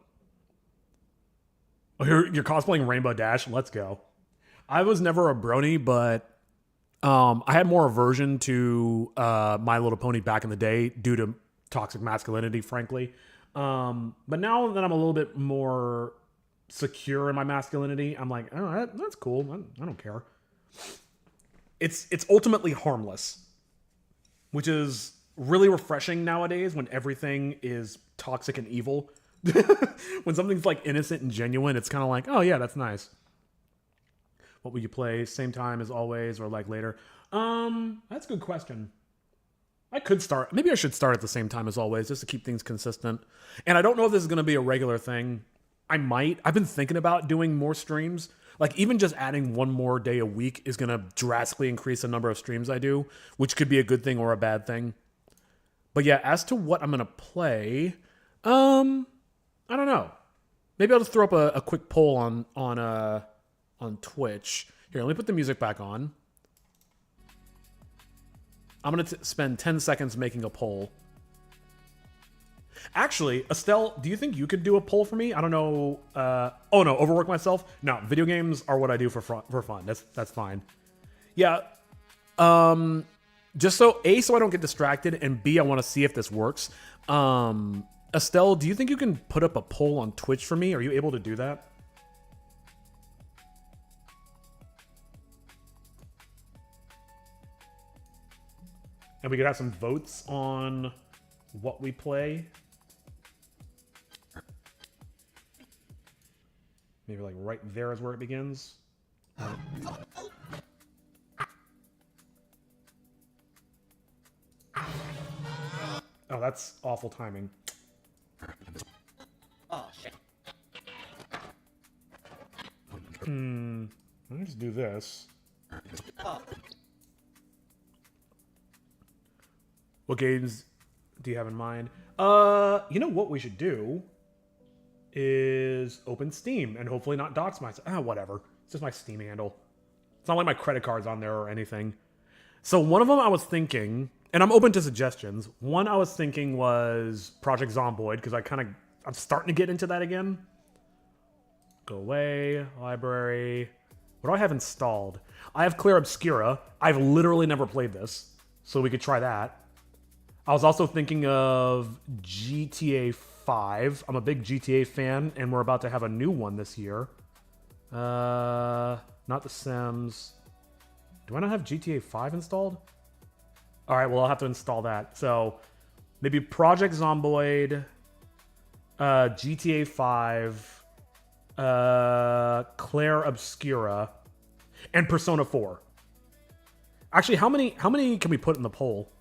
Oh, you're cosplaying Rainbow Dash? Let's go. I was never a brony, but I had more aversion to My Little Pony back in the day due to toxic masculinity, frankly. But now that I'm a little bit more secure in my masculinity, I'm like, oh, that's cool. I don't care. It's ultimately harmless, which is really refreshing nowadays when everything is toxic and evil. When something's like innocent and genuine, it's kind of like, oh yeah, that's nice. What will you play? Same time as always or like later? That's a good question. Maybe I should start at the same time as always just to keep things consistent. And I don't know if this is going to be a regular thing. I might. I've been thinking about doing more streams. Like even just adding one more day a week is going to drastically increase the number of streams I do, which could be a good thing or a bad thing. But yeah, as to what I'm going to play, I don't know. Maybe I'll just throw up a quick poll on Twitch. Here, let me put the music back on. I'm going to spend 10 seconds making a poll. Actually, Estelle, do you think you could do a poll for me? I don't know. Oh, no, overwork myself? No, video games are what I do for fun. That's fine. Yeah. Just so, A, so I don't get distracted, and B, I want to see if this works. Estelle, do you think you can put up a poll on Twitch for me? Are you able to do that? And we could have some votes on what we play. Maybe like right there is where it begins. Oh, that's awful timing. Oh, shit. Let me just do this. Oh. What games do you have in mind? You know what we should do is open Steam and hopefully not dox myself. Whatever. It's just my Steam handle. It's not like my credit card's on there or anything. So one of them I was thinking, and I'm open to suggestions. One I was thinking was Project Zomboid because I'm starting to get into that again. Go away. Library. What do I have installed? I have Clair Obscura. I've literally never played this, so we could try that. I was also thinking of GTA 5. I'm a big GTA fan, and we're about to have a new one this year. Not The Sims. Do I not have GTA 5 installed? All right, well, I'll have to install that. So maybe Project Zomboid, GTA 5, Clair Obscura, and Persona 4. Actually, how many can we put in the poll?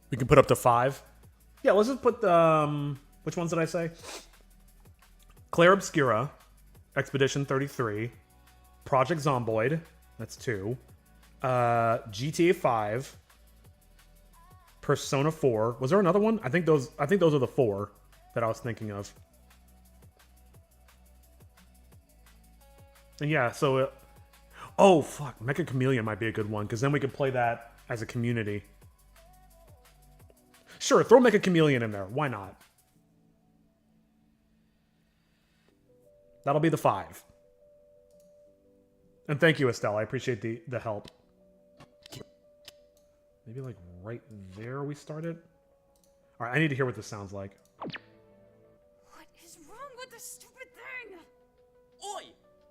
We can put up to 5. Yeah, let's just put the... which ones did I say? Clair Obscura, Expedition 33, Project Zomboid, that's 2, GTA 5, Persona 4. Was there another one? I think those are the 4 that I was thinking of. And yeah, so... oh, fuck. Mecha Chameleon might be a good one, because then we could play that as a community. Sure, throw Mecha Chameleon in there. Why not? That'll be the 5. And thank you, Estelle. I appreciate the help. Maybe like right there we started? Alright, I need to hear what this sounds like. What is wrong with this stupid thing? Oi!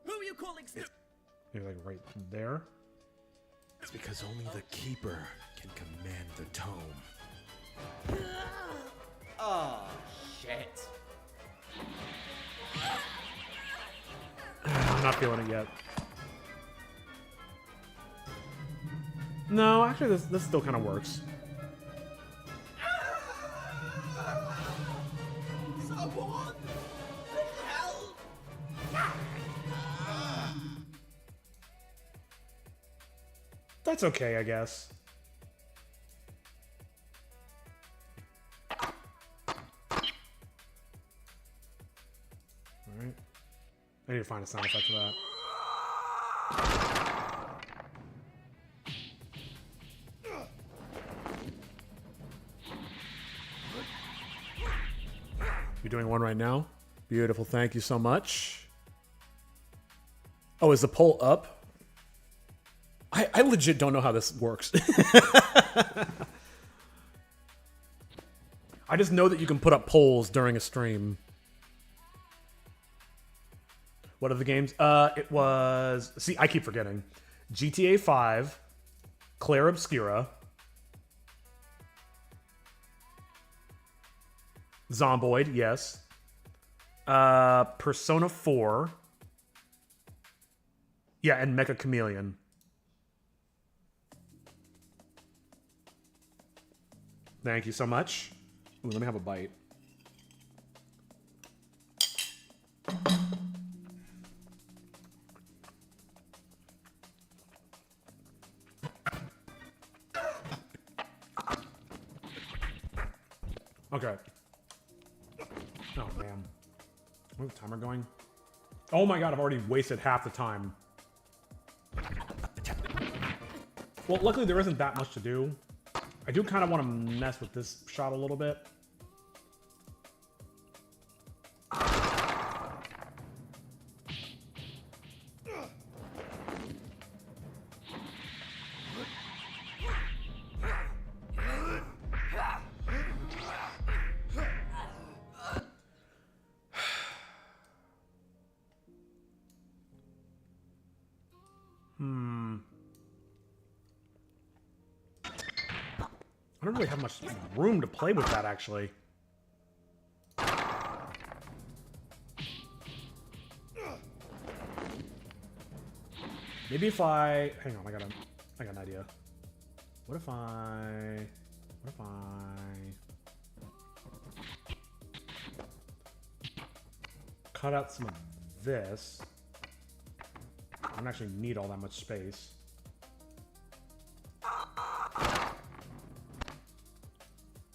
Who are you calling stupid? Maybe like right there? It's because only the Keeper can command the tome. Oh, shit. I'm not feeling it yet. No, actually this still kind of works. Someone! Help! That's okay, I guess. Alright. I need to find a sound effect for that. You're doing one right now? Beautiful, thank you so much. Oh, is the poll up? I legit don't know how this works. I just know that you can put up polls during a stream. What are the games? It was... see, I keep forgetting. GTA 5, Clair Obscura, Zomboid, yes. Persona 4. Yeah, and Mecha Chameleon. Thank you so much. Ooh, let me have a bite. Okay. Oh, man. Where's the timer going? Oh my god, I've already wasted half the time. Well, luckily there isn't that much to do. I do kind of want to mess with this shot a little bit. I don't really have much room to play with that, actually. Maybe if I... hang on, I got an idea. What if I cut out some of this? I don't actually need all that much space.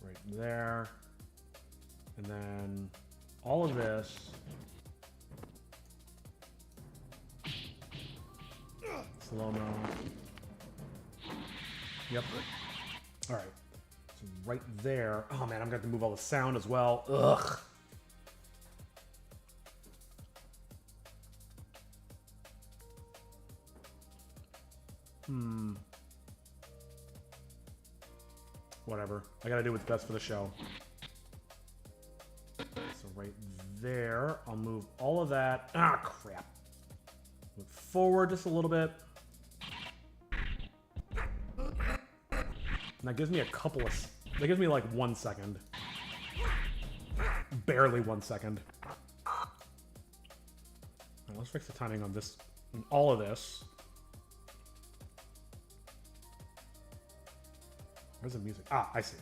Right there. And then all of this Slow-mo. Yep. Alright. So right there. Oh man, I'm going to have to move all the sound as well. Ugh. Whatever. I gotta do what's best for the show. So right there, I'll move all of that. Ah, crap. Move forward just a little bit. And that gives me a couple of... That gives me like 1 second. Barely 1 second. Right, let's fix the timing on this. On all of this. Where's the music? Ah, I see.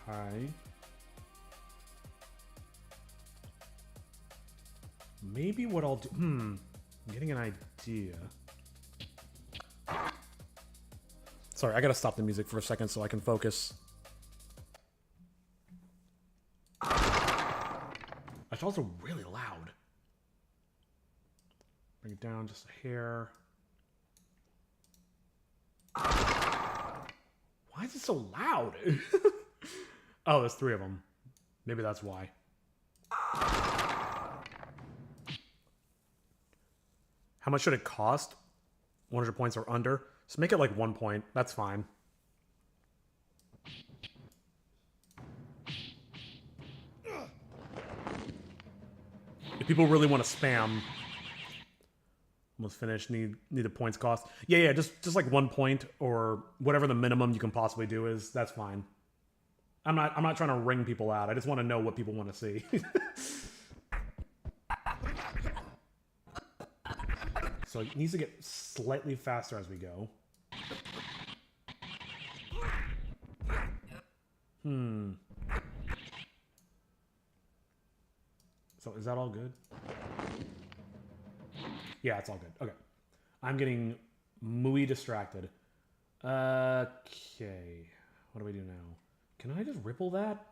Okay. Maybe what I'll do... I'm getting an idea. Sorry, I gotta stop the music for a second so I can focus. It's also really loud. Bring it down just a hair. Why is it so loud? Oh, there's 3 of them. Maybe that's why. How much should it cost? 100 points or under? Just make it like 1 point. That's fine. If people really want to spam, almost finished, need a points cost. Yeah, just like 1 point or whatever the minimum you can possibly do is. That's fine. I'm not trying to ring people out. I just want to know what people want to see. So it needs to get slightly faster as we go. So is that all good? Yeah, it's all good. Okay. I'm getting muy distracted. Okay. What do we do now? Can I just ripple that?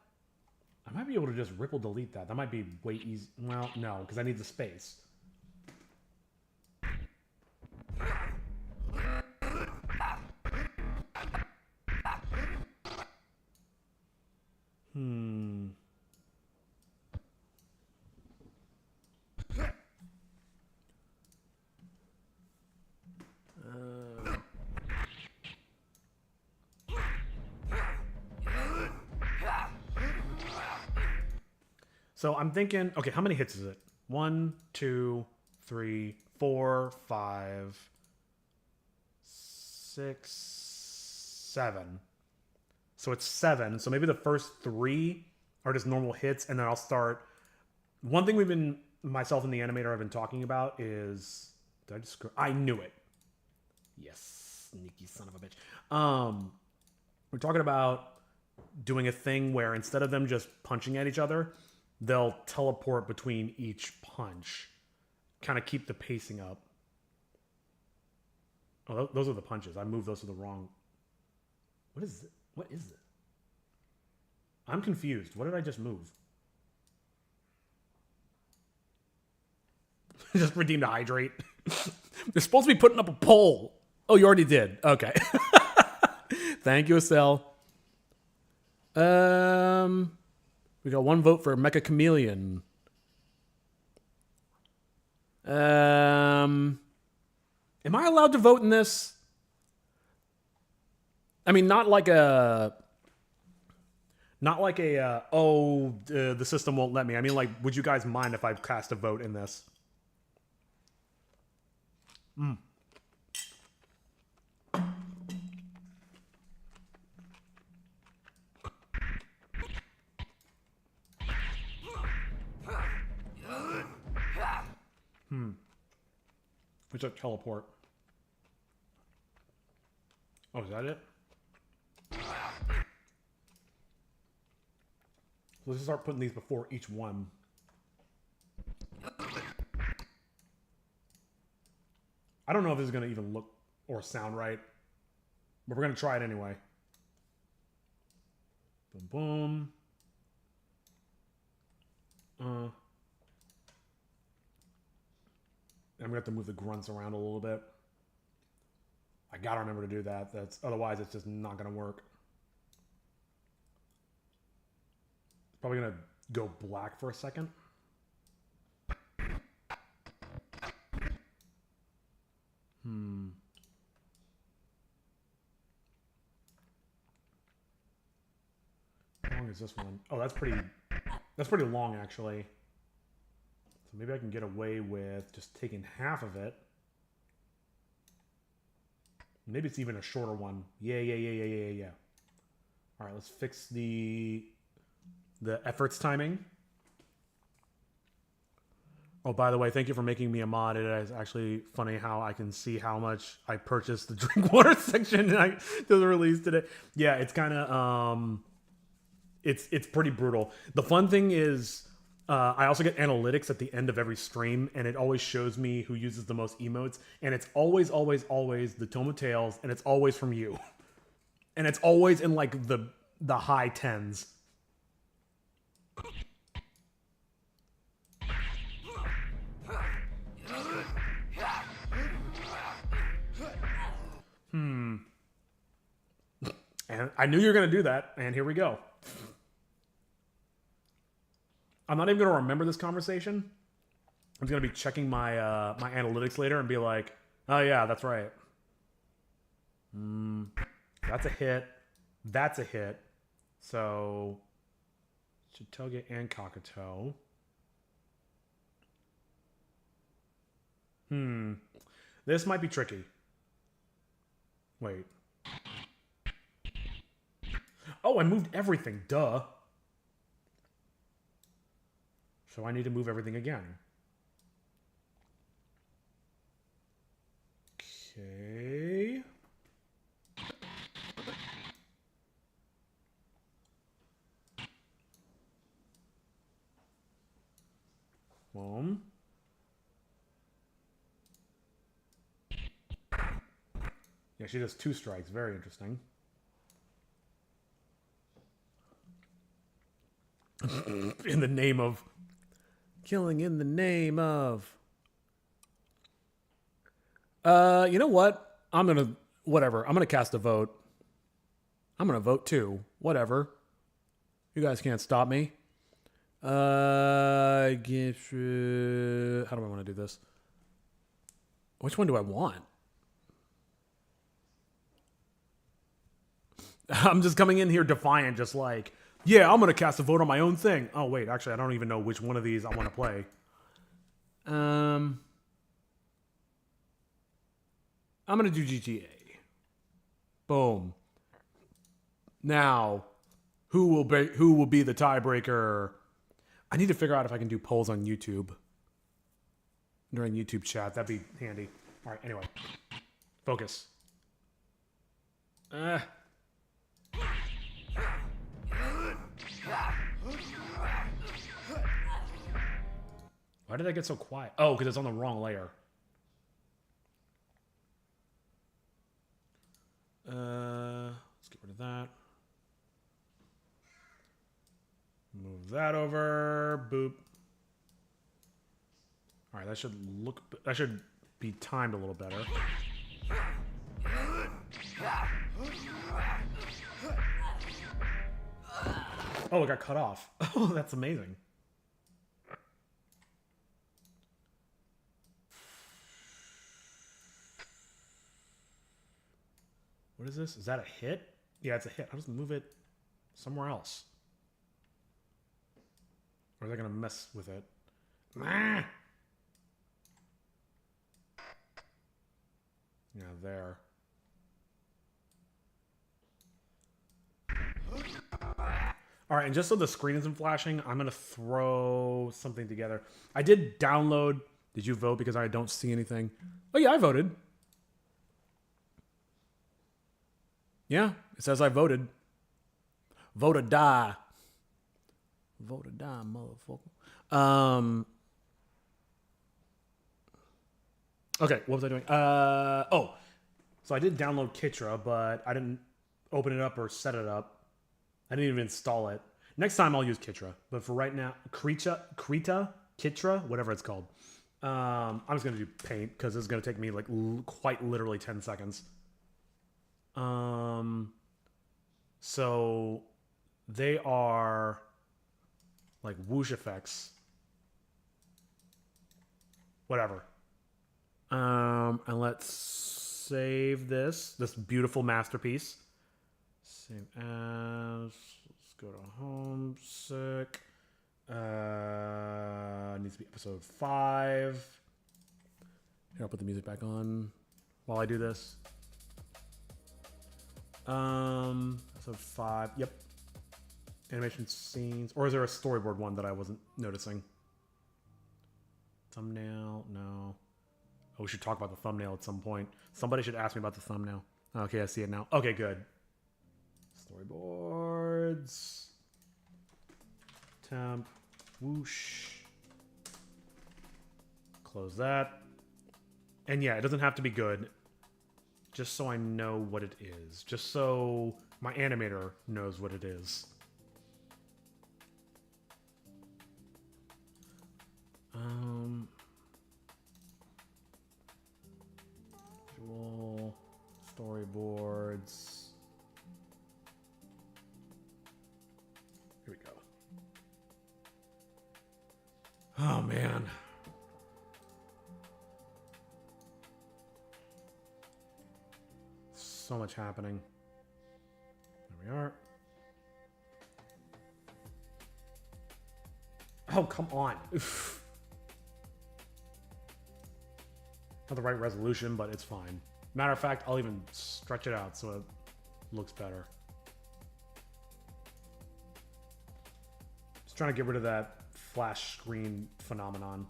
I might be able to just ripple delete that. That might be way easy. Well, no, because I need the space. So I'm thinking, okay, how many hits is it? 1, 2, 3, 4, 5, 6, 7. So it's 7. So maybe the first 3 are just normal hits, and then I'll start. One thing myself and the animator have been talking about is, did I just screw? I knew it. Yes, sneaky son of a bitch. We're talking about doing a thing where instead of them just punching at each other, they'll teleport between each punch. Kind of keep the pacing up. Oh, those are the punches. I moved those to the wrong... What is it? What is it? I'm confused. What did I just move? Just redeemed to hydrate. They're supposed to be putting up a poll. Oh, you already did. Okay. Thank you, Estelle. We got 1 vote for Mecha Chameleon. Am I allowed to vote in this? I mean, not like a, the system won't let me. I mean, like, would you guys mind if I cast a vote in this? It's a teleport. Oh, is that it? Let's just start putting these before each one. I don't know if this is going to even look or sound right, but we're going to try it anyway. Boom, boom. I'm gonna have to move the grunts around a little bit. I gotta remember to do that. That's otherwise it's just not gonna work. Probably gonna go black for a second. How long is this one? Oh, that's pretty long actually. So maybe I can get away with just taking half of it. Maybe it's even a shorter one. Yeah. All right, let's fix the efforts timing. Oh, by the way, thank you for making me a mod. It is actually funny how I can see how much I purchased the drink water section to the release today. Yeah, it's kind of it's pretty brutal. The fun thing is I also get analytics at the end of every stream, and it always shows me who uses the most emotes, and it's always the Tome of Tales, and it's always from you. And it's always in like the high 10s. And I knew you were going to do that, and here we go. I'm not even going to remember this conversation. I'm going to be checking my my analytics later and be like, oh yeah, that's right. That's a hit. That's a hit. So, Chitoge and Kakato. This might be tricky. Wait. Oh, I moved everything. Duh. So I need to move everything again. Okay. Boom. Yeah, she does 2 strikes. Very interesting. In the name of... Killing in the name of... you know what? Whatever. I'm gonna cast a vote. I'm gonna vote too. Whatever. You guys can't stop me. I guess... how do I want to do this? Which one do I want? I'm just coming in here defiant, just like... Yeah, I'm going to cast a vote on my own thing. Oh, wait. Actually, I don't even know which one of these I want to play. I'm going to do GTA. Boom. Now, who will be the tiebreaker? I need to figure out if I can do polls on YouTube. During YouTube chat. That'd be handy. All right, anyway. Focus. Why did I get so quiet? Oh, because it's on the wrong layer. Let's get rid of that. Move that over. Boop. All right, that should be timed a little better. Oh, it got cut off. Oh, that's amazing. What is this? Is that a hit? Yeah, it's a hit. I'll just move it somewhere else. Or is that going to mess with it? Ah! Yeah, there. All right, and just so the screen isn't flashing, I'm going to throw something together. I did download. Did you vote because I don't see anything? Oh, yeah, I voted. Yeah, it says I voted. Vote or die. Vote or die, motherfucker. Okay, what was I doing? Oh, so I did download Kitra, but I didn't open it up or set it up. I didn't even install it. Next time I'll use Kitra, but for right now, Kitra, whatever it's called. I'm just gonna do paint because it's gonna take me like quite literally 10 seconds. So they are like whoosh effects. Whatever. And let's save this beautiful masterpiece. Save as. Let's go to homesick. Needs to be episode 5. Here, I'll put the music back on while I do this. Episode 5. Yep. Animation scenes. Or is there a storyboard one that I wasn't noticing? Thumbnail? No. Oh, we should talk about the thumbnail at some point. Somebody should ask me about the thumbnail. Okay, I see it now. Okay, good. Storyboards. Temp. Whoosh. Close that. And yeah, it doesn't have to be good. Just so I know what it is. Just so my animator knows what it is. Visual storyboards. Here we go. Oh man. So much happening. There we are. Oh, come on. Not the right resolution, but it's fine. Matter of fact, I'll even stretch it out so it looks better. Just trying to get rid of that flash screen phenomenon.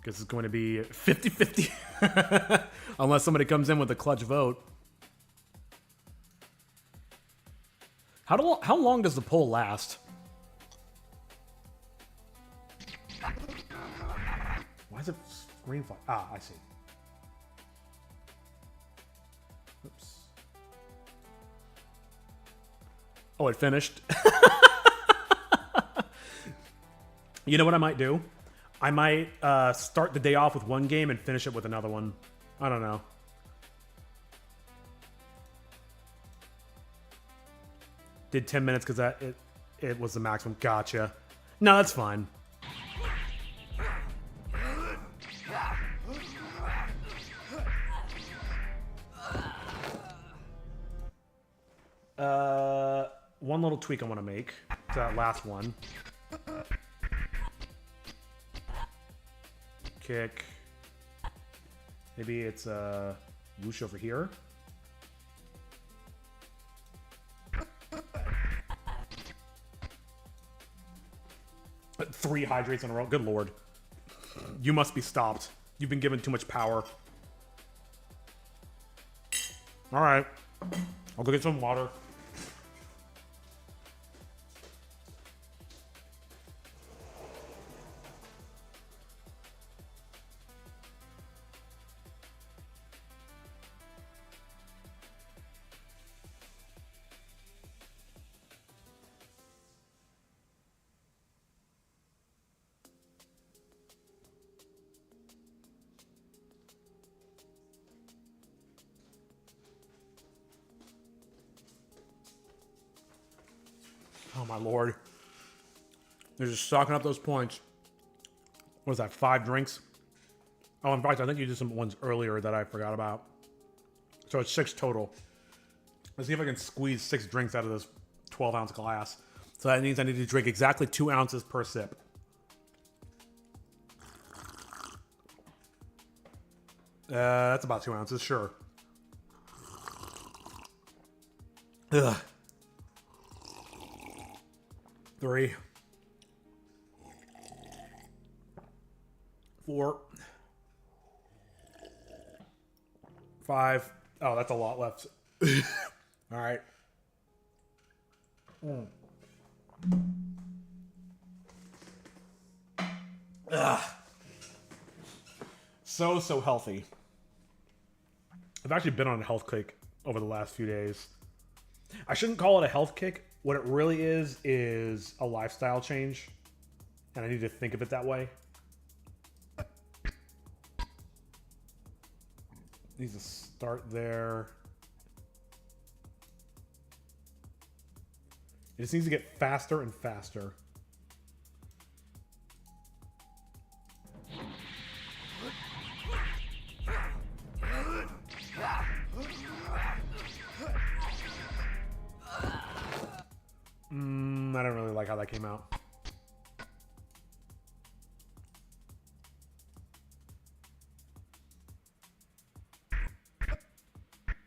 Guess it's going to be 50-50. Unless somebody comes in with a clutch vote. How long does the poll last? Why is it screen flash? Ah, I see. Oops. Oh, it finished. You know what I might do? I might start the day off with one game and finish it with another one. I don't know. Did 10 minutes because it was the maximum. Gotcha. No, that's fine. One little tweak I want to make to that last one. Kick. Maybe it's whoosh over here. Three hydrates in a row. Good lord. You must be stopped. You've been given too much power. Alright. I'll go get some water. Oh my lord. They're just stocking up those points. What is that, 5 drinks? Oh, in fact, I think you did some ones earlier that I forgot about. So it's 6 total. Let's see if I can squeeze 6 drinks out of this 12-ounce glass. So that means I need to drink exactly 2 ounces per sip. That's about 2 ounces, sure. Ugh. 3, 4, 5. Oh, that's a lot left. All right. Ugh. so healthy. I've actually been on a health kick over the last few days. I shouldn't call it a health kick. What it really is a lifestyle change. And I need to think of it that way. Needs to start there. It just needs to get faster and faster. I don't really like how that came out.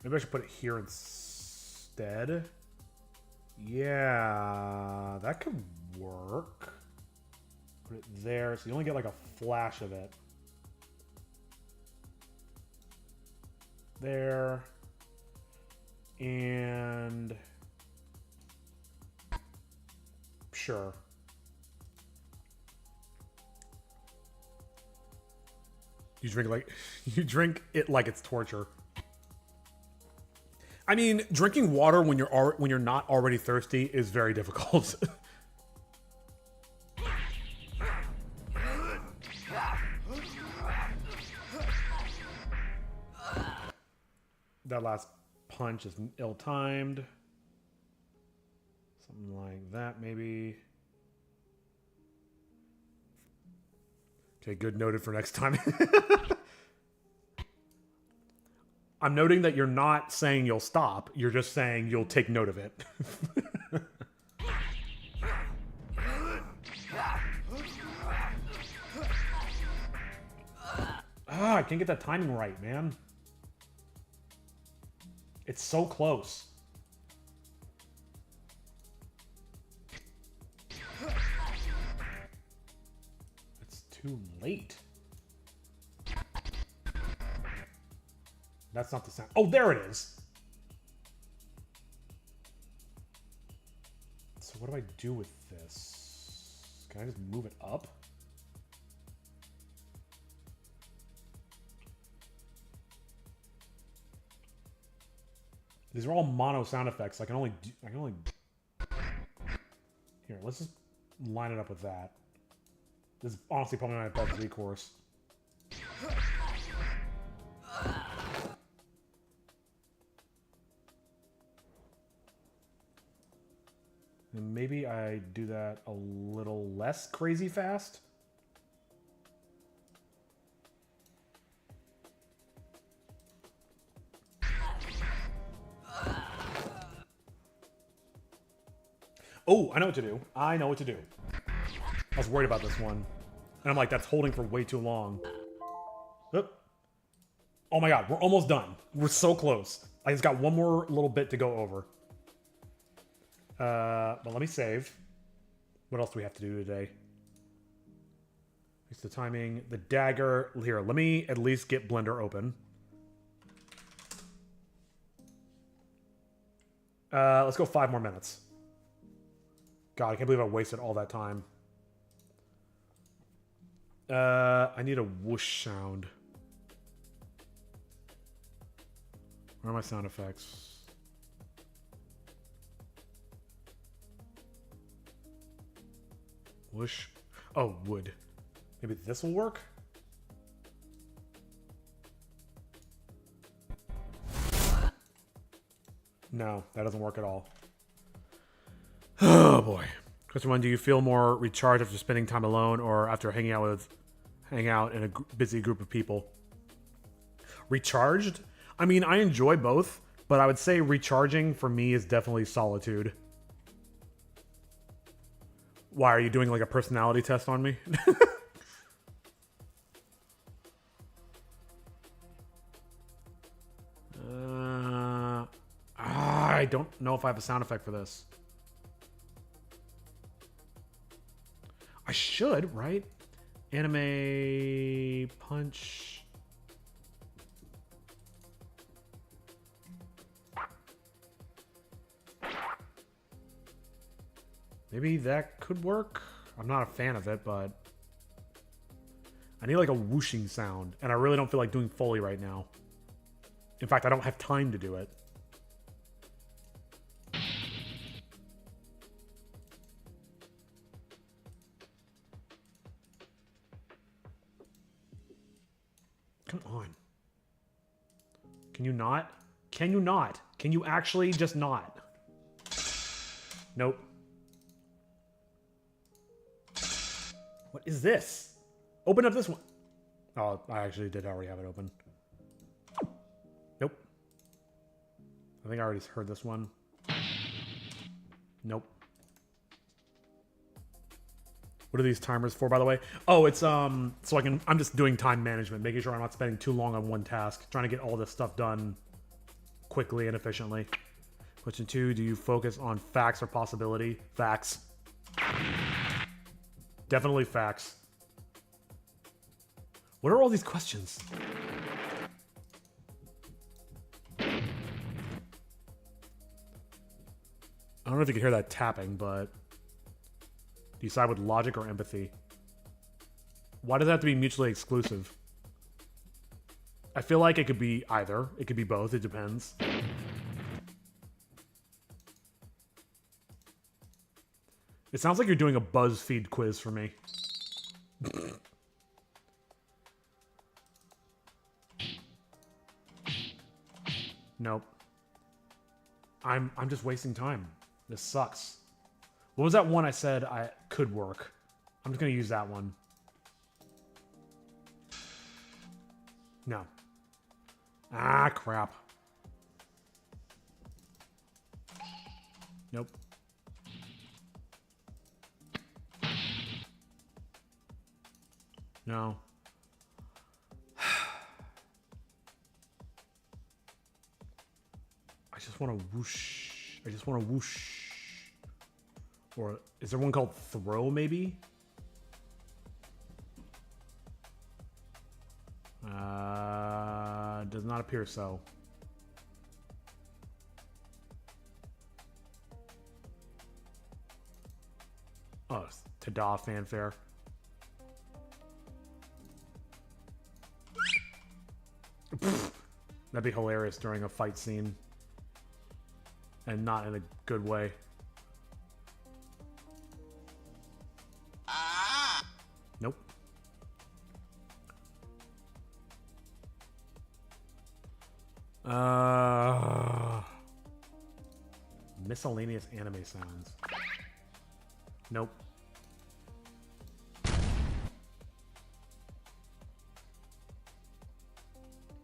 Maybe I should put it here instead. Yeah, that could work. Put it there, so you only get like a flash of it. There. And... sure. You drink it like it's torture. I mean, drinking water when you're not already thirsty is very difficult. That last punch is ill-timed. Something like that, maybe. Okay, good. Noted for next time. I'm noting that you're not saying you'll stop. You're just saying you'll take note of it. I can't get that timing right, man. It's so close. It's too late. That's not the sound. Oh, there it is. So what do I do with this? Can I just move it up? These are all mono sound effects. I can only Here, let's just line it up with that. This is honestly probably not my best recourse. And maybe I do that a little less crazy fast. Oh, I know what to do. I know what to do. I was worried about this one. And I'm like, that's holding for way too long. Oop. Oh my god, we're almost done. We're so close. I just got one more little bit to go over. But let me save. What else do we have to do today? It's the timing. The dagger. Here, let me at least get Blender open. Let's go 5 more minutes. God, I can't believe I wasted all that time. I need a whoosh sound. Where are my sound effects? Whoosh. Oh, wood. Maybe this will work? No, that doesn't work at all. Oh boy. Question 1, do you feel more recharged after spending time alone or after hanging out in a busy group of people? Recharged? I mean, I enjoy both, but I would say recharging for me is definitely solitude. Why, are you doing like a personality test on me? I don't know if I have a sound effect for this. I should, right? Anime punch. Maybe that could work. I'm not a fan of it, but I need like a whooshing sound, and I really don't feel like doing Foley right now. In fact, I don't have time to do it. Come on. Can you not? Can you not? Can you actually just not? Nope. What is this? Open up this one. Oh, I actually did already have it open. Nope. I think I already heard this one. Nope. What are these timers for, by the way? Oh, it's so I'm just doing time management, making sure I'm not spending too long on one task, trying to get all this stuff done quickly and efficiently. Question 2, do you focus on facts or possibility? Facts. Definitely facts. What are all these questions? I don't know if you can hear that tapping, but do you side with logic or empathy? Why does it have to be mutually exclusive? I feel like it could be either. It could be both. It depends. It sounds like you're doing a BuzzFeed quiz for me. Nope. I'm just wasting time. This sucks. What was that one I said I could work? I'm just gonna use that one. No. Ah, crap. Nope. No. I just want to whoosh. I just want to whoosh. Or is there one called throw, maybe? Does not appear so. Oh, ta-da fanfare. That'd be hilarious during a fight scene. And not in a good way. Nope. Miscellaneous anime sounds. Nope.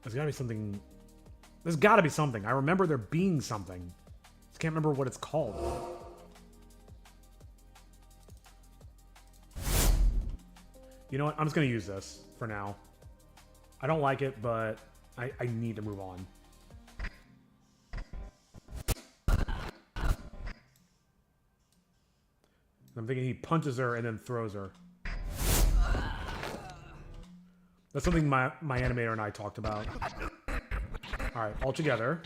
There's gotta be something. There's gotta be something. I remember there being something. Just can't remember what it's called. You know what? I'm just gonna use this for now. I don't like it, but I need to move on. I'm thinking he punches her and then throws her. That's something my animator and I talked about. Alright, all together.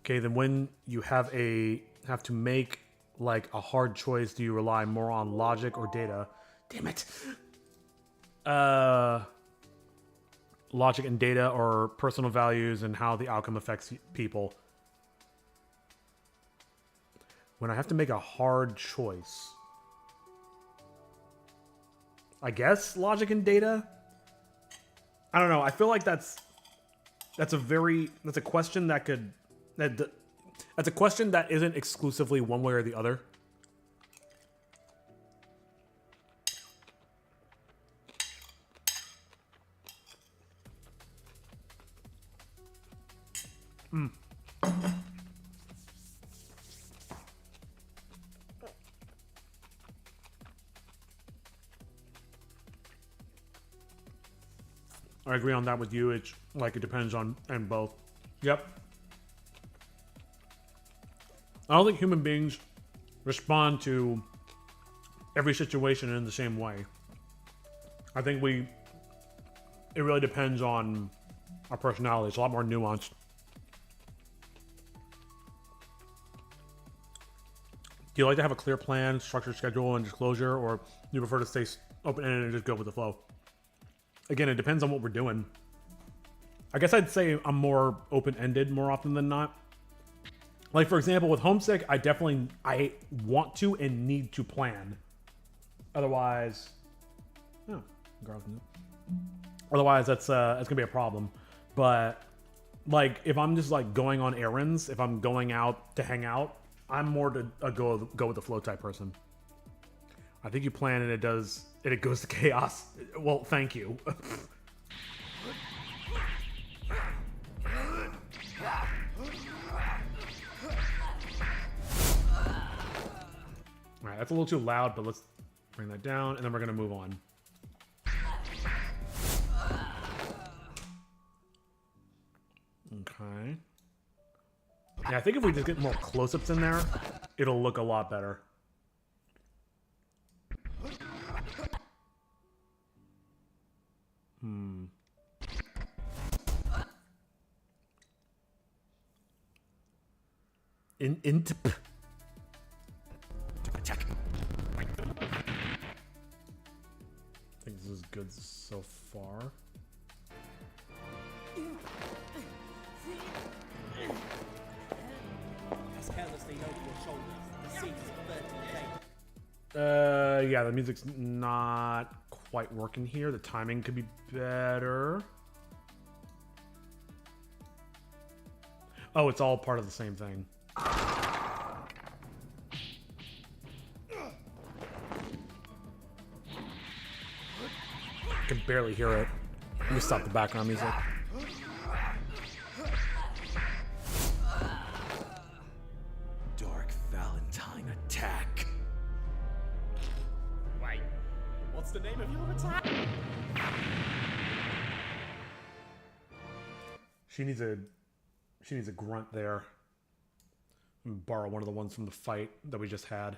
Okay, then when you have to make like a hard choice, do you rely more on logic or data? Damn it. Logic and data, or personal values and how the outcome affects people. When I have to make a hard choice, I guess logic and data. I don't know. I feel like that's a question that could that's a question that isn't exclusively one way or the other. I agree on that with you. It's like it depends on and both. Yep. I don't think human beings respond to every situation in the same way. I think it really depends on our personality. It's a lot more nuanced. Do you like to have a clear plan, structured schedule, and disclosure, or do you prefer to stay open-ended and just go with the flow? Again, it depends on what we're doing. I guess I'd say I'm more open-ended more often than not. Like, for example, with Homesick, I want to and need to plan. Otherwise, otherwise that's gonna be a problem. But like, if I'm just like going on errands, if I'm going out to hang out, I'm more to a go with the flow type person. I think you plan and it goes to chaos. Well, thank you. Alright, that's a little too loud, but let's bring that down, and then we're going to move on. Okay. Yeah, I think if we just get more close-ups in there, it'll look a lot better. I think this is good so far. As carelessly over your shoulders, the seat is averted the Yeah, the music's not quite working here. The timing could be better. Oh, it's all part of the same thing. I can barely hear it. Let me stop the background music. Dark Valentine attack. Wait, what's the name of your attack? She needs a grunt there. I'm gonna borrow one of the ones from the fight that we just had.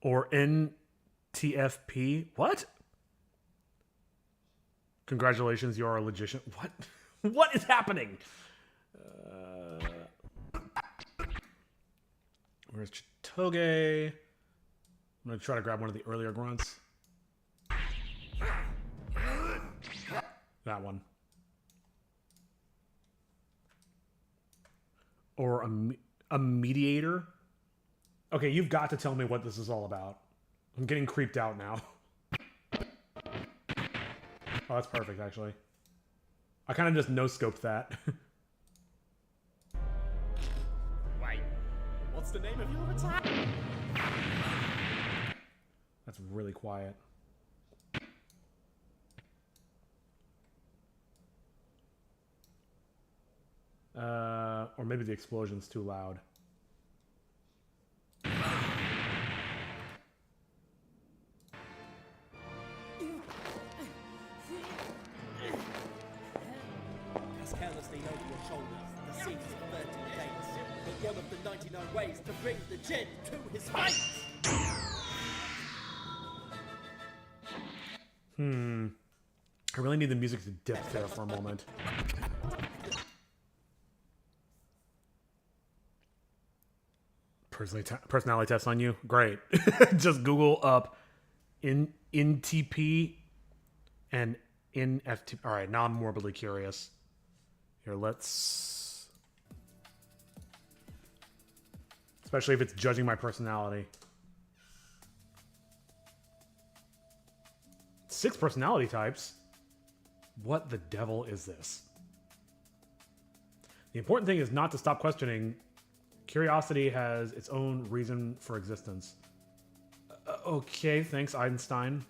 Or NTFP. What? Congratulations, you are a logician. What? What is happening? Where's Chitoge? I'm gonna try to grab one of the earlier grunts. That one. Or a mediator. Okay, you've got to tell me what this is all about. I'm getting creeped out now. Oh, that's perfect, actually. I kind of just no-scoped that. Wait, what's the name of your attack? That's really quiet. Or maybe the explosion's too loud. As carelessly over your shoulders, the seat is averted the gates. But one of the 99 ways to bring the Jinn to his fate. I really need the music to dip there for a moment. Personality test on you? Great. Just Google up NTP and NFT. All right, now I'm morbidly curious. Here, let's... Especially if it's judging my personality. 6 personality types? What the devil is this? The important thing is not to stop questioning. Curiosity has its own reason for existence. Okay, thanks, Einstein.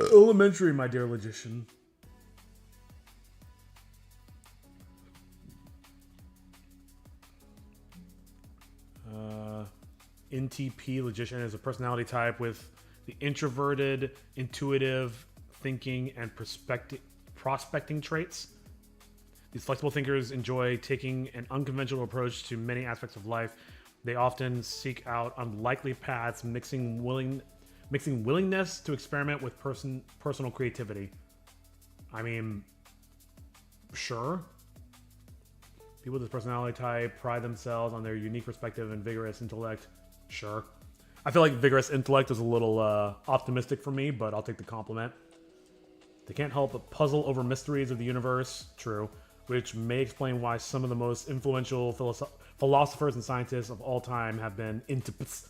Elementary, my dear logician. NTP, logician, is a personality type with the introverted, intuitive, thinking, and prospecting traits. These flexible thinkers enjoy taking an unconventional approach to many aspects of life. They often seek out unlikely paths, mixing willingness to experiment with personal creativity. I mean, sure. People with this personality type pride themselves on their unique perspective and vigorous intellect. Sure. I feel like vigorous intellect is a little optimistic for me, but I'll take the compliment. They can't help but puzzle over mysteries of the universe. True. Which may explain why some of the most influential philosophers and scientists of all time have been intipists.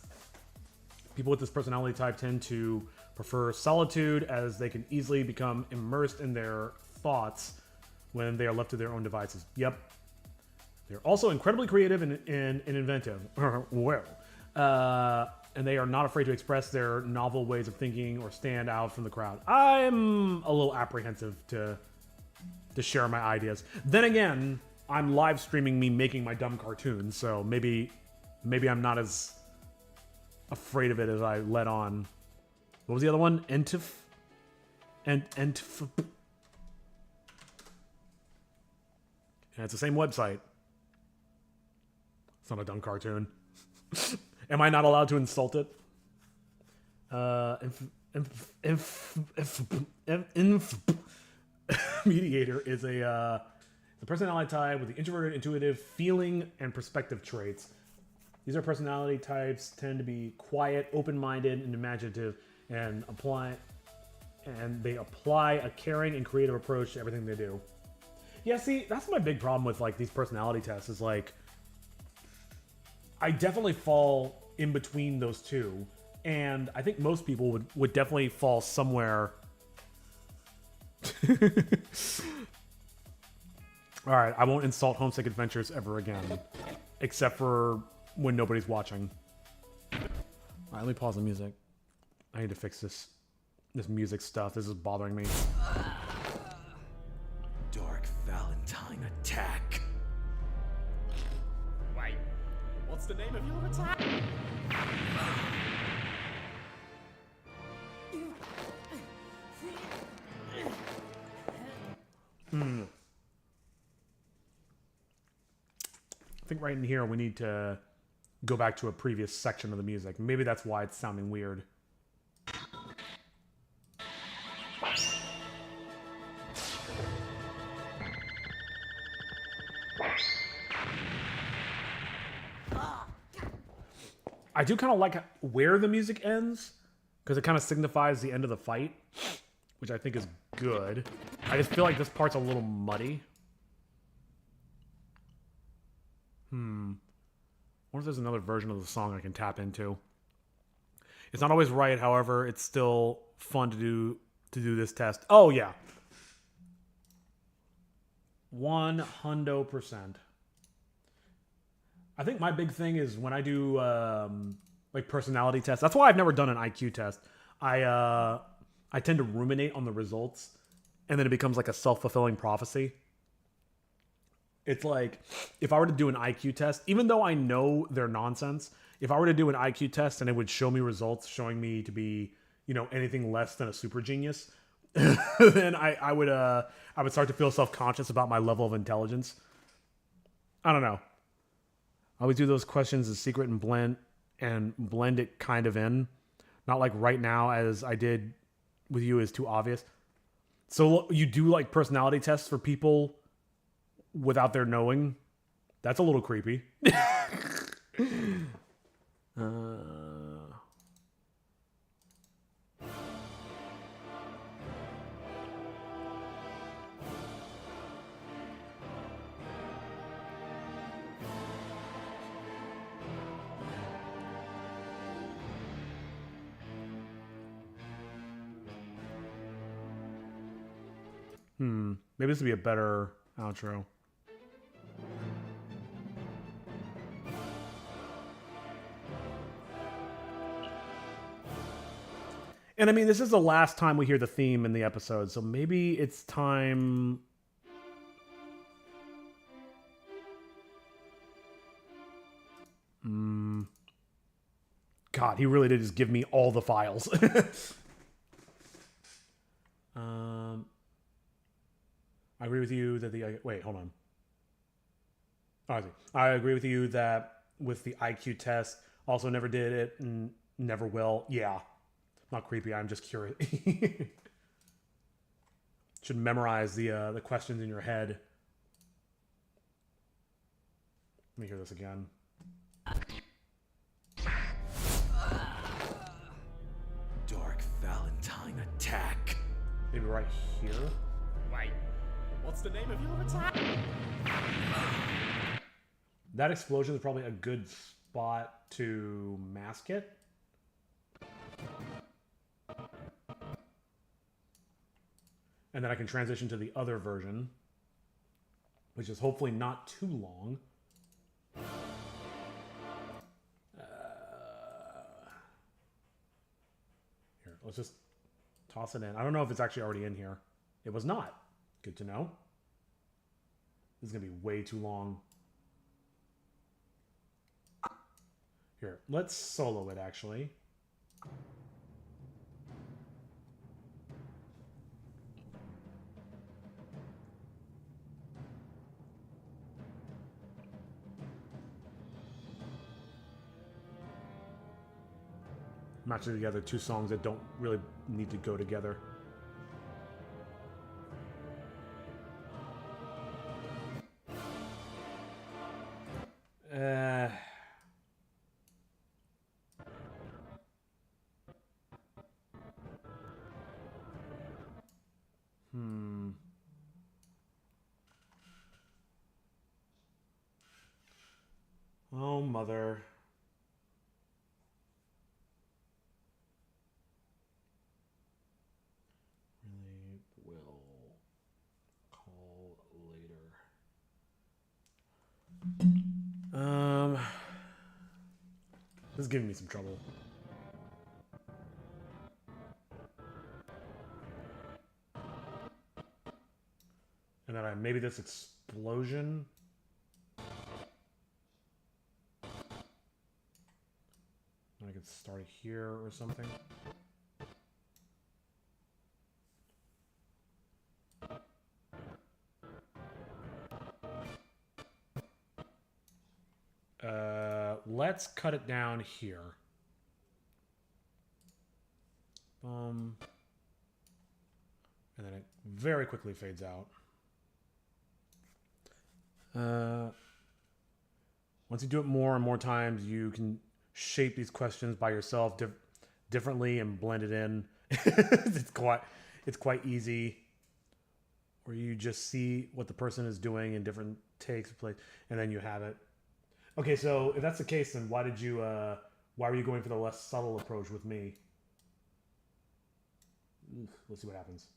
People with this personality type tend to prefer solitude, as they can easily become immersed in their thoughts when they are left to their own devices. Yep. They're also incredibly creative and inventive. Well, and they are not afraid to express their novel ways of thinking or stand out from the crowd. I'm a little apprehensive to share my ideas. Then again, I'm live streaming me making my dumb cartoons, so maybe I'm not as afraid of it as I let on. What was the other one? Entif? And it's the same website. It's not a dumb cartoon. Am I not allowed to insult it? Mediator is the personality type with the introverted, intuitive, feeling, and perspective traits. These are personality types tend to be quiet, open-minded, and imaginative, and they apply a caring and creative approach to everything they do. Yeah, see, that's my big problem with like these personality tests is like I definitely fall in between those two, and I think most people would definitely fall somewhere. Alright, I won't insult Homesick Adventures ever again. Except for when nobody's watching. Alright, let me pause the music. I need to fix this music stuff. This is bothering me. Dark Valentine attack. Wait, what's the name of your attack? I think right in here we need to go back to a previous section of the music. Maybe that's why it's sounding weird. I do kind of like where the music ends, because it kind of signifies the end of the fight, which I think is good. I just feel like this part's a little muddy. I wonder if there's another version of the song I can tap into. It's not always right, however, it's still fun to do this test. Oh yeah. 100%. I think my big thing is when I do like personality tests. That's why I've never done an IQ test. I tend to ruminate on the results, and then it becomes like a self-fulfilling prophecy. It's like if I were to do an IQ test, even though I know they're nonsense, if I were to do an IQ test and it would show me results showing me to be, you know, anything less than a super genius, then I would start to feel self-conscious about my level of intelligence. I don't know. I always do those questions as secret and blend it kind of in. Not like right now as I did with you is too obvious. So you do like personality tests for people without their knowing? That's a little creepy. Maybe this would be a better outro. And I mean, this is the last time we hear the theme in the episode, so maybe it's time... God, he really did just give me all the files. I agree with you that the... Wait, hold on. Oh, I see. I agree with you that with the IQ test, also never did it and never will. Yeah. Not creepy, I'm just curious. Should memorize the questions in your head. Let me hear this again. Dark Valentine attack. Maybe right here? Wait, what's the name of your attack? That explosion is probably a good spot to mask it. And then I can transition to the other version, which is hopefully not too long. Here, let's just toss it in. I don't know if it's actually already in here. It was not. Good to know. This is going to be way too long. Here, let's solo it, actually. Matching together two songs that don't really need to go together. Oh, mother. Really will call later. This is giving me some trouble. And then maybe this explosion. I could start here or something. Let's cut it down here. And then it very quickly fades out. Once you do it more and more times, you can shape these questions by yourself differently and blend it in. It's quite easy. Or you just see what the person is doing in different takes, and then you have it. Okay, so if that's the case, then why were you going for the less subtle approach with me? Let's see what happens.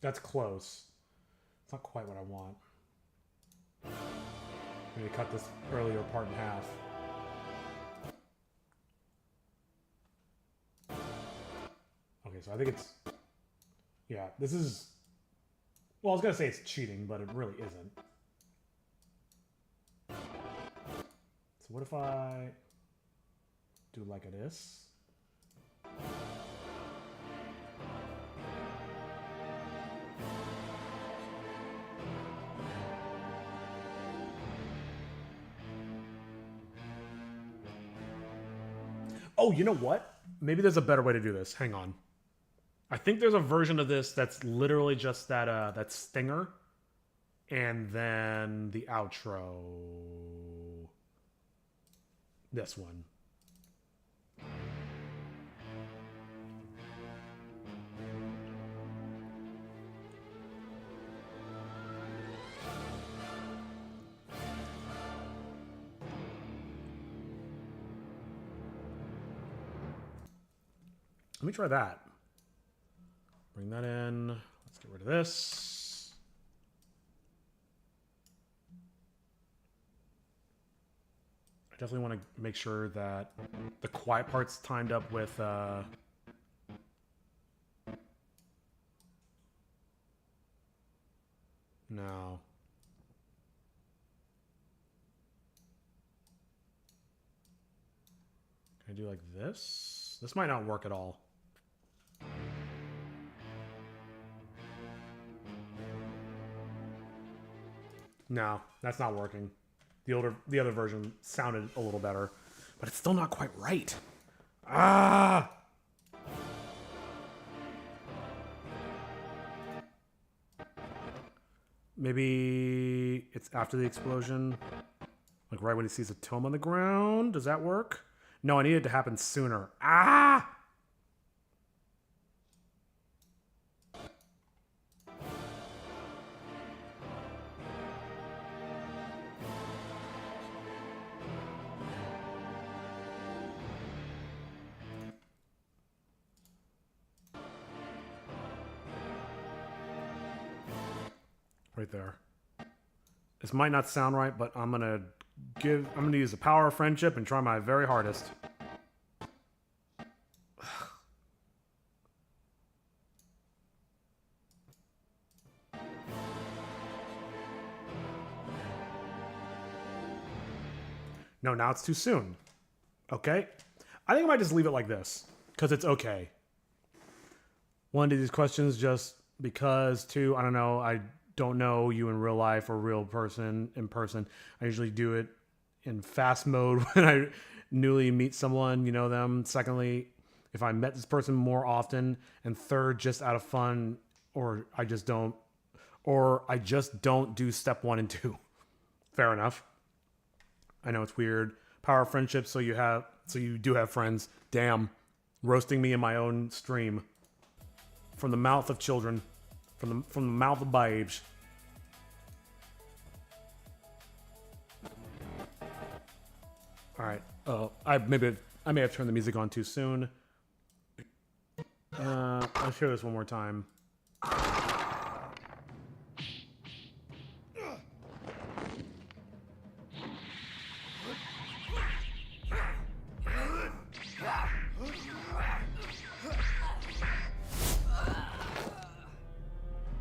That's close. It's not quite what I want. Maybe cut this earlier part in half. Okay, so I think it's... Yeah, this is... Well, I was going to say it's cheating, but it really isn't. So what if I do like this? Oh, you know what? Maybe there's a better way to do this. Hang on. I think there's a version of this that's literally just that stinger and then the outro. This one. Let me try that. Bring that in. Let's get rid of this. I definitely want to make sure that the quiet part's timed up with no. Can I do like this? This might not work at all. No, that's not working. The other version sounded a little better, but it's still not quite right. Ah! Maybe it's after the explosion, like right when he sees a tome on the ground. Does that work? No, I need it to happen sooner. Ah! Right there. This might not sound right, but I'm gonna use the power of friendship and try my very hardest. No, now it's too soon. Okay? I think I might just leave it like this, because it's okay. One of these questions just because, two, I don't know, I don't know you in real life or real person in person. I usually do it in fast mode when I newly meet someone, you know them. Secondly, if I met this person more often. And third, just out of fun, or I just don't do step 1 and 2. Fair enough. I know it's weird. Power of friendship, so you do have friends. Damn. Roasting me in my own stream. From the mouth of children. From the mouth of babes. All right. I may have turned the music on too soon. I'll share this one more time.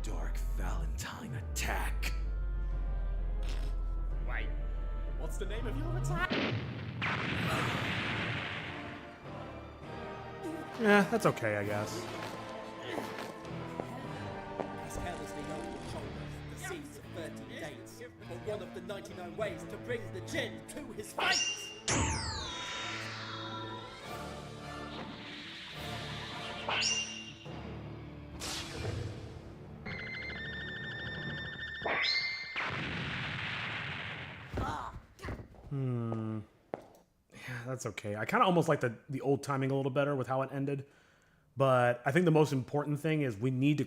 Dark Valentine attack. Wait, what's the name of your attack? Yeah, that's okay, I guess. As carelessly over your shoulders, the seas of 13 days, but one of the 99 ways to bring the djinn to his fate! Yeah, that's okay. I kind of almost like the old timing a little better with how it ended. But I think the most important thing is we need the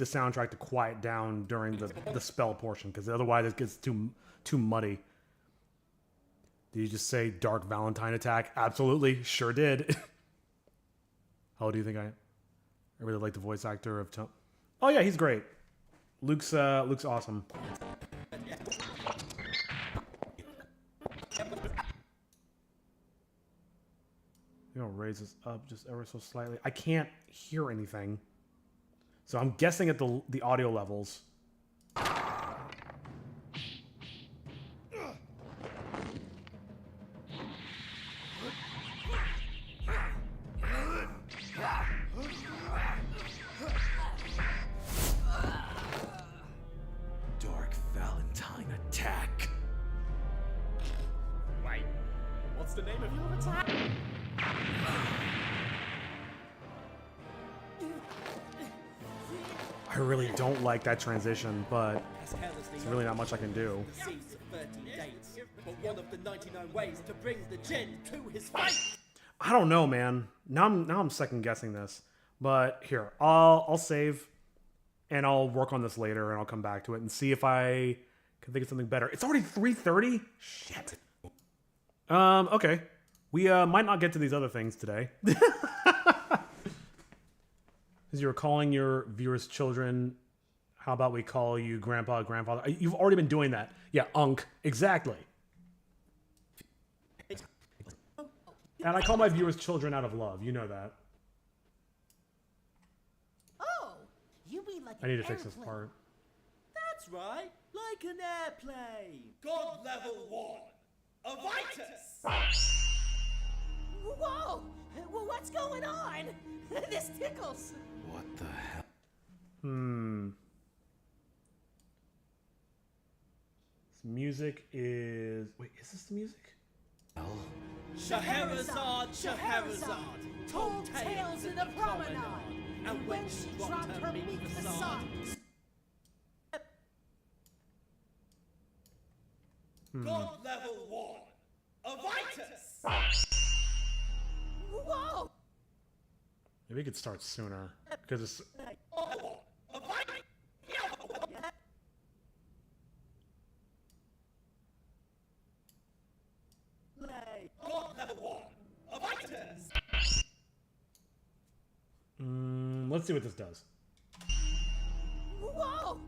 soundtrack to quiet down during the spell portion, because otherwise it gets too muddy. Did you just say Dark Valentine attack? Absolutely, sure did. How do you think I really like the voice actor of Tome? Oh yeah, he's great. Luke's awesome. You know, raise this up just ever so slightly. I can't hear anything, so I'm guessing at the audio levels. Dark Valentine attack. Wait, what's the name of your attack? I really don't like that transition, but there's really not much I can do. The seas of 13 days, but one of the 99 ways to bring the djinn to his fate! I don't know, man. Now I'm second guessing this. But here, I'll save, and I'll work on this later, and I'll come back to it and see if I can think of something better. It's already 3:30. Shit. Okay. We might not get to these other things today. As you were calling your viewers children, how about we call you grandpa, grandfather? You've already been doing that. Yeah, Unc. Exactly. And I call my viewers children out of love. You know that. Oh, you mean like I need to fix this part. That's right, like an airplane! God level 1, Avitus! Whoa! Well, what's going on? This tickles. What the hell? This music is. Wait, is this the music? Scheherazade, Scheherazade, told tales in the promenade. And when she dropped her meat facade. God level 1, Avitus! Whoa! Maybe we could start sooner because it's. God level 1, Avitus! Let's see what this does. Whoa!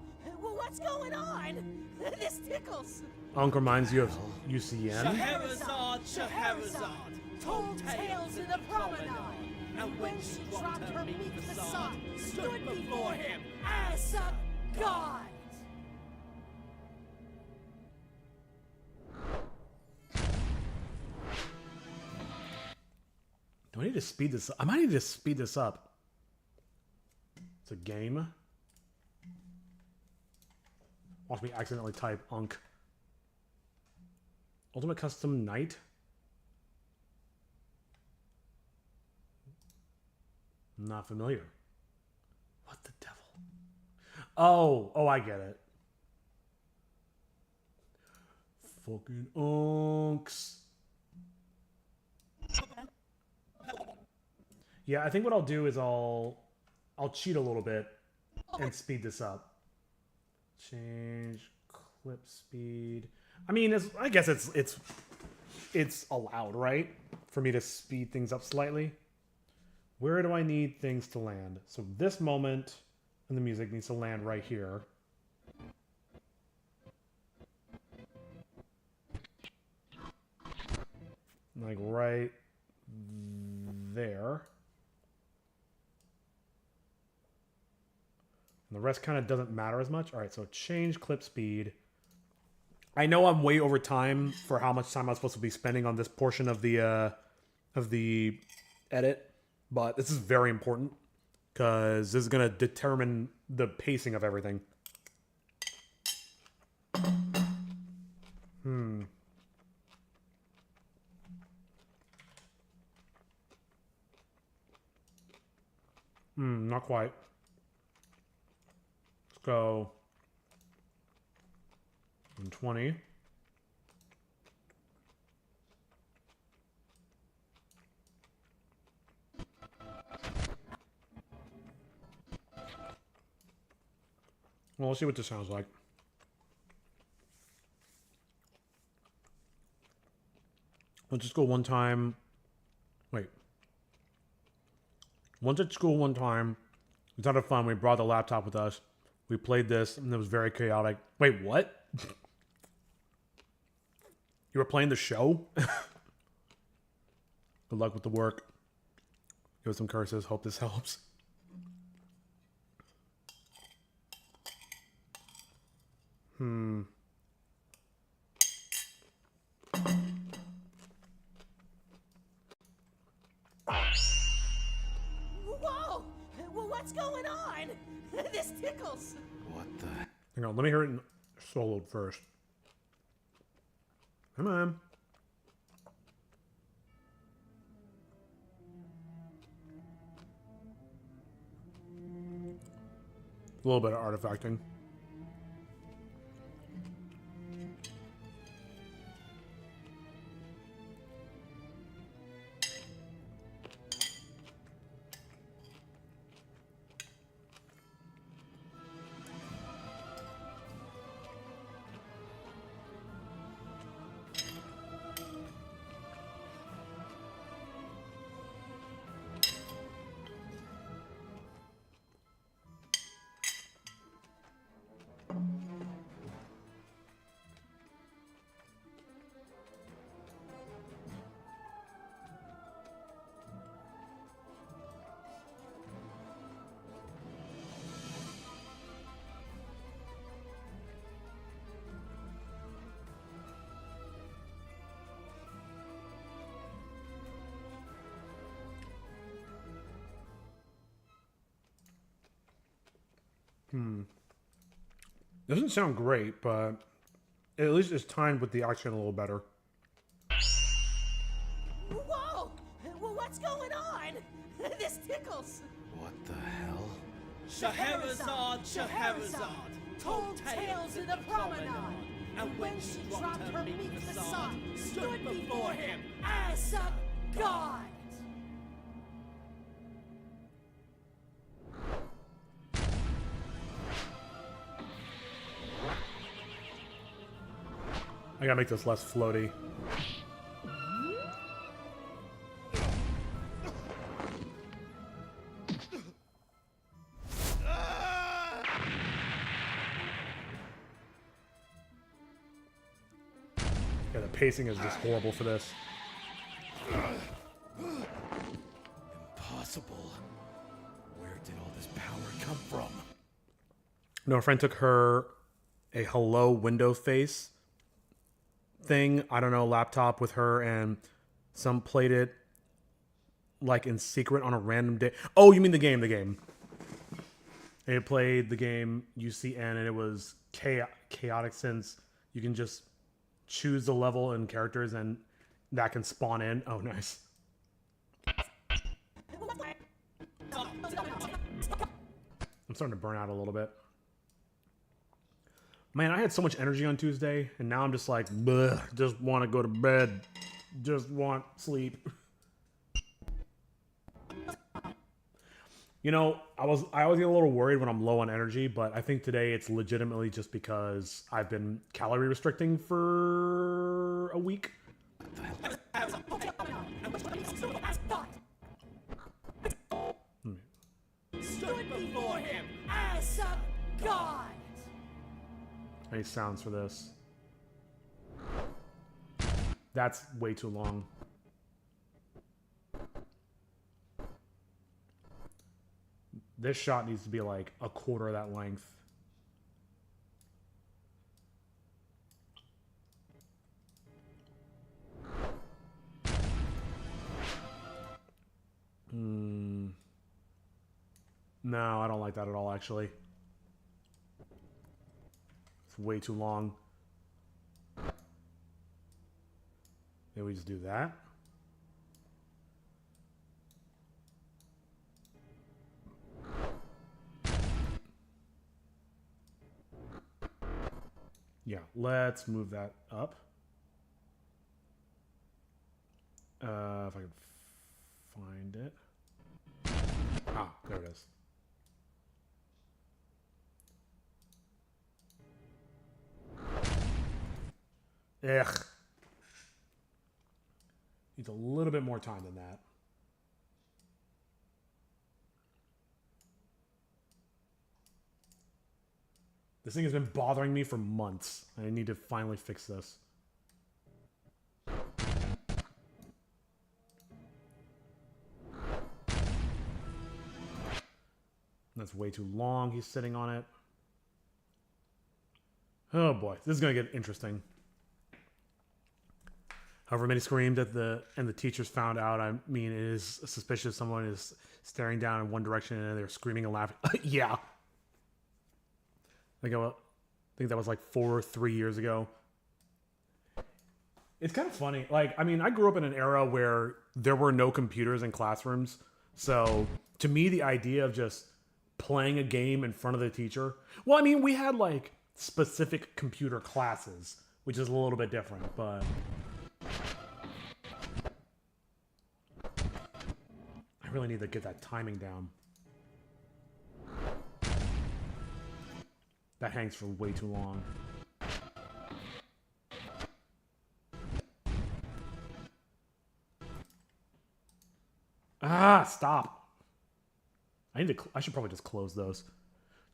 Well, what's going on? This tickles. Unc reminds you of UCN. Scheherazade, Scheherazade, told tales in the promenade. And when she dropped her meat facade, stood before him as a god. Do I need to speed this up? I might need to speed this up. It's a game. Watch me accidentally type Unc. Ultimate Custom Knight? Not familiar. What the devil? Oh, I get it. Fucking Unks. Yeah, I think what I'll do is I'll cheat a little bit and speed this up. Change clip speed. I mean, I guess it's allowed, right? For me to speed things up slightly. Where do I need things to land? So this moment in the music needs to land right here. Like right there. And the rest kind of doesn't matter as much. All right, so change clip speed. I know I'm way over time for how much time I'm supposed to be spending on this portion of the edit, but this is very important because this is going to determine the pacing of everything. Not quite. Let's go 120. Well, let's see what this sounds like. Let's just go one time. Wait. Once at school one time, we was out of fun. We brought the laptop with us. We played this, and it was very chaotic. Wait, what? You were playing the show? Good luck with the work. Give us some curses. Hope this helps. Whoa! Well, what's going on? This tickles. What the? Hang on, let me hear it in soloed first. Come on. A little bit of artifacting. Doesn't sound great, but at least it's timed with the action a little better. Whoa! What's going on? This tickles. What the hell? Scheherazade, told tales in the promenade. And when she dropped her meek facade, stood before him as a god. I gotta make this less floaty. Yeah, the pacing is just horrible for this. Impossible. Where did all this power come from? No, a friend took her a hello window face thing, I don't know, laptop with her, and some played it like in secret on a random day. Oh, you mean the game, They played the game UCN, and it was chaotic since you can just choose the level and characters, and that can spawn in. Oh, nice. I'm starting to burn out a little bit. Man, I had so much energy on Tuesday, and now I'm just like, bleh, just want to go to bed. Just want sleep. You know, I always get a little worried when I'm low on energy, but I think today it's legitimately just because I've been calorie restricting for a week. Stood before him as a god. Any sounds for this? That's way too long. This shot needs to be like a quarter of that length. No, I don't like that at all, actually. It's way too long. Maybe we just do that. Yeah, let's move that up. If I can find it. Ah, there it is. Ugh. Needs a little bit more time than that. This thing has been bothering me for months. I need to finally fix this. That's way too long. He's sitting on it. Oh boy, this is going to get interesting. However many screamed at the teachers found out, I mean, it is suspicious someone is staring down in one direction and they're screaming and laughing. Yeah. I think that was like 3 years ago. It's kind of funny. Like, I mean, I grew up in an era where there were no computers in classrooms. So to me, the idea of just playing a game in front of the teacher. Well, I mean, we had like specific computer classes, which is a little bit different, but I really need to get that timing down. That hangs for way too long. Ah, stop. I should probably just close those.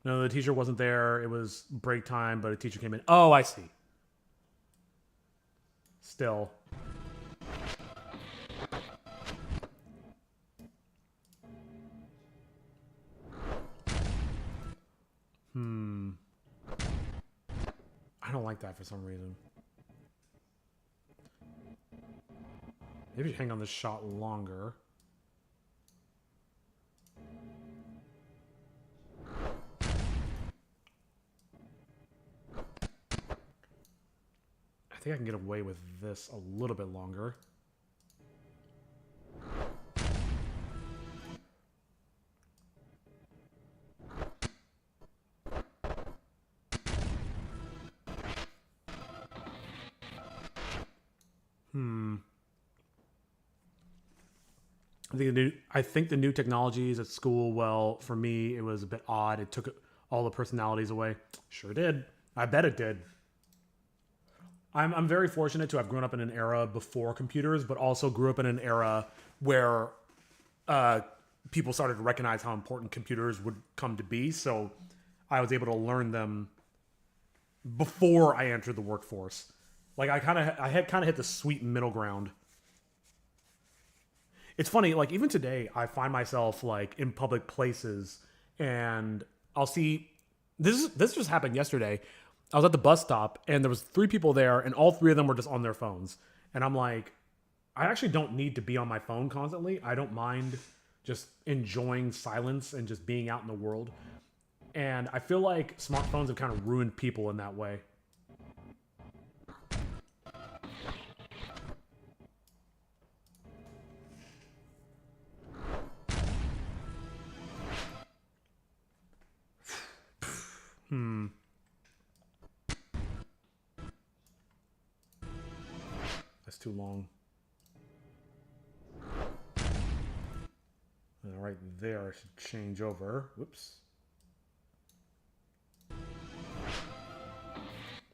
No, the teacher wasn't there. It was break time, but a teacher came in. Oh, I see. Still. I don't like that for some reason. Maybe hang on this shot longer. I think I can get away with this a little bit longer. I think the new technologies at school, well, for me, it was a bit odd. It took all the personalities away. Sure did. I bet it did. I'm very fortunate to have grown up in an era before computers, but also grew up in an era where people started to recognize how important computers would come to be. So I was able to learn them before I entered the workforce. Like I had kind of hit the sweet middle ground. It's funny, like even today, I find myself like in public places, and I'll see this just happened yesterday. I was at the bus stop, and there was 3 people there, and all 3 of them were just on their phones. And I'm like, I actually don't need to be on my phone constantly. I don't mind just enjoying silence and just being out in the world. And I feel like smartphones have kind of ruined people in that way. That's too long. And right there, I should change over. Whoops.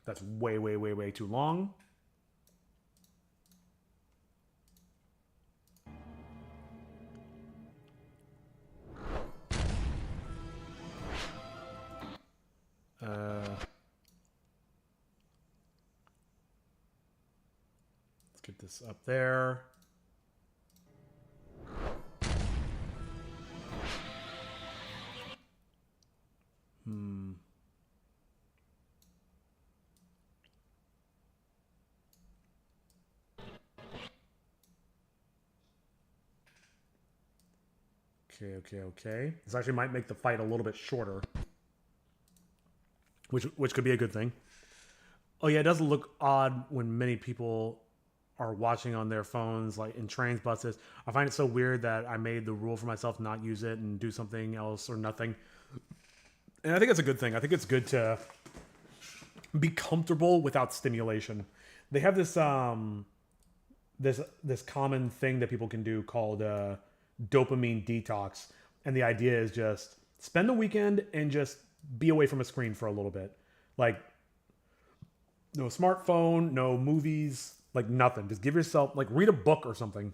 That's way, way, way, way too long. Let's get this up there. Okay. This actually might make the fight a little bit shorter, which could be a good thing. Oh yeah, it does look odd when many people are watching on their phones, like in trains, buses. I find it so weird that I made the rule for myself not use it and do something else or nothing. And I think it's a good thing. I think it's good to be comfortable without stimulation. They have this this common thing that people can do called dopamine detox, and the idea is just spend the weekend and just be away from a screen for a little bit. Like no smartphone, no movies, like nothing. Just give yourself, like, read a book or something.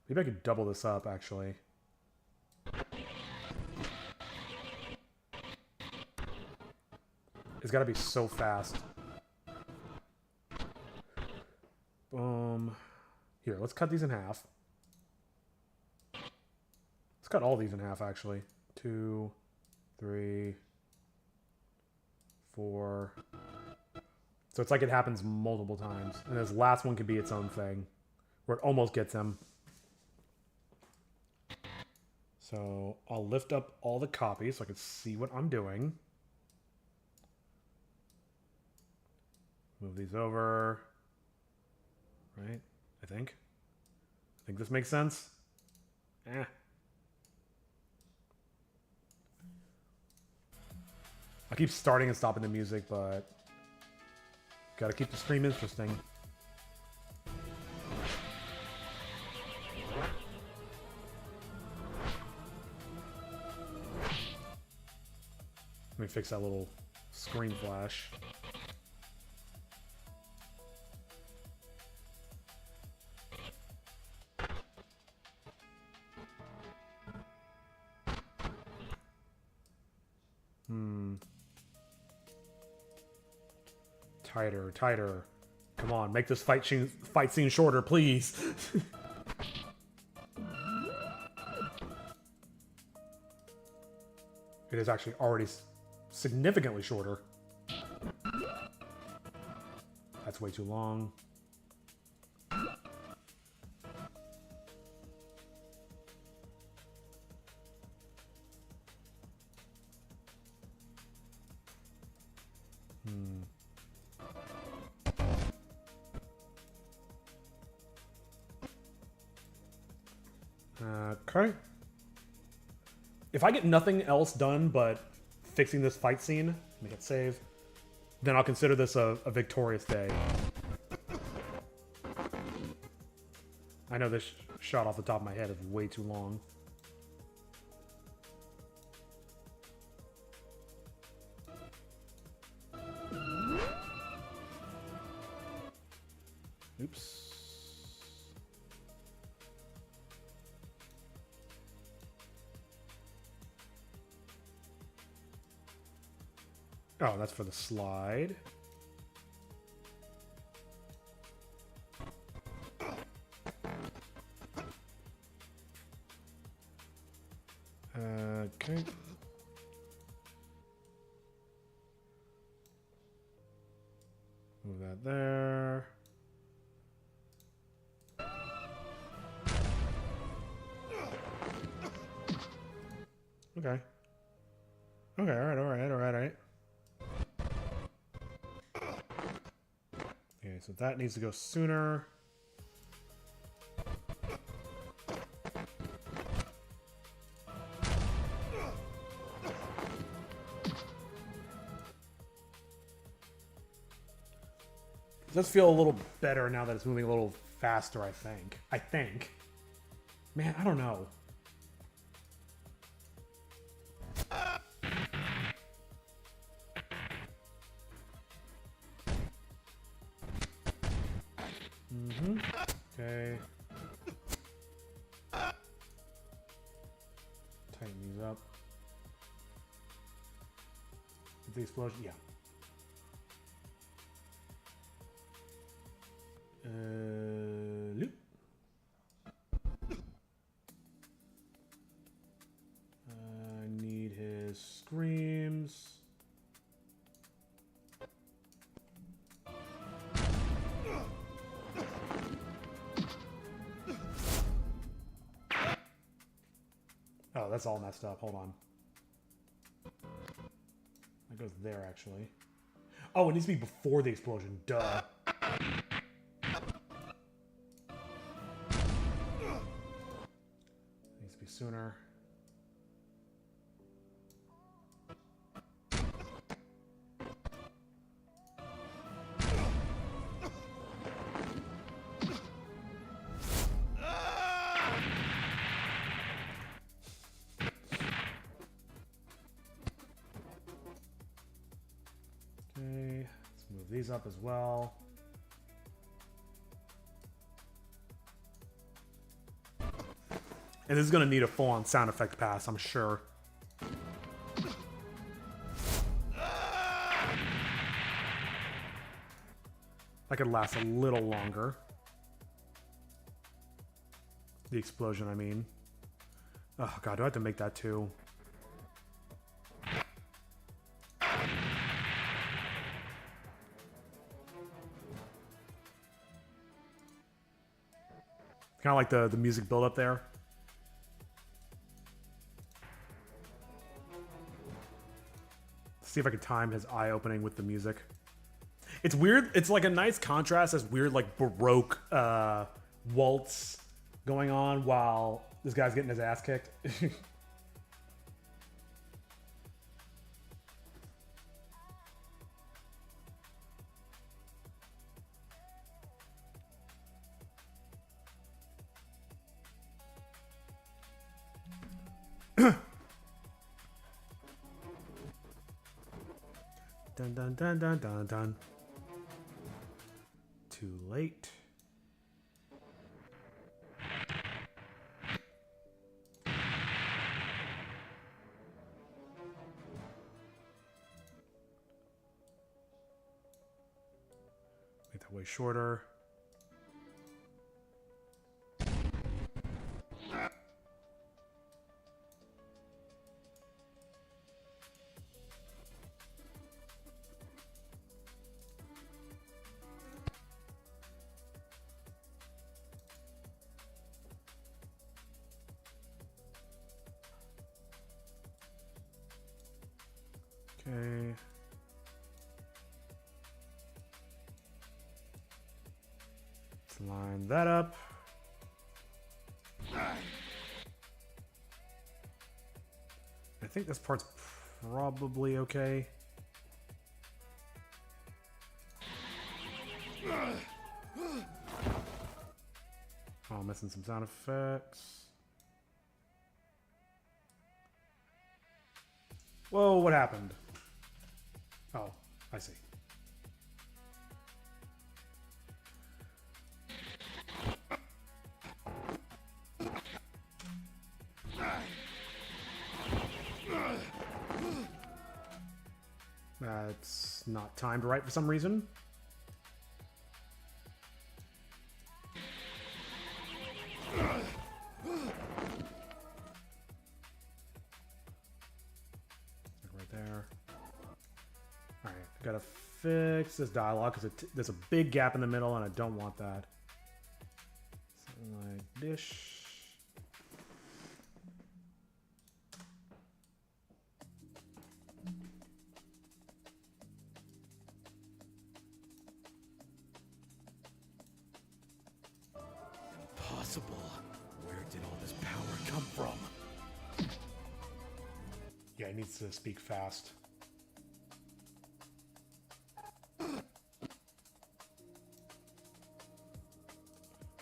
Maybe I could double this up, actually. It's got to be so fast. Boom. Here, let's cut these in half. Let's cut all these in half, actually. 2, 3, 4. So it's like it happens multiple times. And this last one could be its own thing, where it almost gets him. So I'll lift up all the copies so I can see what I'm doing. Move these over. Right? I think this makes sense. I keep starting and stopping the music, but gotta keep the stream interesting. Let me fix that little screen flash. Tighter. Come on, make this fight scene shorter, please. It is actually already significantly shorter. That's way too long. Okay. If I get nothing else done but fixing this fight scene, make it save, then I'll consider this a victorious day. I know this shot off the top of my head is way too long. Oops. Oh, that's for the slide. Okay. Move that there. Okay. Okay, alright. Okay, so that needs to go sooner. It does feel a little better now that it's moving a little faster, I think. Man, I don't know. Okay. Tighten these up. The explosion, yeah. Loop. I need his screams. Oh, that's all messed up. Hold on. That goes there, actually. Oh, it needs to be before the explosion. Duh. Needs to be sooner. Okay, let's move these up as well. And this is going to need a full-on sound effect pass, I'm sure. That could last a little longer. The explosion, I mean. Oh god, do I have to make that too? Kind of like the music build up there. Let's see if I can time his eye opening with the music. It's weird. It's like a nice contrast, this weird like Baroque waltz going on while this guy's getting his ass kicked. Dun dun dun dun dun dun. Too late. Make that way shorter. Okay. Line that up. I think this part's probably okay. Oh, missing some sound effects. Whoa, what happened? Oh, I see. That's not timed right for some reason. Right there. Alright, I gotta fix this dialogue because there's a big gap in the middle and I don't want that. Something like this. Impossible. Where did all this power come from? Yeah, it needs to speak fast.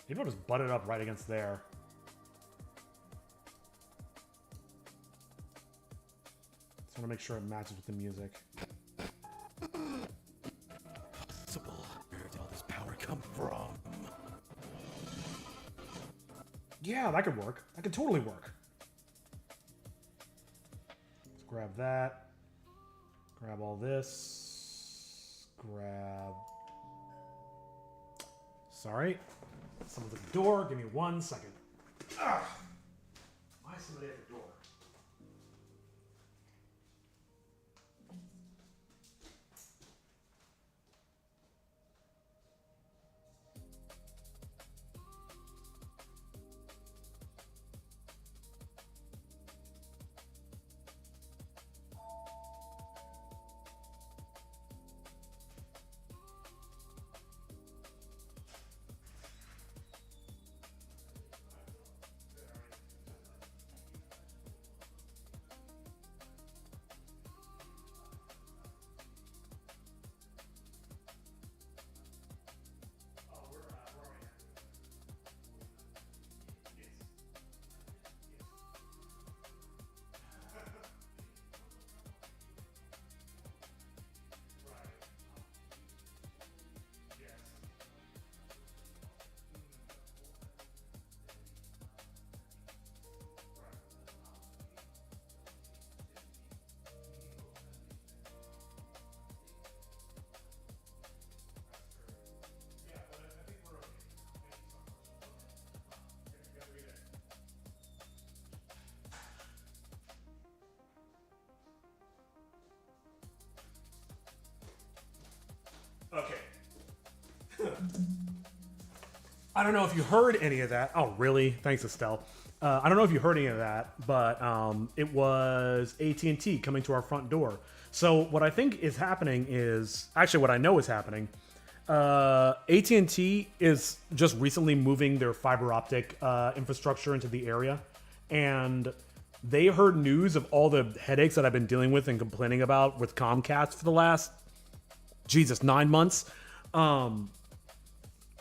Maybe I'll just butt it up right against there. Just want to make sure it matches with the music. Impossible. Where did all this power come from? Yeah, that could work. That could totally work. Let's grab that. Grab all this. Grab... Sorry. Someone's at the door. Give me 1 second. Why is somebody at the door? Okay. I don't know if you heard any of that. Oh, really? Thanks, Estelle. I don't know if you heard any of that, but it was AT&T coming to our front door. So what I think is happening is... Actually, what I know is happening. AT&T is just recently moving their fiber optic infrastructure into the area. And they heard news of all the headaches that I've been dealing with and complaining about with Comcast for the last... 9 months.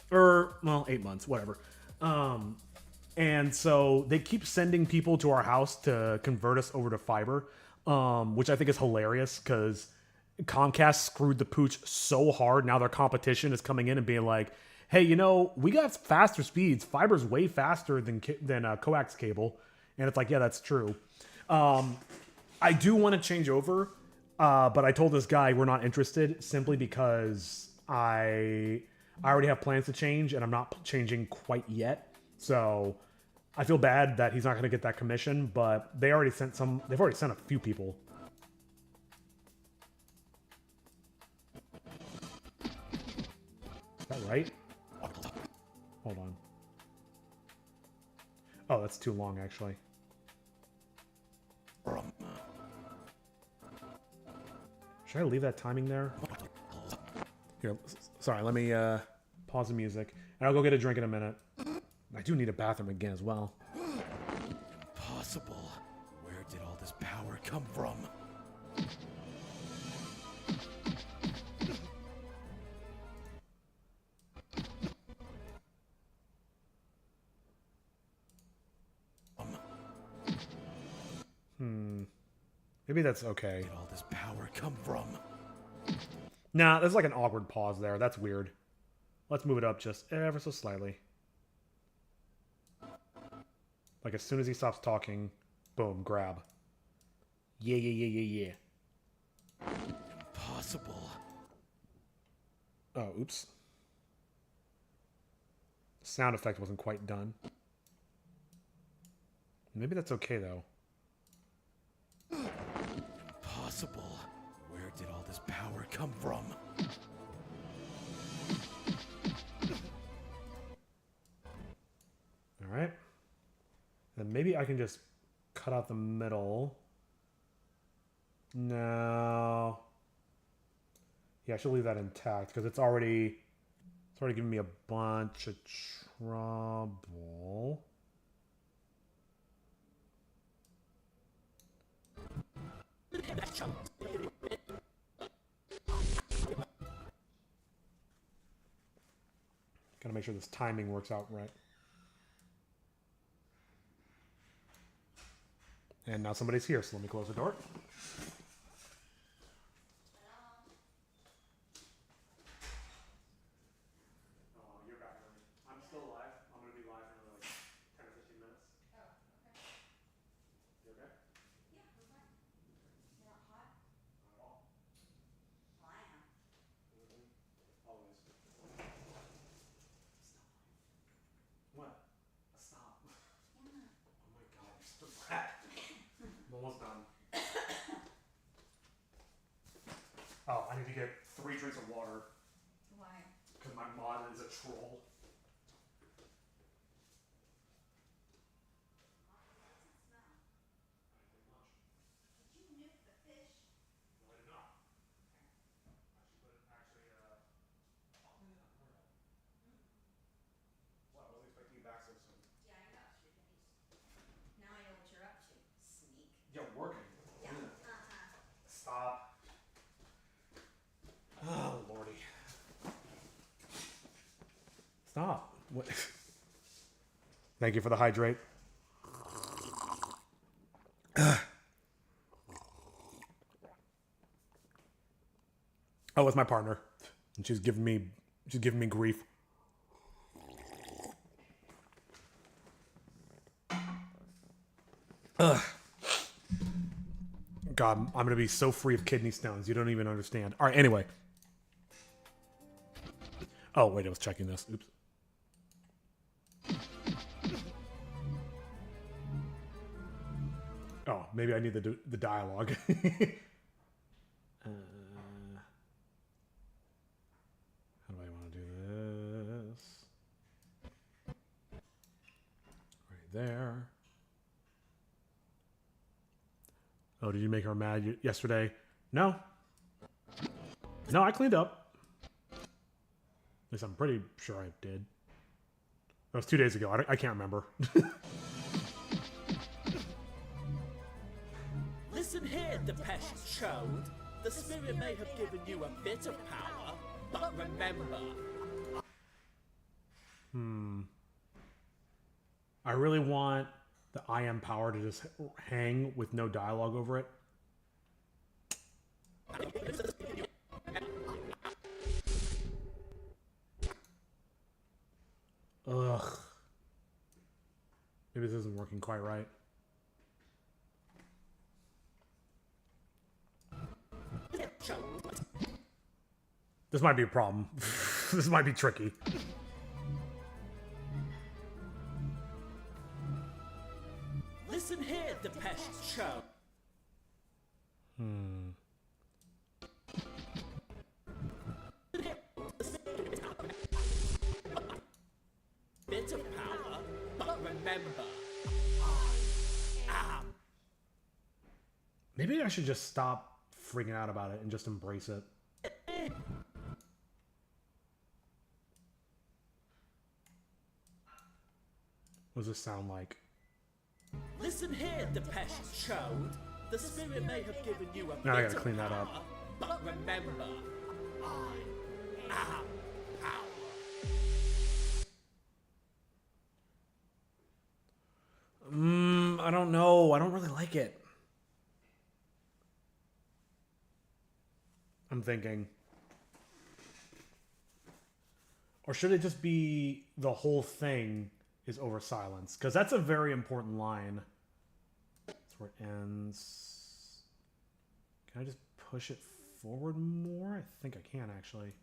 Or, well, 8 months, whatever. And so they keep sending people to our house to convert us over to fiber, which I think is hilarious because Comcast screwed the pooch so hard. Now their competition is coming in and being like, hey, you know, we got faster speeds. Fiber's way faster than coax cable. And it's like, yeah, that's true. I do want to change over, but I told this guy we're not interested simply because I already have plans to change and I'm not changing quite yet. So I feel bad that he's not going to get that commission, but they've already sent a few people. Is that right? Hold on. Oh, that's too long, actually. Should I leave that timing there? Here, sorry, let me pause the music. And I'll go get a drink in a minute. I do need a bathroom again as well. Impossible. Where did all this power come from? Maybe that's okay. Where did all this power come from? Nah, there's like an awkward pause there. That's weird. Let's move it up just ever so slightly. Like as soon as he stops talking, boom, grab. Yeah, yeah, yeah, yeah, yeah. Impossible. Oh, oops. Sound effect wasn't quite done. Maybe that's okay though. Impossible. Where did all this power come from? Alright. Then maybe I can just cut out the middle. No. Yeah, I should leave that intact because it's already giving me a bunch of trouble. Gotta make sure this timing works out right. And now somebody's here, so let me close the door. Oh, you're back early. I'm still live. I'm gonna be live in another like 10 or 15 minutes. Oh, okay. You okay? Yeah, we're fine. You're not hot? Not at all. Well, I am. Always. What? Stop. Yeah. Oh my god, you're such a brat. I'm almost done. Oh, I need to get 3 drinks of water. Why? Because my mod is a troll. Did you nuke the fish? No, I did not. Well, I wasn't expecting you back so soon. Yeah, I got you. Now I know what you're up to. Sneak. Yeah, working. Yeah. Stop. Oh, lordy. Stop. What? Thank you for the hydrate. Oh, it's my partner. And she's giving me grief. Ugh. God, I'm gonna be so free of kidney stones. You don't even understand. All right, anyway. Oh, wait, I was checking this. Oops. Oh, maybe I need the dialogue. How do I want to do this? Right there. Oh, did you make her mad yesterday? No. No, I cleaned up. At least I'm pretty sure I did. That was 2 days ago. I can't remember. Listen here, Depeche Chode. The spirit may have given you a bit of power, but remember... I really want the I am power to just hang with no dialogue over it. Ugh. Maybe this isn't working quite right. This might be a problem. This might be tricky. Listen here, Depeche Chode. Bit of power, but remember, I am. Maybe I should just stop freaking out about it and just embrace it. What does this sound like? Listen here, Depeche Chode. The spirit may have given you a Now I bit gotta of clean that up. power, but remember, I am power. I don't know. I don't really like it. I'm thinking. Or should it just be the whole thing is over silence? Because that's a very important line. That's where it ends. Can I just push it forward more? I think I can, actually.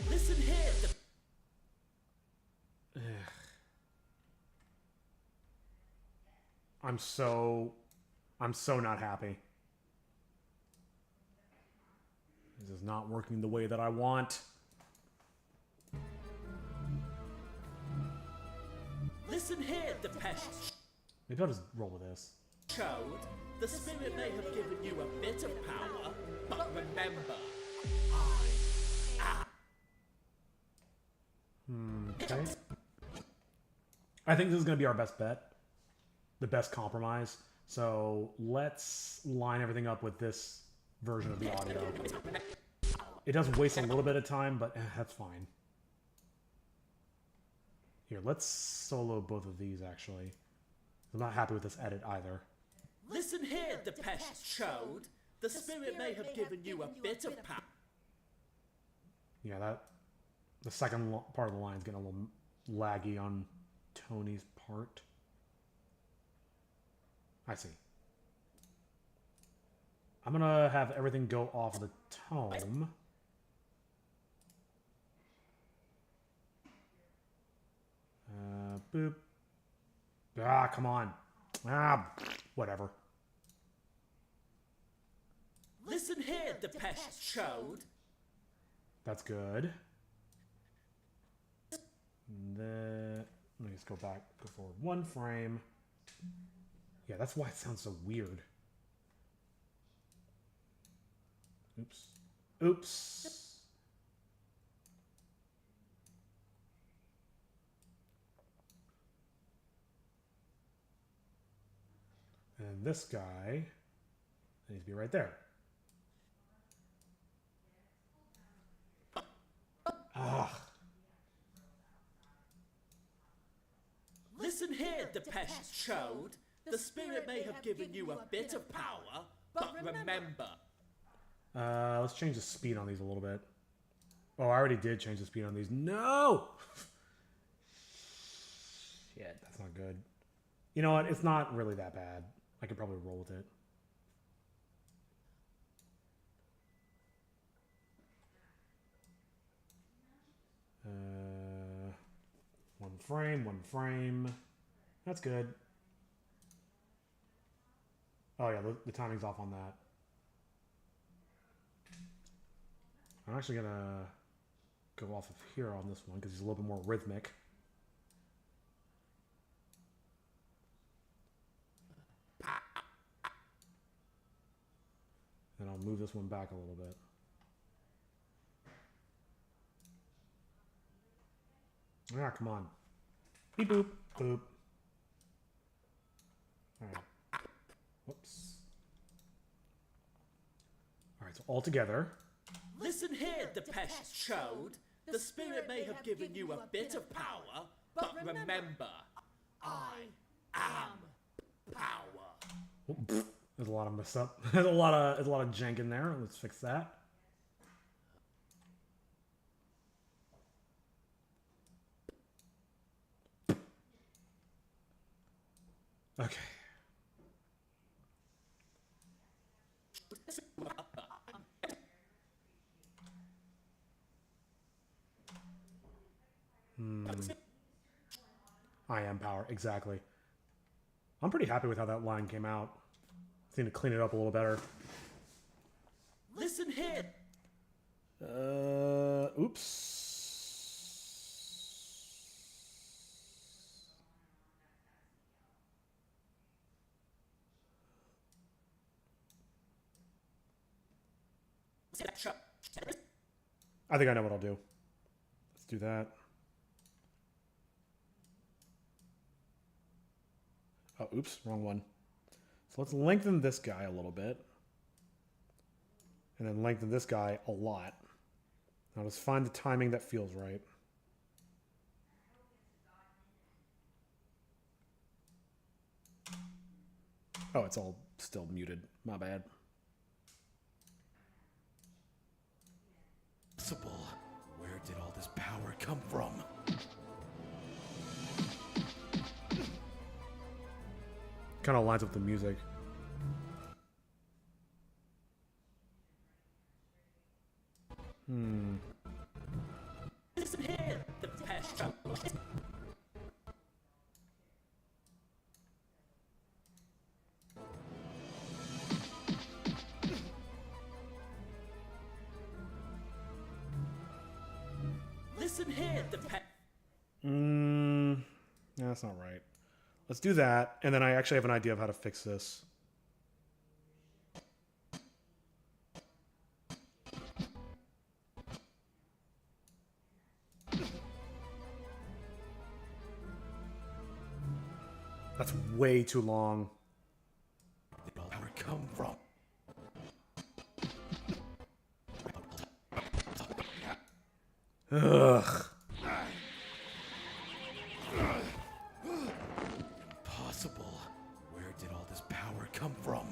Listen here, I'm so not happy. This is not working the way that I want. Listen here, Depeche Maybe I'll just roll with this. Chode. The spirit may have given you a bit of power, but remember, I am. Okay. I think this is going to be our best bet. The best compromise. So let's line everything up with this version of the audio. It does waste a little bit of time, but that's fine. Here, let's solo both of these, actually. I'm not happy with this edit either. Listen here, Depeche Chode. The spirit may have given you a bit of power. Yeah, the second part of the line is getting a little laggy on Tony's part. I see. I'm gonna have everything go off the tome. Boop. Ah, come on. Ah, whatever. Listen here, Depeche Chode. That's good. And then, let me just go back, go forward one frame. Yeah, that's why it sounds so weird. Oops. Oops. And this guy needs to be right there. Ah. Listen here, Depeche Chode. The spirit may have given you a bit of power, but remember. Let's change the speed on these a little bit. Oh, I already did change the speed on these. No! Shit, that's not good. You know what? It's not really that bad. I could probably roll with it. One frame. That's good. Oh yeah, the timing's off on that. I'm actually gonna go off of here on this one because he's a little bit more rhythmic. And I'll move this one back a little bit. Ah, come on. Beep boop, boop. Alright. Whoops. Alright, so all together. Listen here, Depeche Chode. The spirit may have given you a bit of power, but remember, I am power. Oh, there's a lot of mess up. There's a lot of jank in there. Let's fix that. Okay. I am power, exactly. I'm pretty happy with how that line came out. Just need to clean it up a little better. Listen here. Oops. I think I know what I'll do. Let's do that. Oh, oops, wrong one. So let's lengthen this guy a little bit. And then lengthen this guy a lot. Now let's find the timing that feels right. Oh, it's all still muted. My bad. Where did all this power come from? Kind of lines up with the music. Listen here, the pest show. Listen here, the pest. No, that's not right. Let's do that, and then I actually have an idea of how to fix this. That's way too long. Where did all power come from? Ugh. Impossible. Where did all this power come from?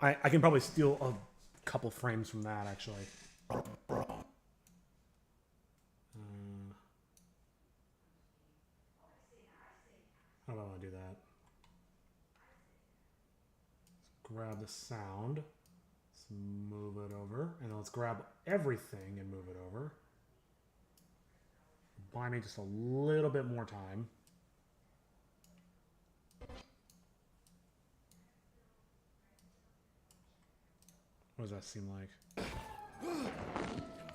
I can probably steal a couple frames from that, actually. How do I want to do that? Let's grab the sound. Let's move it over. And then let's grab everything and move it over. Buy me just a little bit more time. What does that seem like?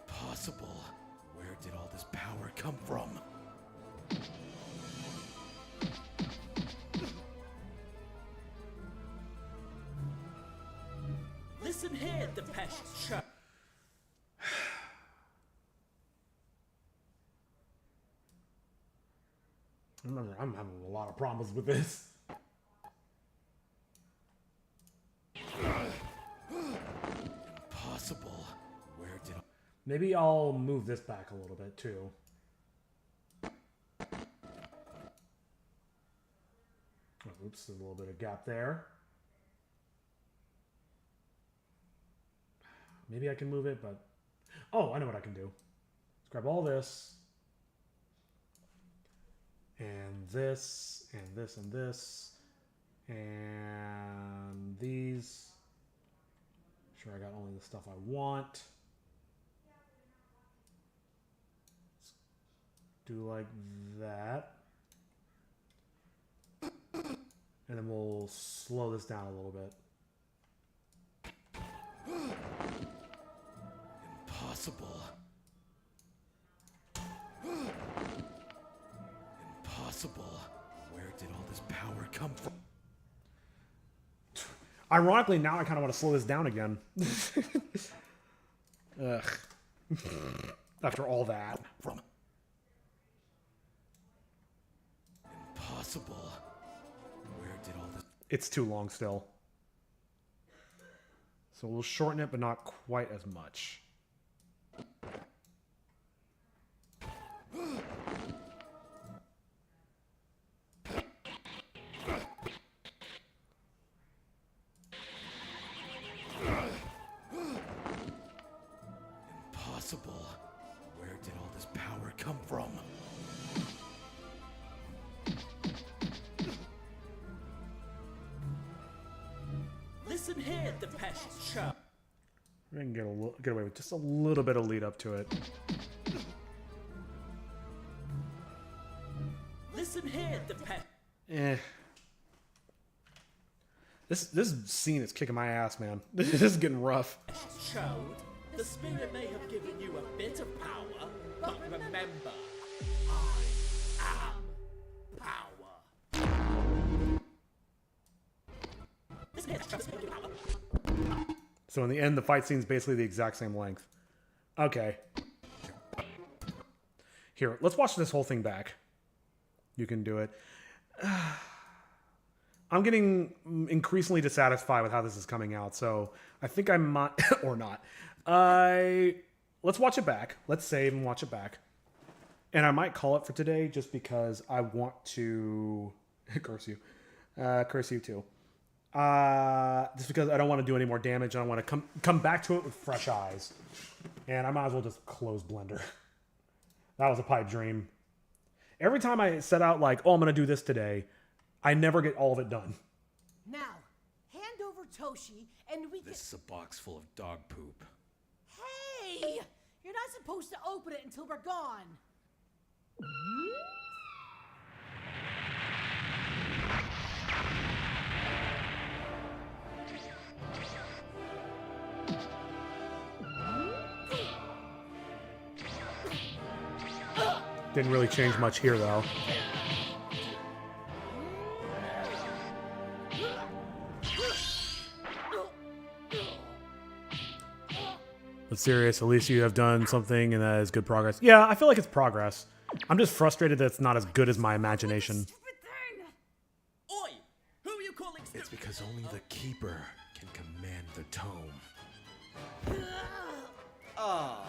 Impossible. Where did all this power come from? Listen here, the pest show. Remember, I'm having a lot of problems with this. Impossible. Where did... Maybe I'll move this back a little bit, too. Oh, oops, there's a little bit of gap there. Maybe I can move it, but... Oh, I know what I can do. Let's grab all this. And this, and this, and this. And these. Make sure I got only the stuff I want. Let's do like that. And then we'll slow this down a little bit. Impossible. Impossible. Where did all this power come from? Ironically, now I kind of want to slow this down again. Ugh. After all that. From. Impossible. Where did all this... It's too long still. So we'll shorten it, but not quite as much. Impossible. Where did all this power come from? Listen here, the pest show. We can get away with just a little bit of lead up to it. Listen here, the pest. This scene is kicking my ass, man. This is getting rough. Showed the spirit may have given you a bit of power, but remember, I am power. Listen here, the spirit may have given you power. So in the end, the fight scene's basically the exact same length. Okay. Here, let's watch this whole thing back. You can do it. I'm getting increasingly dissatisfied with how this is coming out, so I think I might... or not. Let's watch it back. Let's save and watch it back. And I might call it for today just because I want to... curse you. Curse you too. Just because I don't want to do any more damage. And I want to come back to it with fresh eyes. And I might as well just close Blender. That was a pipe dream. Every time I set out like, oh, I'm going to do this today, I never get all of it done. Now, hand over Toshi, and we can... This is a box full of dog poop. Hey! You're not supposed to open it until we're gone. Didn't really change much here, though. But serious, at least you have done something and that is good progress. Yeah, I feel like it's progress. I'm just frustrated that it's not as good as my imagination. Oi! Who are you calling stupid? It's because only the Keeper can command the tome. Oh,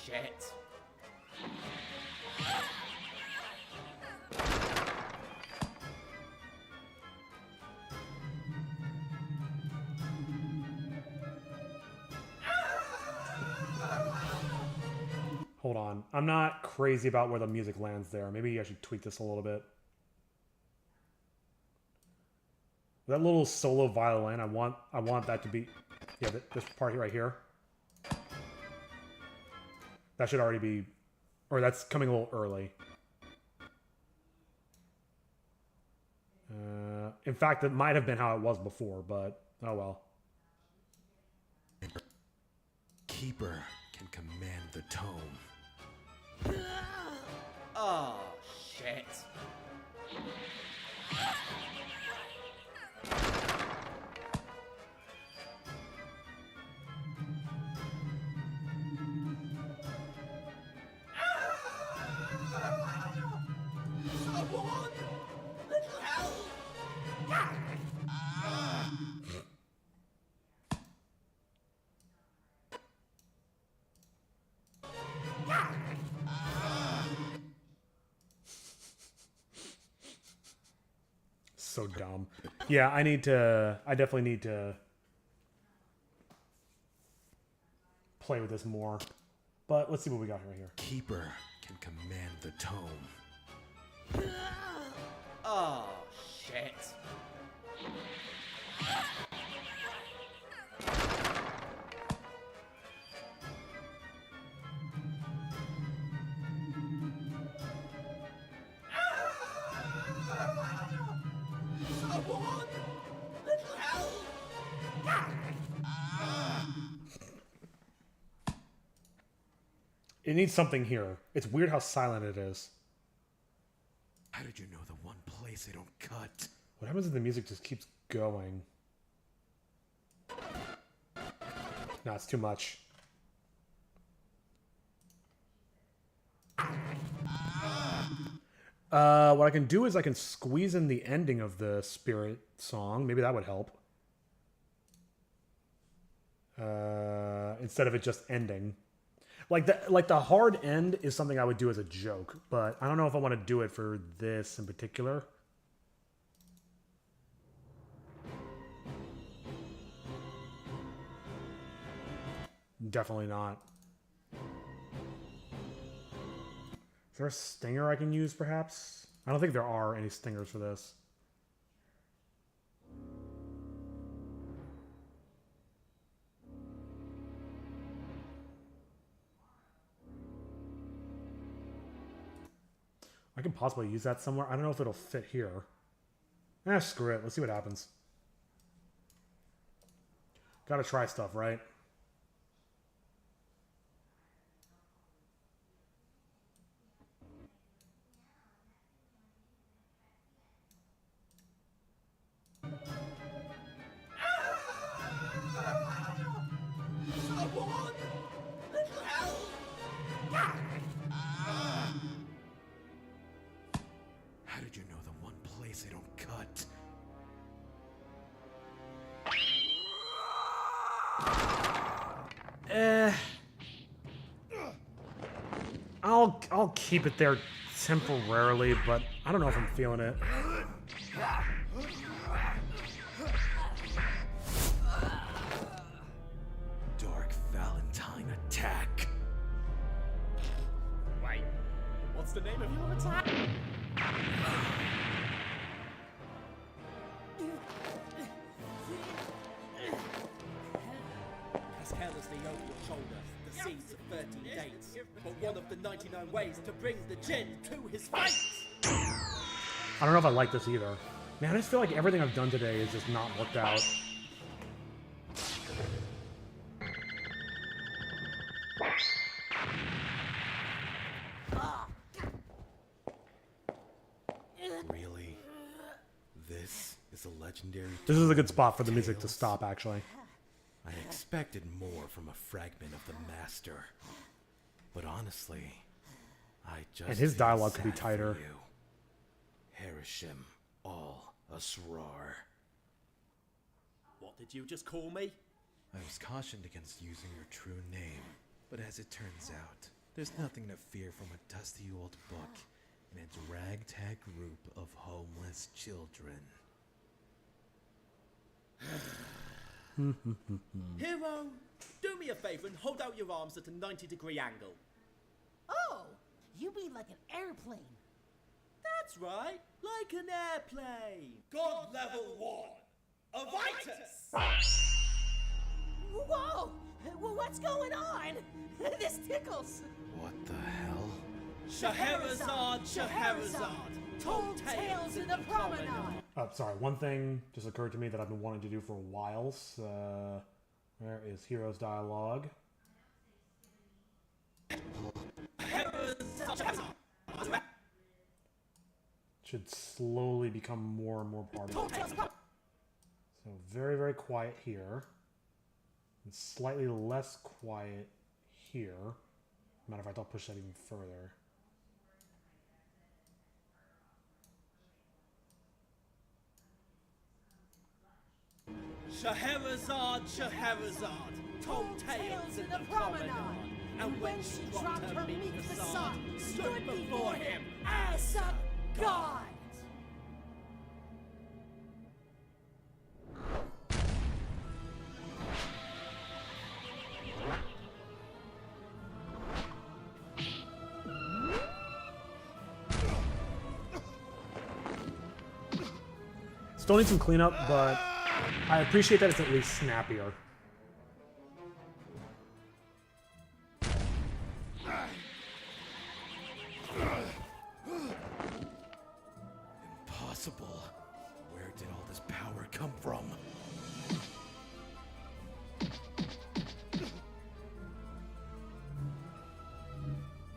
shit. Hold on. I'm not crazy about where the music lands there. Maybe I should tweak this a little bit. That little solo violin, I want that to be... Yeah, this part right here. That should already be... Or that's coming a little early. In fact, it might have been how it was before, but oh well. Keeper can command the tome. Oh, shit. Someone! Little help! So dumb. Yeah, I definitely need to play with this more. But let's see what we got right here. Keeper can command the tome. Oh, shit. Someone! Little help! It needs something here. It's weird how silent it is. How did you know the one place they don't cut? What happens if the music just keeps going? No, it's too much. What I can do is I can squeeze in the ending of the Spirit song. Maybe that would help. Instead of it just ending. Like the hard end is something I would do as a joke, but I don't know if I want to do it for this in particular. Definitely not. Is there a stinger I can use, perhaps? I don't think there are any stingers for this. I can possibly use that somewhere. I don't know if it'll fit here. Screw it. Let's see what happens. Gotta try stuff, right? guess I don't cut. I'll keep it there temporarily, but I don't know if I'm feeling it. Dark Valentine attack. Wait, what's the name of your attack? As carelessly over your shoulder, the seeds of 13 dates, but one of the 99 ways to bring the djinn to his fate. I don't know if I like this either. Man, I just feel like everything I've done today is just not worked out. Really? This is a legendary... This is a good spot for the music to stop, actually. I expected more from a fragment of the Master. But honestly, I just... And his feel dialogue could be sad for tighter. you. Harishim Al Asrar. What did you just call me? I was cautioned against using your true name, but as it turns out, there's nothing to fear from a dusty old book and its ragtag group of homeless children. Hero, do me a favor and hold out your arms at a 90-degree angle. Oh, you mean like an airplane? That's right, like an airplane. God level 1, Avitus! Whoa! What's going on? This tickles. What the hell? Scheherazade, told tales in the promenade. Sorry, one thing just occurred to me that I've been wanting to do for a while. Where is Hero's dialogue? Should slowly become more and more part of it. So very, very quiet here. And slightly less quiet here. Matter of fact, I'll push that even further. Scheherazade, told tales in the promenade. And when she dropped her meek facade, stood before him as a god. Still need some cleanup, but I appreciate that it's at least snappier. Impossible. Where did all this power come from?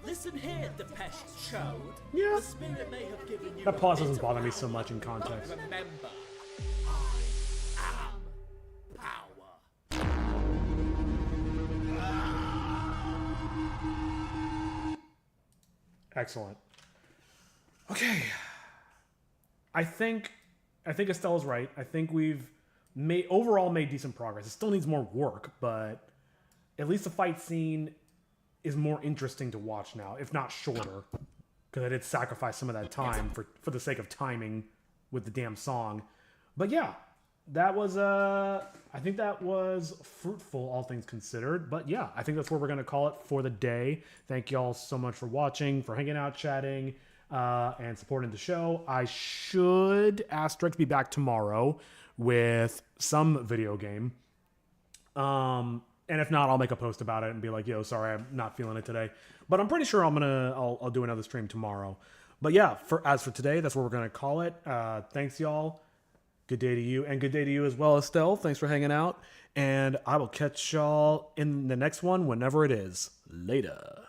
Listen here, Depeche Chode. Yeah. The spirit may have given you That a pause bit doesn't of bother me power, so much in but context. remember, I am power. Excellent. Okay. I think Estella's right. I think we've overall made decent progress. It still needs more work, but at least the fight scene is more interesting to watch now, if not shorter. Because I did sacrifice some of that time for the sake of timing with the damn song. But yeah, that was I think that was fruitful, all things considered. But yeah, I think that's where we're gonna call it for the day. Thank you all so much for watching, for hanging out, chatting, and supporting the show. I should asterisk be back tomorrow with some video game. And if not, I'll make a post about it and be like, yo, sorry, I'm not feeling it today. But I'm pretty sure I'll do another stream tomorrow. But yeah, as for today, that's what we're gonna call it. Thanks, y'all. Good day to you, and good day to you as well, Estelle. Thanks for hanging out. And I will catch y'all in the next one whenever it is. Later.